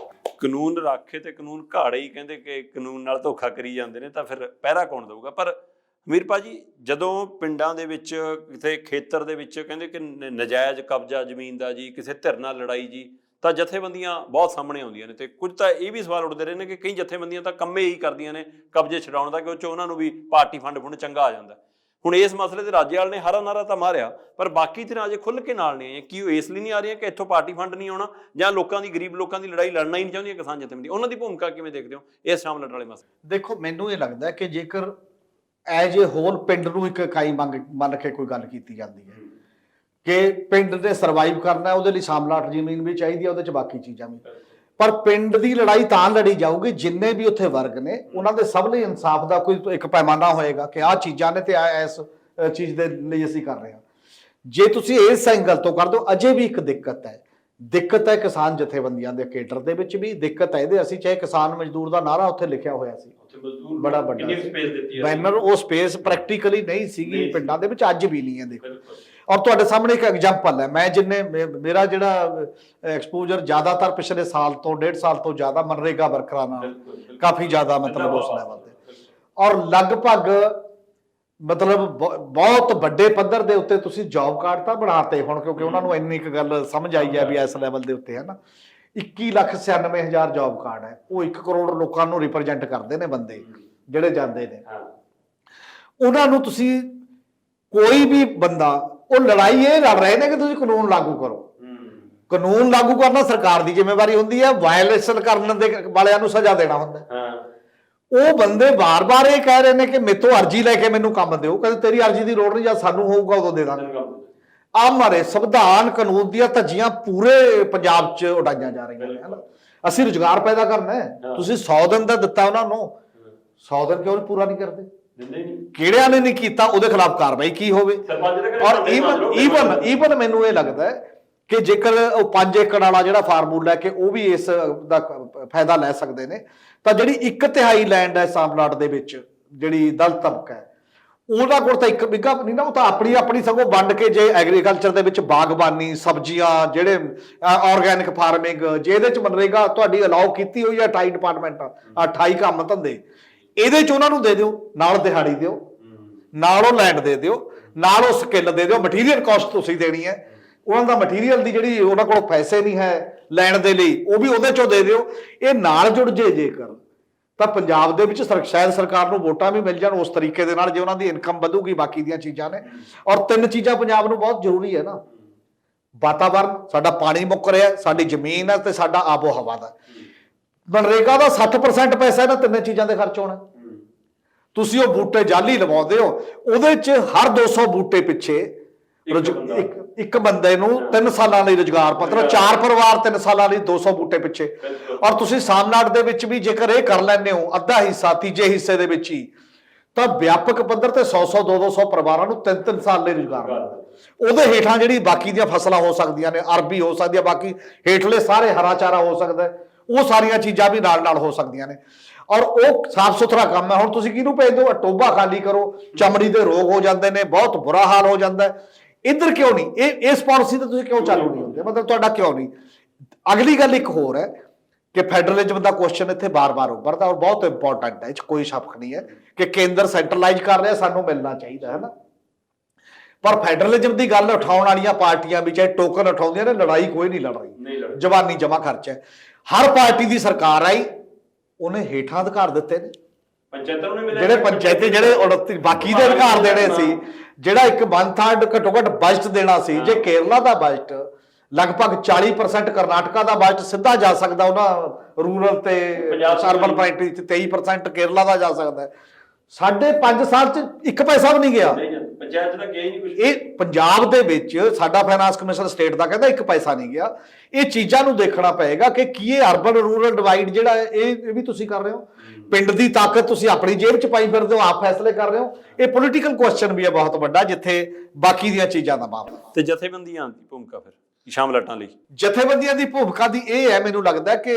ਕਾਨੂੰਨ ਰਾਖੇ ਤੇ ਕਾਨੂੰਨ ਘਾੜੇ ਹੀ ਕਹਿੰਦੇ ਕਿ ਕਾਨੂੰਨ ਨਾਲ ਧੋਖਾ ਕਰੀ ਜਾਂਦੇ ਨੇ, ਤਾਂ ਫਿਰ ਪਹਿਰਾ ਕੌਣ ਦਊਗਾ? ਪਰ ਅਮੀਰਪਾ ਜੀ, ਜਦੋਂ ਪਿੰਡਾਂ ਦੇ ਵਿੱਚ ਕਿਸੇ ਖੇਤਰ ਦੇ ਵਿੱਚ ਕਹਿੰਦੇ ਕਿ ਨਜਾਇਜ਼ ਕਬਜ਼ਾ ਜ਼ਮੀਨ ਦਾ ਜੀ, ਕਿਸੇ ਧਿਰ ਨਾਲ ਲੜਾਈ ਜੀ, ਤਾਂ ਜਥੇਬੰਦੀਆਂ ਬਹੁਤ ਸਾਹਮਣੇ ਆਉਂਦੀਆਂ ਨੇ। ਤੇ ਕੁਝ ਤਾਂ ਇਹ ਵੀ ਸਵਾਲ ਉੱਠਦੇ ਰਹੇ ਨੇ ਕਿ ਕਈ ਜਥੇਬੰਦੀਆਂ ਤਾਂ ਕੰਮੇ ਹੀ ਕਰਦੀਆਂ ਨੇ ਕਬਜ਼ੇ ਛਡਾਉਣ ਦਾ, ਕਿ ਉਹ 'ਚ ਉਹਨਾਂ ਨੂੰ ਵੀ ਪਾਰਟੀ ਫੰਡ ਚੰਗਾ ਆ ਜਾਂਦਾ। ਹੁਣ ਇਸ ਮਸਲੇ ਤੇ ਰਾਜੇਵਾਲ ਨੇ ਹਰਾ ਨਾਰਾ ਤਾਂ ਮਾਰਿਆ, ਪਰ ਬਾਕੀ ਧਿਰਾਂ ਅਜੇ ਖੁੱਲ੍ਹ ਕੇ ਨਾਲ ਨਹੀਂ ਆਈਆਂ। ਕੀ ਉਹ ਇਸ ਲਈ ਨਹੀਂ ਆ ਰਹੀਆਂ ਕਿ ਇੱਥੋਂ ਪਾਰਟੀ ਫੰਡ ਨਹੀਂ ਆਉਣਾ, ਜਾਂ ਲੋਕਾਂ ਦੀ, ਗਰੀਬ ਲੋਕਾਂ ਦੀ ਲੜਾਈ ਲੜਨਾ ਹੀ ਨਹੀਂ ਚਾਹੁੰਦੀਆਂ ਕਿਸਾਨ ਜਥੇਬੰਦੀਆਂ? ਉਹਨਾਂ ਦੀ ਭੂਮਿਕਾ ਕਿਵੇਂ ਦੇਖਦੇ ਹੋ ਇਸ ਸ਼ਾਮਲਟ ਵਾਲੇ ਮਸਲੇ? ਦੇਖੋ, ਮੈਨੂੰ ਇਹ ਲੱਗਦਾ ਕਿ ਜੇਕਰ ਐਜ ਏ ਹੋਲ ਪਿੰਡ ਨੂੰ ਇੱਕ ਇਕਾਈ ਮੰਨ ਕੇ ਕੋਈ ਗੱਲ ਕੀਤੀ ਜਾਂਦੀ ਹੈ ਕਿ ਪਿੰਡ ਦੇ ਸਰਵਾਈਵ ਕਰਨਾ, ਉਹਦੇ ਲਈ ਸ਼ਾਮਲਾਟ ਜ਼ਮੀਨ ਵੀ ਚਾਹੀਦੀ ਹੈ, ਉਹਦੇ 'ਚ ਬਾਕੀ ਚੀਜ਼ਾਂ ਵੀ। ਪਰ ਪਿੰਡ ਦੀ ਲੜਾਈ ਤਾਂ ਲੜੀ ਜਾਊਗੀ ਜਿੰਨੇ ਵੀ ਉੱਥੇ ਵਰਗ ਨੇ ਉਹਨਾਂ ਦੇ ਸਭ ਲਈ ਇਨਸਾਫ ਦਾ ਕੋਈ ਇੱਕ ਪੈਮਾਨਾ ਹੋਏਗਾ ਕਿ ਆਹ ਚੀਜ਼ਾਂ ਨੇ ਤੇ ਇਸ ਚੀਜ਼ ਦੇ ਲਈ ਅਸੀਂ ਕਰ ਰਹੇ ਹਾਂ। ਜੇ ਤੁਸੀਂ ਇਸ ਐਂਗਲ ਤੋਂ ਕਰ ਦਿਓ, ਅਜੇ ਵੀ ਇੱਕ ਦਿੱਕਤ ਹੈ ਕਿਸਾਨ ਜਥੇਬੰਦੀਆਂ ਦੇ ਕੇਡਰ ਦੇ ਵਿੱਚ ਵੀ ਦਿੱਕਤ ਹੈ। ਇਹਦੇ ਅਸੀਂ ਚਾਹੇ ਕਿਸਾਨ ਮਜ਼ਦੂਰ ਦਾ ਨਾਰਾ ਉੱਥੇ ਲਿਖਿਆ ਹੋਇਆ ਸੀ, ਬੜਾ ਵੱਡਾ ਬੈਨਰ, ਉਹ ਸਪੇਸ ਪ੍ਰੈਕਟੀਕਲੀ ਨਹੀਂ ਸੀਗੀ ਪਿੰਡਾਂ ਦੇ ਵਿੱਚ, ਅੱਜ ਵੀ ਨਹੀਂ ਹੈ। ਦੇਖੋ, ਔਰ ਤੁਹਾਡੇ ਸਾਹਮਣੇ ਇੱਕ ਐਗਜ਼ਾਮਪਲ ਹੈ। ਮੈਂ ਮੇਰਾ ਜਿਹੜਾ ਐਕਸਪੋਜ਼ਰ ਜ਼ਿਆਦਾਤਰ ਪਿਛਲੇ ਸਾਲ ਤੋਂ 1.5 ਸਾਲ ਤੋਂ ਜ਼ਿਆਦਾ ਮਨਰੇਗਾ ਵਰਕਰਾਂ ਨਾਲ ਕਾਫੀ ਜ਼ਿਆਦਾ ਮਤਲਬ ਉਸ ਲੈਵਲ ਤੇ, ਔਰ ਲਗਭਗ ਮਤਲਬ ਬਹੁਤ ਵੱਡੇ ਪੱਧਰ ਦੇ ਉੱਤੇ ਤੁਸੀਂ ਜੌਬ ਕਾਰਡ ਤਾਂ ਬਣਾਤੇ ਹੁਣ, ਕਿਉਂਕਿ ਉਹਨਾਂ ਨੂੰ ਇੰਨੀ ਕੁ ਗੱਲ ਸਮਝ ਆਈ ਹੈ ਵੀ ਇਸ ਲੈਵਲ ਦੇ ਉੱਤੇ ਹੈ ਨਾ 21,96,000 ਜੌਬ ਕਾਰਡ ਹੈ। ਉਹ 1 ਕਰੋੜ ਲੋਕਾਂ ਨੂੰ ਰਿਪਰੈਜ਼ੈਂਟ ਕਰਦੇ ਨੇ ਬੰਦੇ ਜਿਹੜੇ ਜਾਂਦੇ ਨੇ। ਉਹਨਾਂ ਨੂੰ ਤੁਸੀਂ ਕੋਈ ਵੀ ਬੰਦਾ, ਉਹ ਲੜਾਈ ਇਹ ਲੜ ਰਹੇ ਨੇ ਕਿ ਤੁਸੀਂ ਕਾਨੂੰਨ ਲਾਗੂ ਕਰੋ, ਕਾਨੂੰਨ ਲਾਗੂ ਕਰਨਾ ਸਰਕਾਰ ਦੀ ਜ਼ਿੰਮੇਵਾਰੀ ਹੁੰਦੀ ਹੈ, ਵਾਇਲੇਸ਼ਨ ਕਰਨ ਦੇ ਵਾਲਿਆਂ ਨੂੰ ਸਜ਼ਾ ਦੇਣਾ ਹੁੰਦਾ ਹੈ। ਉਹ ਬੰਦੇ ਬਾਰ-ਬਾਰ ਇਹ ਕਹਿ ਰਹੇ ਨੇ ਕਿ ਮੇਤੋਂ ਅਰਜ਼ੀ ਲੈ ਕੇ ਮੈਨੂੰ ਕੰਮ ਦਿਓ, ਕਹਿੰਦੇ ਤੇਰੀ ਅਰਜ਼ੀ ਦੀ ਲੋੜ ਨਹੀਂ, ਜਦ ਸਾਨੂੰ ਹੋਊਗਾ ਉਦੋਂ ਦੇ ਦਾਂਗੇ। ਆਹ ਮਾਰੇ ਸੰਵਿਧਾਨ ਕਾਨੂੰਨ ਦੀਆਂ ਧੱਜੀਆਂ ਪੂਰੇ ਪੰਜਾਬ 'ਚ ਉਡਾਈਆਂ ਜਾ ਰਹੀਆਂ ਨੇ, ਹਨਾ। ਅਸੀਂ ਰੁਜ਼ਗਾਰ ਪੈਦਾ ਕਰਨਾ ਹੈ, ਤੁਸੀਂ 100 ਦਿਨ ਦਾ ਦਿੱਤਾ ਉਹਨਾਂ ਨੂੰ, 100 ਦਿਨ ਕਿਉਂ ਪੂਰਾ ਨਹੀਂ ਕਰਦੇ? ਕਿਹੜਿਆਂ ਨੇ ਨਹੀਂ ਕੀਤਾ ਉਹਦੇ ਖਿਲਾਫ ਕਾਰਵਾਈ ਕੀ ਹੋਵੇ। ਔਰ ਈਵਨ ਮੈਨੂੰ ਇਹ ਲੱਗਦਾ ਹੈ ਕਿ ਜੇਕਰ ਉਹ 5 ਏਕੜ ਵਾਲਾ ਜਿਹੜਾ ਫਾਰਮੂਲਾ ਹੈ ਕਿ ਉਹ ਵੀ ਇਸ ਦਾ ਫਾਇਦਾ ਲੈ ਸਕਦੇ ਨੇ, ਤਾਂ ਜਿਹੜੀ 1/3 ਲੈਂਡ ਹੈ ਸਾਮਲਾਟ ਦੇ ਵਿੱਚ, ਜਿਹੜੀ ਦਲਿਤ ਤਬਕਾ ਹੈ, ਉਹਨਾਂ ਕੋਲ ਤਾਂ 1 ਬਿੱਘਾ ਨਹੀਂ ਨਾ, ਉਹ ਤਾਂ ਆਪਣੀ ਸਗੋਂ ਵੰਡ ਕੇ ਜੇ ਐਗਰੀਕਲਚਰ ਦੇ ਵਿੱਚ ਬਾਗਬਾਨੀ, ਸਬਜ਼ੀਆਂ, ਜਿਹੜੇ ਆਰਗੈਨਿਕ ਫਾਰਮਿੰਗ, ਜੇ ਇਹਦੇ ਚ ਮਨਰੇਗਾ ਤੁਹਾਡੀ ਅਲਾਉ ਕੀਤੀ ਹੋਈ ਹੈ 28 ਡਿਪਾਰਟਮੈਂਟ, 28 ਕੰਮ ਧੰਦੇ, ਇਹਦੇ ਚ ਉਹਨਾਂ ਨੂੰ ਦੇ ਦਿਓ, ਨਾਲ ਦਿਹਾੜੀ ਦਿਓ, ਨਾਲ ਉਹ ਲੈਂਡ ਦੇ ਦਿਓ, ਨਾਲ ਉਹ ਸਕਿੱਲ ਦੇ ਦਿਓ, ਮਟੀਰੀਅਲ ਕਾਸਟ ਤੁਸੀਂ ਦੇਣੀ ਹੈ, ਉਹਨਾਂ ਦਾ ਮਟੀਰੀਅਲ ਦੀ ਜਿਹੜੀ ਉਹਨਾਂ ਕੋਲ ਪੈਸੇ ਨਹੀਂ ਹੈ ਲੈਣ ਦੇ ਲਈ, ਉਹ ਵੀ ਉਹਦੇ ਚੋਂ ਦੇ ਦਿਓ। ਇਹ ਨਾਲ ਜੁੜ ਜੇ ਜੇਕਰ, ਤਾਂ ਪੰਜਾਬ ਦੇ ਵਿੱਚ ਸ਼ਾਇਦ ਸਰਕਾਰ ਨੂੰ ਵੋਟਾਂ ਵੀ ਮਿਲ ਜਾਣ ਉਸ ਤਰੀਕੇ ਦੇ ਨਾਲ, ਜੇ ਉਹਨਾਂ ਦੀ ਇਨਕਮ ਵਧੂਗੀ। ਬਾਕੀ ਦੀਆਂ ਚੀਜ਼ਾਂ ਨੇ, ਔਰ 3 ਚੀਜ਼ਾਂ ਪੰਜਾਬ ਨੂੰ ਬਹੁਤ ਜ਼ਰੂਰੀ ਹੈ ਨਾ, ਵਾਤਾਵਰਨ, ਸਾਡਾ ਪਾਣੀ ਮੁੱਕ ਰਿਹਾ, ਸਾਡੀ ਜ਼ਮੀਨ ਹੈ, ਤੇ ਸਾਡਾ ਆਬੋ ਹਵਾ ਦਾ। ਮਨਰੇਗਾ ਦਾ 60% ਪੈਸਾ ਇਹਨਾਂ 3 ਚੀਜ਼ਾਂ ਦੇ ਖਰਚ ਹੋਣਾ। ਤੁਸੀਂ ਉਹ ਬੂਟੇ ਜਾਲੀ ਲਵਾਉਂਦੇ ਹੋ, ਉਹਦੇ 'ਚ ਹਰ 200 ਬੂਟੇ ਪਿੱਛੇ ਇੱਕ ਬੰਦੇ ਨੂੰ 3 ਸਾਲਾਂ ਲਈ ਰੁਜ਼ਗਾਰ, ਮਤਲਬ 4 ਪਰਿਵਾਰ 3 ਸਾਲਾਂ ਲਈ 200 ਬੂਟੇ ਪਿੱਛੇ। ਔਰ ਤੁਸੀਂ ਸਾਮਨਾਟ ਦੇ ਵਿੱਚ ਵੀ ਜੇਕਰ ਇਹ ਕਰ ਲੈਂਦੇ ਹੋ ਅੱਧਾ ਹਿੱਸਾ, ਤੀਜੇ ਹਿੱਸੇ ਦੇ ਵਿੱਚ ਹੀ, ਤਾਂ ਵਿਆਪਕ ਪੱਧਰ ਤੇ 100 200 ਪਰਿਵਾਰਾਂ ਨੂੰ 3 ਸਾਲ ਲਈ ਰੁਜ਼ਗਾਰ ਮਿਲਦਾ। ਉਹਦੇ ਹੇਠਾਂ ਜਿਹੜੀ ਬਾਕੀ ਦੀਆਂ ਫਸਲਾਂ ਹੋ ਸਕਦੀਆਂ ਨੇ, ਅਰਬੀ ਹੋ ਸਕਦੀ ਹੈ, ਬਾਕੀ ਹੇਠਲੇ ਸਾਰੇ ਹਰਾ ਚਾਰਾ ਹੋ ਸਕਦਾ, ਉਹ ਸਾਰੀਆਂ ਚੀਜ਼ਾਂ ਵੀ ਨਾਲ ਹੋ ਸਕਦੀਆਂ ਨੇ। ਔਰ ਉਹ ਸਾਫ ਸੁਥਰਾ ਕੰਮ ਹੈ। ਹੁਣ ਤੁਸੀਂ ਕਿਹਨੂੰ ਭੇਜ ਦਿਓ, ਟੋਭਾ ਖਾਲੀ ਕਰੋ, ਚਮੜੀ ਦੇ ਰੋਗ ਹੋ ਜਾਂਦੇ ਨੇ, ਬਹੁਤ ਬੁਰਾ ਹਾਲ ਹੋ ਜਾਂਦਾ। ਇੱਧਰ ਕਿਉਂ ਨਹੀਂ ਇਸ ਪਾਲਿਸੀ ਤੇ ਤੁਸੀਂ ਕਿਉਂ ਚਾਲੂ ਨਹੀਂ ਹੁੰਦੇ, ਮਤਲਬ ਤੁਹਾਡਾ ਕਿਉਂ ਨਹੀਂ? ਅਗਲੀ ਗੱਲ ਇੱਕ ਹੋਰ ਹੈ ਕਿ ਫੈਡਰਲਿਜ਼ਮ ਦਾ ਕੁਐਸਚਨ ਇੱਥੇ ਬਾਰ-ਬਾਰ ਉੱਭਰਦਾ, ਔਰ ਬਹੁਤ ਇੰਪੋਰਟੈਂਟ ਹੈ, ਇਹ 'ਚ ਕੋਈ ਸ਼ੱਕ ਨਹੀਂ ਹੈ ਕਿ ਕੇਂਦਰ ਸੈਂਟਰਲਾਈਜ਼ ਕਰ ਰਿਹਾ, ਸਾਨੂੰ ਮਿਲਣਾ ਚਾਹੀਦਾ ਹੈ ਨਾ। ਪਰ ਫੈਡਰਲਿਜ਼ਮ ਦੀ ਗੱਲ ਉਠਾਉਣ ਵਾਲੀਆਂ ਪਾਰਟੀਆਂ ਵੀ ਚਾਹੇ ਟੋਕਨ ਉਠਾਉਂਦੀਆਂ ਨੇ, ਲੜਾਈ ਕੋਈ ਨਹੀਂ ਲੜ ਰਹੀ, ਜਵਾਨੀ ਜਮਾ ਖਰਚ ਹੈ। ਹਰ ਪਾਰਟੀ ਦੀ ਸਰਕਾਰ ਆਈ, ਉਹਨੇ ਹੇਠਾਂ ਅਧਿਕਾਰ ਦਿੱਤੇ ਨੇ, ਜਿਹੜੇ ਪੰਚਾਇਤੀ, ਜਿਹੜੇ 29 ਬਾਕੀ ਦੇ ਅਧਿਕਾਰ ਦੇਣੇ ਸੀ, ਜਿਹੜਾ 1/3 ਘੱਟੋ ਘੱਟ ਬਜਟ ਦੇਣਾ ਸੀ। ਜੇ ਕੇਰਲਾ ਦਾ ਬਜਟ ਲਗਭਗ 40%, ਕਰਨਾਟਕਾ ਦਾ ਬਜਟ ਸਿੱਧਾ ਜਾ ਸਕਦਾ ਉਹਨਾਂ ਰੂਰਲ ਤੇ ਅਰਬਨ ਪ੍ਰਾਇਰਟੀ 'ਚ, 23% ਕੇਰਲਾ ਦਾ ਜਾ ਸਕਦਾ। 5.5 ਸਾਲ 'ਚ 1 ਪੈਸਾ ਵੀ ਨਹੀਂ ਗਿਆ ਪੰਚਾਇਤ ਦਾ, ਗਿਆ ਹੀ ਨਹੀਂ ਕੁਝ। ਇਹ ਪੰਜਾਬ ਦੇ ਵਿੱਚ ਸਾਡਾ ਫਾਈਨਾਂਸ ਕਮਿਸ਼ਨ ਸਟੇਟ ਦਾ ਕਹਿੰਦਾ 1 ਪੈਸਾ ਨਹੀਂ ਗਿਆ। ਇਹ ਚੀਜ਼ਾਂ ਨੂੰ ਦੇਖਣਾ ਪਏਗਾ ਕਿ ਕੀ ਇਹ ਅਰਬਨ ਰੂਰਲ ਡਿਵਾਈਡ ਜਿਹੜਾ ਹੈ, ਇਹ ਵੀ ਤੁਸੀਂ ਕਰ ਰਹੇ ਹੋ। ਪਿੰਡ ਦੀ ਤਾਕਤ ਤੁਸੀਂ ਆਪਣੀ ਜੇਬ 'ਚ ਪਾਈ ਫਿਰਦੇ ਹੋ, ਆਪ ਫੈਸਲੇ ਕਰ ਰਹੇ ਹੋ। ਇਹ ਪੋਲੀਟੀਕਲ ਕੁਐਸਚਨ ਵੀ ਹੈ ਬਹੁਤ ਵੱਡਾ, ਜਿੱਥੇ ਬਾਕੀ ਦੀਆਂ ਚੀਜ਼ਾਂ ਦਾ ਮਾਮਲਾ। ਤੇ ਜਥੇਬੰਦੀਆਂ ਦੀ ਭੂਮਿਕਾ ਫਿਰ ਸ਼ਾਮਲਾਟਾਂ ਲਈ? ਜਥੇਬੰਦੀਆਂ ਦੀ ਭੂਮਿਕਾ ਦੀ ਇਹ ਹੈ, ਮੈਨੂੰ ਲੱਗਦਾ ਕਿ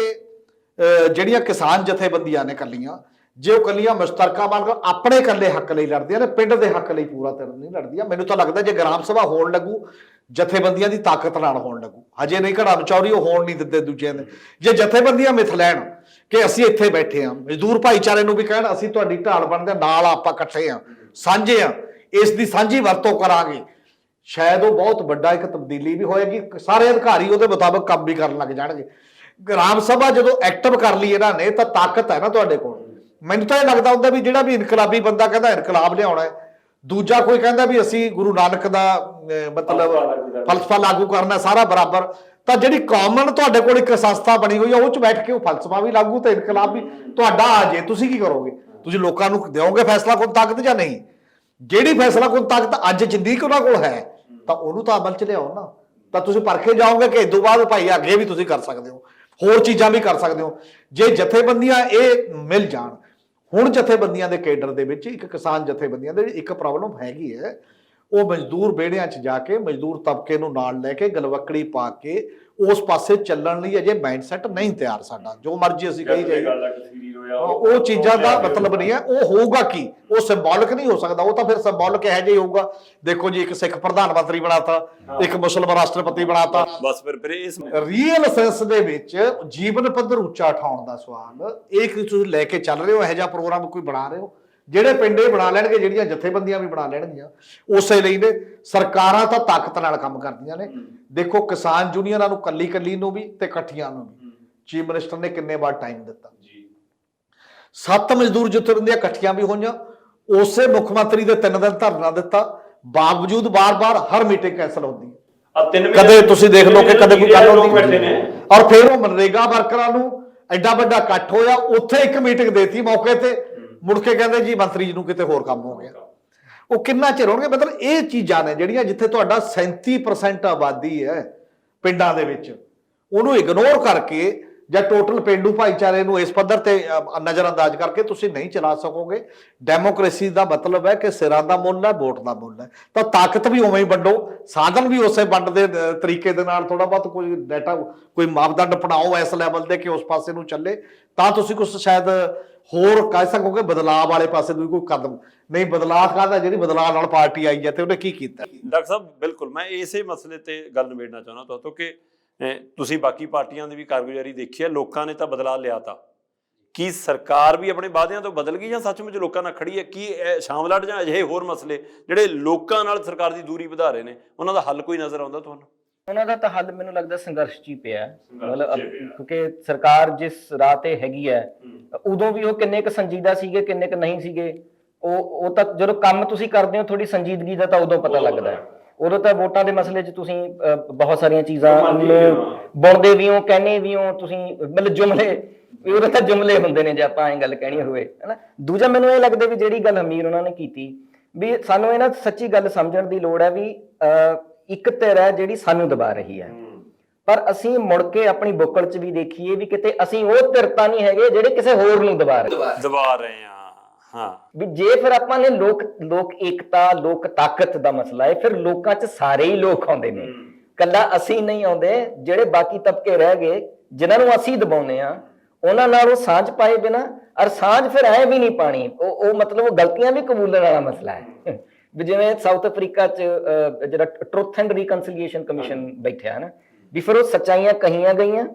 ਜਿਹੜੀਆਂ ਕਿਸਾਨ ਜਥੇਬੰਦੀਆਂ ਨੇ ਕੱਲੀਆਂ, ਜੇ ਉਹ ਕੱਲੀਆਂ ਮੁਸ਼ਤਰਕਾ ਬਣ ਕੇ ਆਪਣੇ ਇਕੱਲੇ ਹੱਕ ਲਈ ਲੜਦੀਆਂ ਨੇ, ਪਿੰਡ ਦੇ ਹੱਕ ਲਈ ਪੂਰਾ ਤਰ੍ਹਾਂ ਨਹੀਂ ਲੜਦੀਆਂ। ਮੈਨੂੰ ਤਾਂ ਲੱਗਦਾ ਜੇ ਗ੍ਰਾਮ ਸਭਾ ਹੋਣ ਲੱਗੂ, ਜਥੇਬੰਦੀਆਂ ਦੀ ਤਾਕਤ ਨਾਲ ਹੋਣ ਲੱਗੂ। ਹਜੇ ਨਹੀਂ, ਘੜਾ ਵਿਚੌਰੀ ਉਹ ਹੋਣ ਨਹੀਂ ਦਿੰਦੇ ਦੂਜਿਆਂ ਦੇ। ਜੇ ਜਥੇਬੰਦੀਆਂ ਮਿਥ ਲੈਣ ਕਿ ਅਸੀਂ ਇੱਥੇ ਬੈਠੇ ਹਾਂ, ਮਜ਼ਦੂਰ ਭਾਈਚਾਰੇ ਨੂੰ ਵੀ ਕਹਿਣ ਅਸੀਂ ਤੁਹਾਡੀ ਢਾਲ ਬਣਦੇ, ਨਾਲ ਆਪਾਂ ਇਕੱਠੇ ਹਾਂ, ਸਾਂਝੇ ਹਾਂ, ਇਸ ਦੀ ਸਾਂਝੀ ਵਰਤੋਂ ਕਰਾਂਗੇ, ਸ਼ਾਇਦ ਉਹ ਬਹੁਤ ਵੱਡਾ ਇੱਕ ਤਬਦੀਲੀ ਵੀ ਹੋਏਗੀ। ਸਾਰੇ ਅਧਿਕਾਰੀ ਉਹਦੇ ਮੁਤਾਬਕ ਕੰਮ ਵੀ ਕਰਨ ਲੱਗ ਜਾਣਗੇ। ਗ੍ਰਾਮ ਸਭਾ ਜਦੋਂ ਐਕਟਿਵ ਕਰ ਲਈ ਇਹਨਾਂ ਨੇ, ਤਾਂ ਤਾਕਤ ਹੈ ਨਾ ਤੁਹਾਡੇ ਕੋਲ। ਮੈਨੂੰ ਤਾਂ ਇਹ ਲੱਗਦਾ ਹੁੰਦਾ ਵੀ ਜਿਹੜਾ ਵੀ ਇਨਕਲਾਬੀ ਬੰਦਾ ਕਹਿੰਦਾ ਇਨਕਲਾਬ ਲਿਆਉਣਾ ਹੈ, ਦੂਜਾ ਕੋਈ ਕਹਿੰਦਾ ਵੀ ਅਸੀਂ ਗੁਰੂ ਨਾਨਕ ਦਾ ਮਤਲਬ ਫਲਸਫਾ ਲਾਗੂ ਕਰਨਾ, ਸਾਰਾ ਬਰਾਬਰ, ਤਾਂ ਜਿਹੜੀ ਕਾਮਨ ਤੁਹਾਡੇ ਕੋਲ ਇੱਕ ਸੰਸਥਾ ਬਣੀ ਹੋਈ ਹੈ, ਉਹ 'ਚ ਬੈਠ ਕੇ ਉਹ ਫਲਸਫਾ ਵੀ ਲਾਗੂ ਤੇ ਇਨਕਲਾਬ ਵੀ ਤੁਹਾਡਾ ਆ ਜੇ, ਤੁਸੀਂ ਕੀ ਕਰੋਗੇ? ਤੁਸੀਂ ਲੋਕਾਂ ਨੂੰ ਦਿਓਗੇ ਫੈਸਲਾ ਕੁਨ ਤਾਕਤ ਜਾਂ ਨਹੀਂ? ਜਿਹੜੀ ਫੈਸਲਾ ਕੁਨ ਤਾਕਤ ਅੱਜ ਜ਼ਿੰਦਗੀ ਉਹਨਾਂ ਕੋਲ ਹੈ, ਤਾਂ ਉਹਨੂੰ ਤਾਂ ਅਮਲ 'ਚ ਲਿਆਓ ਨਾ। ਤਾਂ ਤੁਸੀਂ ਪਰਖੇ ਜਾਓਗੇ ਕਿ ਇਸ ਤੋਂ ਬਾਅਦ ਭਾਈ ਅੱਗੇ ਵੀ ਤੁਸੀਂ ਕਰ ਸਕਦੇ ਹੋ, ਹੋਰ ਚੀਜ਼ਾਂ ਵੀ ਕਰ ਸਕਦੇ ਹੋ। ਜੇ ਜਥੇਬੰਦੀਆਂ ਇਹ ਮਿਲ ਜਾਣ, ਹੁਣ ਜਥੇਬੰਦੀਆਂ ਦੇ ਕੇਡਰ ਦੇ ਵਿੱਚ ਇੱਕ ਕਿਸਾਨ ਜਥੇਬੰਦੀਆਂ ਦੇ ਇੱਕ ਪ੍ਰੋਬਲਮ ਹੈਗੀ ਹੈ, ਉਹ ਮਜ਼ਦੂਰ ਵਿਹੜਿਆਂ 'ਚ ਜਾ ਕੇ ਮਜ਼ਦੂਰ ਤਬਕੇ ਨੂੰ ਨਾਲ ਲੈ ਕੇ ਗਲਵੱਕੜੀ ਪਾ ਕੇ ਉਸ ਪਾਸੇ ਚੱਲਣ ਲਈ ਅਜੇ ਮਾਈਂਡਸੈਟ ਨਹੀਂ ਤਿਆਰ ਸਾਡਾ। ਜੋ ਮਰਜ਼ੀ ਅਸੀਂ ਕਹੀ ਜਾਈਏ, ਉਹ ਚੀਜ਼ਾਂ ਦਾ ਮਤਲਬ ਨਹੀਂ ਹੈ। ਉਹ ਹੋਊਗਾ ਕੀ? ਉਹ ਸਿੰਬੋਲਿਕ ਨਹੀਂ ਹੋ ਸਕਦਾ, ਉਹ ਤਾਂ ਫਿਰ ਸਿੰਬੋਲਿਕ ਇਹੋ ਜਿਹਾ ਹੀ ਹੋਊਗਾ। ਦੇਖੋ ਜੀ, ਇੱਕ ਸਿੱਖ ਪ੍ਰਧਾਨ ਮੰਤਰੀ ਬਣਾਤਾ, ਇੱਕ ਮੁਸਲਮਾਨ ਰਾਸ਼ਟਰਪਤੀ ਬਣਾਤਾ, ਬਸ ਫਿਰ ਇਸ ਰੀਅਲ ਸੈਂਸ ਦੇ ਵਿੱਚ ਜੀਵਨ ਪੱਧਰ ਉੱਚਾ ਉਠਾਉਣ ਦਾ ਸਵਾਲ ਇਹ ਕਿ ਤੁਸੀਂ ਲੈ ਕੇ ਚੱਲ ਰਹੇ ਹੋ, ਇਹੋ ਜਿਹਾ ਪ੍ਰੋਗਰਾਮ ਕੋਈ ਬਣਾ ਰਹੇ ਹੋ। ਜਿਹੜੇ ਪਿੰਡੇ ਬਣਾ ਲੈਣਗੇ, ਜਿਹੜੀਆਂ ਜਥੇਬੰਦੀਆਂ ਵੀ ਬਣਾ ਲੈਣਗੀਆਂ, ਉਸੇ ਲਈ ਨੇ। ਸਰਕਾਰਾਂ ਤਾਂ ਤਾਕਤ ਨਾਲ ਕੰਮ ਕਰਦੀਆਂ ਨੇ। ਦੇਖੋ, ਕਿਸਾਨ ਯੂਨੀਅਨਾਂ ਨੂੰ ਕੱਲੀ ਨੂੰ ਵੀ ਤੇ ਇਕੱਠੀਆਂ ਨੂੰ ਵੀ ਚੀਫ ਮਿਨਿਸਟਰ ਨੇ ਕਿੰਨੇ ਵਾਰ ਟਾਈਮ ਦਿੱਤਾ। 7 ਮਜ਼ਦੂਰ ਜਥੇਬੰਦੀਆਂ ਇਕੱਠੀਆਂ ਵੀ ਹੋਈਆਂ, ਉਸੇ ਮੁੱਖ ਮੰਤਰੀ ਦੇ 3 ਦਿਨ ਧਰਨਾ ਦਿੱਤਾ, ਬਾਵਜੂਦ ਬਾਰ-ਬਾਰ ਹਰ ਮੀਟਿੰਗ ਕੈਂਸਲ ਹੁੰਦੀ ਹੈ। ਕਦੇ ਤੁਸੀਂ ਦੇਖ ਲਓ ਕਿ ਕਦੇ ਕੋਈ ਗੱਲ ਲੋਕ ਬੈਠੇ ਨੇ। ਔਰ ਫਿਰ ਉਹ ਮਨਰੇਗਾ ਵਰਕਰਾਂ ਨੂੰ ਐਡਾ ਵੱਡਾ ਇਕੱਠ ਹੋਇਆ, ਉੱਥੇ ਇੱਕ ਮੀਟਿੰਗ ਦੇਤੀ ਮੌਕੇ ਤੇ, ਮੁੜ ਕੇ ਕਹਿੰਦੇ ਜੀ ਮੰਤਰੀ ਜੀ ਨੂੰ ਕਿਤੇ ਹੋਰ ਕੰਮ ਹੋ ਗਿਆ। ਉਹ ਕਿੰਨਾ ਚਿਰ ਹੋਣਗੇ? ਮਤਲਬ ਇਹ ਚੀਜ਼ਾਂ ਨੇ ਜਿਹੜੀਆਂ, ਜਿੱਥੇ ਤੁਹਾਡਾ 37% ਆਬਾਦੀ ਹੈ ਪਿੰਡਾਂ ਦੇ ਵਿੱਚ, ਉਹਨੂੰ ਇਗਨੋਰ ਕਰਕੇ ਜਾਂ ਟੋਟਲ ਪੇਂਡੂ ਭਾਈਚਾਰੇ ਨੂੰ ਇਸ ਪੱਧਰ ਤੇ ਨਜ਼ਰਅੰਦਾਜ਼ ਕਰਕੇ ਤੁਸੀਂ ਨਹੀਂ ਚਲਾ ਸਕੋਗੇ। ਡੈਮੋਕ੍ਰੇਸੀ ਦਾ ਮਤਲਬ ਹੈ ਕਿ ਸਿਰਾਂ ਦਾ ਮੁੱਲ ਹੈ, ਵੋਟ ਦਾ ਮੁੱਲ ਹੈ। ਤਾਂ ਤਾਕਤ ਵੀ ਉਵੇਂ ਹੀ ਵੰਡੋ, ਸਾਧਨ ਵੀ ਉਸੇ ਵੰਡ ਦੇ ਤਰੀਕੇ ਦੇ ਨਾਲ, ਥੋੜਾ ਬਹੁਤ ਕੋਈ ਡਾਟਾ, ਕੋਈ ਮਾਪਦੰਡ ਬਣਾਓ ਇਸ ਲੈਵਲ ਦੇ ਕਿ ਉਸ ਪਾਸੇ ਨੂੰ ਚੱਲੇ, ਤਾਂ ਤੁਸੀਂ ਕੁਝ ਸ਼ਾਇਦ ਹੋਰ ਕਹਿ ਸਕੋਗੇ ਬਦਲਾਅ ਵਾਲੇ ਪਾਸੇ ਨੂੰ ਕੋਈ ਕਦਮ ਨਹੀਂ। ਬਦਲਾਅ ਕਾਹਦਾ? ਜਿਹੜੀ ਬਦਲਾਅ ਨਾਲ ਪਾਰਟੀ ਆਈ ਹੈ ਤੇ ਉਹਨੇ ਕੀ ਕੀਤਾ? ਡਾਕਟਰ ਸਾਹਿਬ ਬਿਲਕੁਲ, ਮੈਂ ਇਸੇ ਮਸਲੇ ਤੇ ਗੱਲ ਨਿਬੇੜਨਾ ਚਾਹੁੰਦਾ ਤੁਹਾਤੋਂ ਕਿ ਤੁਸੀਂ ਬਾਕੀ ਪਾਰਟੀਆਂ ਦੀ ਵੀ ਕਾਰਗੁਜ਼ਾਰੀ ਦੇਖੀ ਹੈ, ਲੋਕਾਂ ਨੇ ਤਾਂ ਬਦਲਾਅ ਲਿਆ ਤਾ। ਕੀ ਸਰਕਾਰ ਵੀ ਆਪਣੇ ਵਾਅਦਿਆਂ ਤੋਂ ਬਦਲ ਗਈ ਜਾਂ ਸੱਚਮੁੱਚ ਲੋਕਾਂ ਨਾਲ ਖੜੀ ਹੈ? ਕੀ ਸ਼ਾਮਲਾਟ ਜਾਂ ਅਜਿਹੇ ਹੋਰ ਮਸਲੇ ਜਿਹੜੇ ਲੋਕਾਂ ਨਾਲ ਸਰਕਾਰ ਦੀ ਦੂਰੀ ਵਧਾ ਰਹੇ ਨੇ, ਉਹਨਾਂ ਦਾ ਹੱਲ ਕੋਈ ਨਜ਼ਰ ਆਉਂਦਾ ਤੁਹਾਨੂੰ? ਉਹਨਾਂ ਦਾ ਤਾਂ ਹੱਲ ਮੈਨੂੰ ਲੱਗਦਾ ਸੰਘਰਸ਼ 'ਚ ਹੀ ਪਿਆ। ਮਤਲਬ ਕਿਉਂਕਿ ਸਰਕਾਰ ਜਿਸ ਰਾਹ ਤੇ ਹੈਗੀ ਹੈ, ਉਦੋਂ ਵੀ ਉਹ ਕਿੰਨੇ ਕੁ ਸੰਜੀਦਾ ਸੀਗੇ, ਕਿੰਨੇ ਕੁ ਨਹੀਂ ਸੀਗੇ, ਉਹ ਤਾਂ ਜਦੋਂ ਕੰਮ ਤੁਸੀਂ ਕਰਦੇ ਹੋ ਤੁਹਾਡੀ ਸੰਜੀਦਗੀ ਦਾ ਤਾਂ ਉਦੋਂ ਪਤਾ ਲੱਗਦਾ ਹੈ। ਉਦੋਂ ਤਾਂ ਵੋਟਾਂ ਦੇ ਮਸਲੇ 'ਚ ਤੁਸੀਂ ਬਹੁਤ ਸਾਰੀਆਂ ਚੀਜ਼ਾਂ ਨੂੰ ਬੁਣਦੇ ਵੀ ਹੋ, ਕਹਿੰਦੇ ਵੀ ਹੋ ਤੁਸੀਂ, ਮਤਲਬ ਜੁਮਲੇ, ਉਦੋਂ ਤਾਂ ਜੁਮਲੇ ਹੁੰਦੇ ਨੇ ਜੇ ਆਪਾਂ ਐਂ ਗੱਲ ਕਹਿਣੀ ਹੋਵੇ, ਹਨਾ। ਦੂਜਾ ਮੈਨੂੰ ਇਹ ਲੱਗਦਾ ਵੀ ਜਿਹੜੀ ਗੱਲ ਹਮੀਰ ਉਹਨਾਂ ਨੇ ਕੀਤੀ, ਵੀ ਸਾਨੂੰ ਇਹ ਨਾ ਸੱਚੀ ਗੱਲ ਸਮਝਣ ਦੀ ਲੋੜ ਹੈ ਵੀ ਇੱਕ ਧਿਰ ਹੈ ਜਿਹੜੀ ਸਾਨੂੰ ਦਬਾ ਰਹੀ ਹੈ, ਪਰ ਅਸੀਂ ਮੁੜ ਕੇ ਆਪਣੀ ਬੁੱਕਲ 'ਚ ਵੀ ਦੇਖੀਏ ਵੀ ਕਿਤੇ ਅਸੀਂ ਉਹ ਧਿਰ ਤਾਂ ਨਹੀਂ ਹੈਗੇ ਜਿਹੜੇ ਕਿਸੇ ਹੋਰ ਨੂੰ ਦਬਾ ਰਹੇ ਹਾਂ। ਹਾਂ, ਵੀ ਜੇ ਫਿਰ ਆਪਾਂ ਨੇ ਲੋਕ ਏਕਤਾ, ਲੋਕ ਤਾਕਤ ਦਾ ਮਸਲਾ ਹੈ, ਫਿਰ ਲੋਕਾਂ 'ਚ ਸਾਰੇ ਹੀ ਲੋਕ ਆਉਂਦੇ ਨੇ, ਕੱਲਾ ਅਸੀਂ ਨਹੀਂ ਆਉਂਦੇ। ਜਿਹੜੇ ਬਾਕੀ ਤਬਕੇ ਰਹਿ ਗਏ ਜਿਨ੍ਹਾਂ ਨੂੰ ਅਸੀਂ ਦਬਾਉਂਦੇ ਆ, ਉਹਨਾਂ ਨਾਲ ਉਹ ਸਾਂਝ ਪਾਏ ਬਿਨਾ, ਔਰ ਸਾਂਝ ਫਿਰ ਐ ਵੀ ਨਹੀਂ ਪਾਣੀ, ਉਹ ਮਤਲਬ ਉਹ ਗਲਤੀਆਂ ਵੀ ਕਬੂਲਣ ਵਾਲਾ ਮਸਲਾ ਹੈ। ਵੀ ਜਿਵੇਂ ਸਾਊਥ ਅਫਰੀਕਾ 'ਚ ਜਿਹੜਾ ਟਰੁਥ ਐਂਡ ਰੀਕਨਸੀਲੀਏਸ਼ਨ ਕਮਿਸ਼ਨ ਬੈਠਿਆ ਹੈ ਨਾ, ਵੀ ਫਿਰ ਉਹ ਸੱਚਾਈਆਂ ਕਹੀਆਂ ਗਈਆਂ,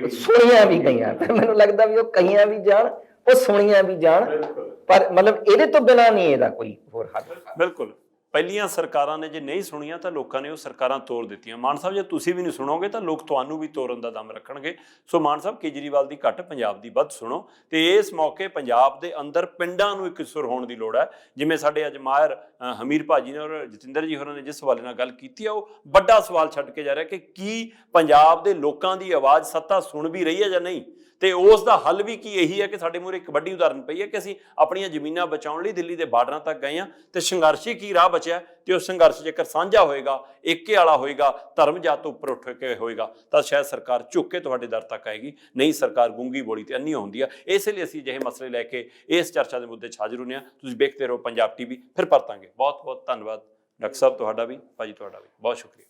ਸੁਣੀਆਂ ਵੀ ਗਈਆਂ। ਫਿਰ ਮੈਨੂੰ ਲੱਗਦਾ ਵੀ ਉਹ ਕਹੀਆਂ ਵੀ ਜਾਣ, ਉਹ ਸੁਣੀਆਂ ਵੀ ਜਾਣ, ਪਰ ਮਤਲਬ ਇਹਦੇ ਤੋਂ ਬਿਨਾਂ ਨਹੀਂ ਇਹਦਾ ਕੋਈ ਹੋਰ ਹੱਲ। ਬਿਲਕੁਲ, ਪਹਿਲੀਆਂ ਸਰਕਾਰਾਂ ਨੇ ਜੇ ਨਹੀਂ ਸੁਣੀਆਂ ਤਾਂ ਲੋਕਾਂ ਨੇ ਉਹ ਸਰਕਾਰਾਂ ਤੋੜ ਦਿੱਤੀਆਂ। ਮਾਨ ਸਾਹਿਬ, ਜੇ ਤੁਸੀਂ ਵੀ ਨਹੀਂ ਸੁਣੋਗੇ ਤਾਂ ਲੋਕ ਤੁਹਾਨੂੰ ਵੀ ਤੋੜਨ ਦਾ ਦਮ ਰੱਖਣਗੇ। ਸੋ ਮਾਨ ਸਾਹਿਬ, ਕੇਜਰੀਵਾਲ ਦੀ ਘੱਟ, ਪੰਜਾਬ ਦੀ ਵੱਧ ਸੁਣੋ, ਤੇ ਇਸ ਮੌਕੇ ਪੰਜਾਬ ਦੇ ਅੰਦਰ ਪਿੰਡਾਂ ਨੂੰ ਇੱਕ ਸੁਰ ਹੋਣ ਦੀ ਲੋੜ ਹੈ। ਜਿਵੇਂ ਸਾਡੇ ਅੱਜ ਮਾਹਿਰ ਹਮੀਰ ਭਾਜੀ ਨੇ ਔਰ ਜਤਿੰਦਰ ਜੀ ਹੋਰਾਂ ਨੇ ਜਿਸ ਹਵਾਲੇ ਨਾਲ ਗੱਲ ਕੀਤੀ ਹੈ, ਉਹ ਵੱਡਾ ਸਵਾਲ ਛੱਡ ਕੇ ਜਾ ਰਿਹਾ ਕਿ ਕੀ ਪੰਜਾਬ ਦੇ ਲੋਕਾਂ ਦੀ ਆਵਾਜ਼ ਸੱਤਾ ਸੁਣ ਵੀ ਰਹੀ ਹੈ ਜਾਂ ਨਹੀਂ। ਤੇ ਉਸ ਦਾ ਹੱਲ ਵੀ ਕੀ ਇਹੀ ਹੈ ਕਿ ਸਾਡੇ ਮੂਹਰੇ ਇੱਕ ਵੱਡੀ ਉਦਾਹਰਨ ਪਈ ਹੈ ਕਿ ਅਸੀਂ ਆਪਣੀਆਂ ਜ਼ਮੀਨਾਂ ਬਚਾਉਣ ਲਈ ਦਿੱਲੀ ਦੇ ਬਾਰਡਰਾਂ ਤੱਕ ਗਏ ਹਾਂ, ਤੇ ਸੰਘਰਸ਼ ਹੀ ਕੀ ਰਾਹ ਬਚਿਆ। ਤੇ ਉਹ ਸੰਘਰਸ਼ ਜੇਕਰ ਸਾਂਝਾ ਹੋਏਗਾ, ਏਕੇ ਵਾਲਾ ਹੋਏਗਾ, ਧਰਮ ਜਾਤ ਤੋਂ ਉੱਪਰ ਉੱਠ ਕੇ ਹੋਏਗਾ, ਤਾਂ ਸ਼ਾਇਦ ਸਰਕਾਰ ਝੁੱਕ ਕੇ ਤੁਹਾਡੇ ਦਰ ਤੱਕ ਆਏਗੀ। ਨਹੀਂ, ਸਰਕਾਰ ਗੂੰਗੀ ਬੋਲੀ ਤੇ ਅੰਨੀ ਹੁੰਦੀ ਆ। ਇਸੇ ਲਈ ਅਸੀਂ ਅਜਿਹੇ ਮਸਲੇ ਲੈ ਕੇ ਇਸ ਚਰਚਾ ਦੇ ਮੁੱਦੇ 'ਚ ਹਾਜ਼ਰ ਹੁੰਦੇ ਹਾਂ। ਤੁਸੀਂ ਵੇਖਦੇ ਰਹੋ ਪੰਜਾਬ TV, ਫਿਰ ਪਰਤਾਂਗੇ। ਬਹੁਤ ਬਹੁਤ ਧੰਨਵਾਦ ਡਾਕਟਰ ਸਾਹਿਬ ਤੁਹਾਡਾ ਵੀ, ਭਾਜੀ ਤੁਹਾਡਾ ਵੀ, ਬਹੁਤ ਸ਼ੁਕਰੀਆ।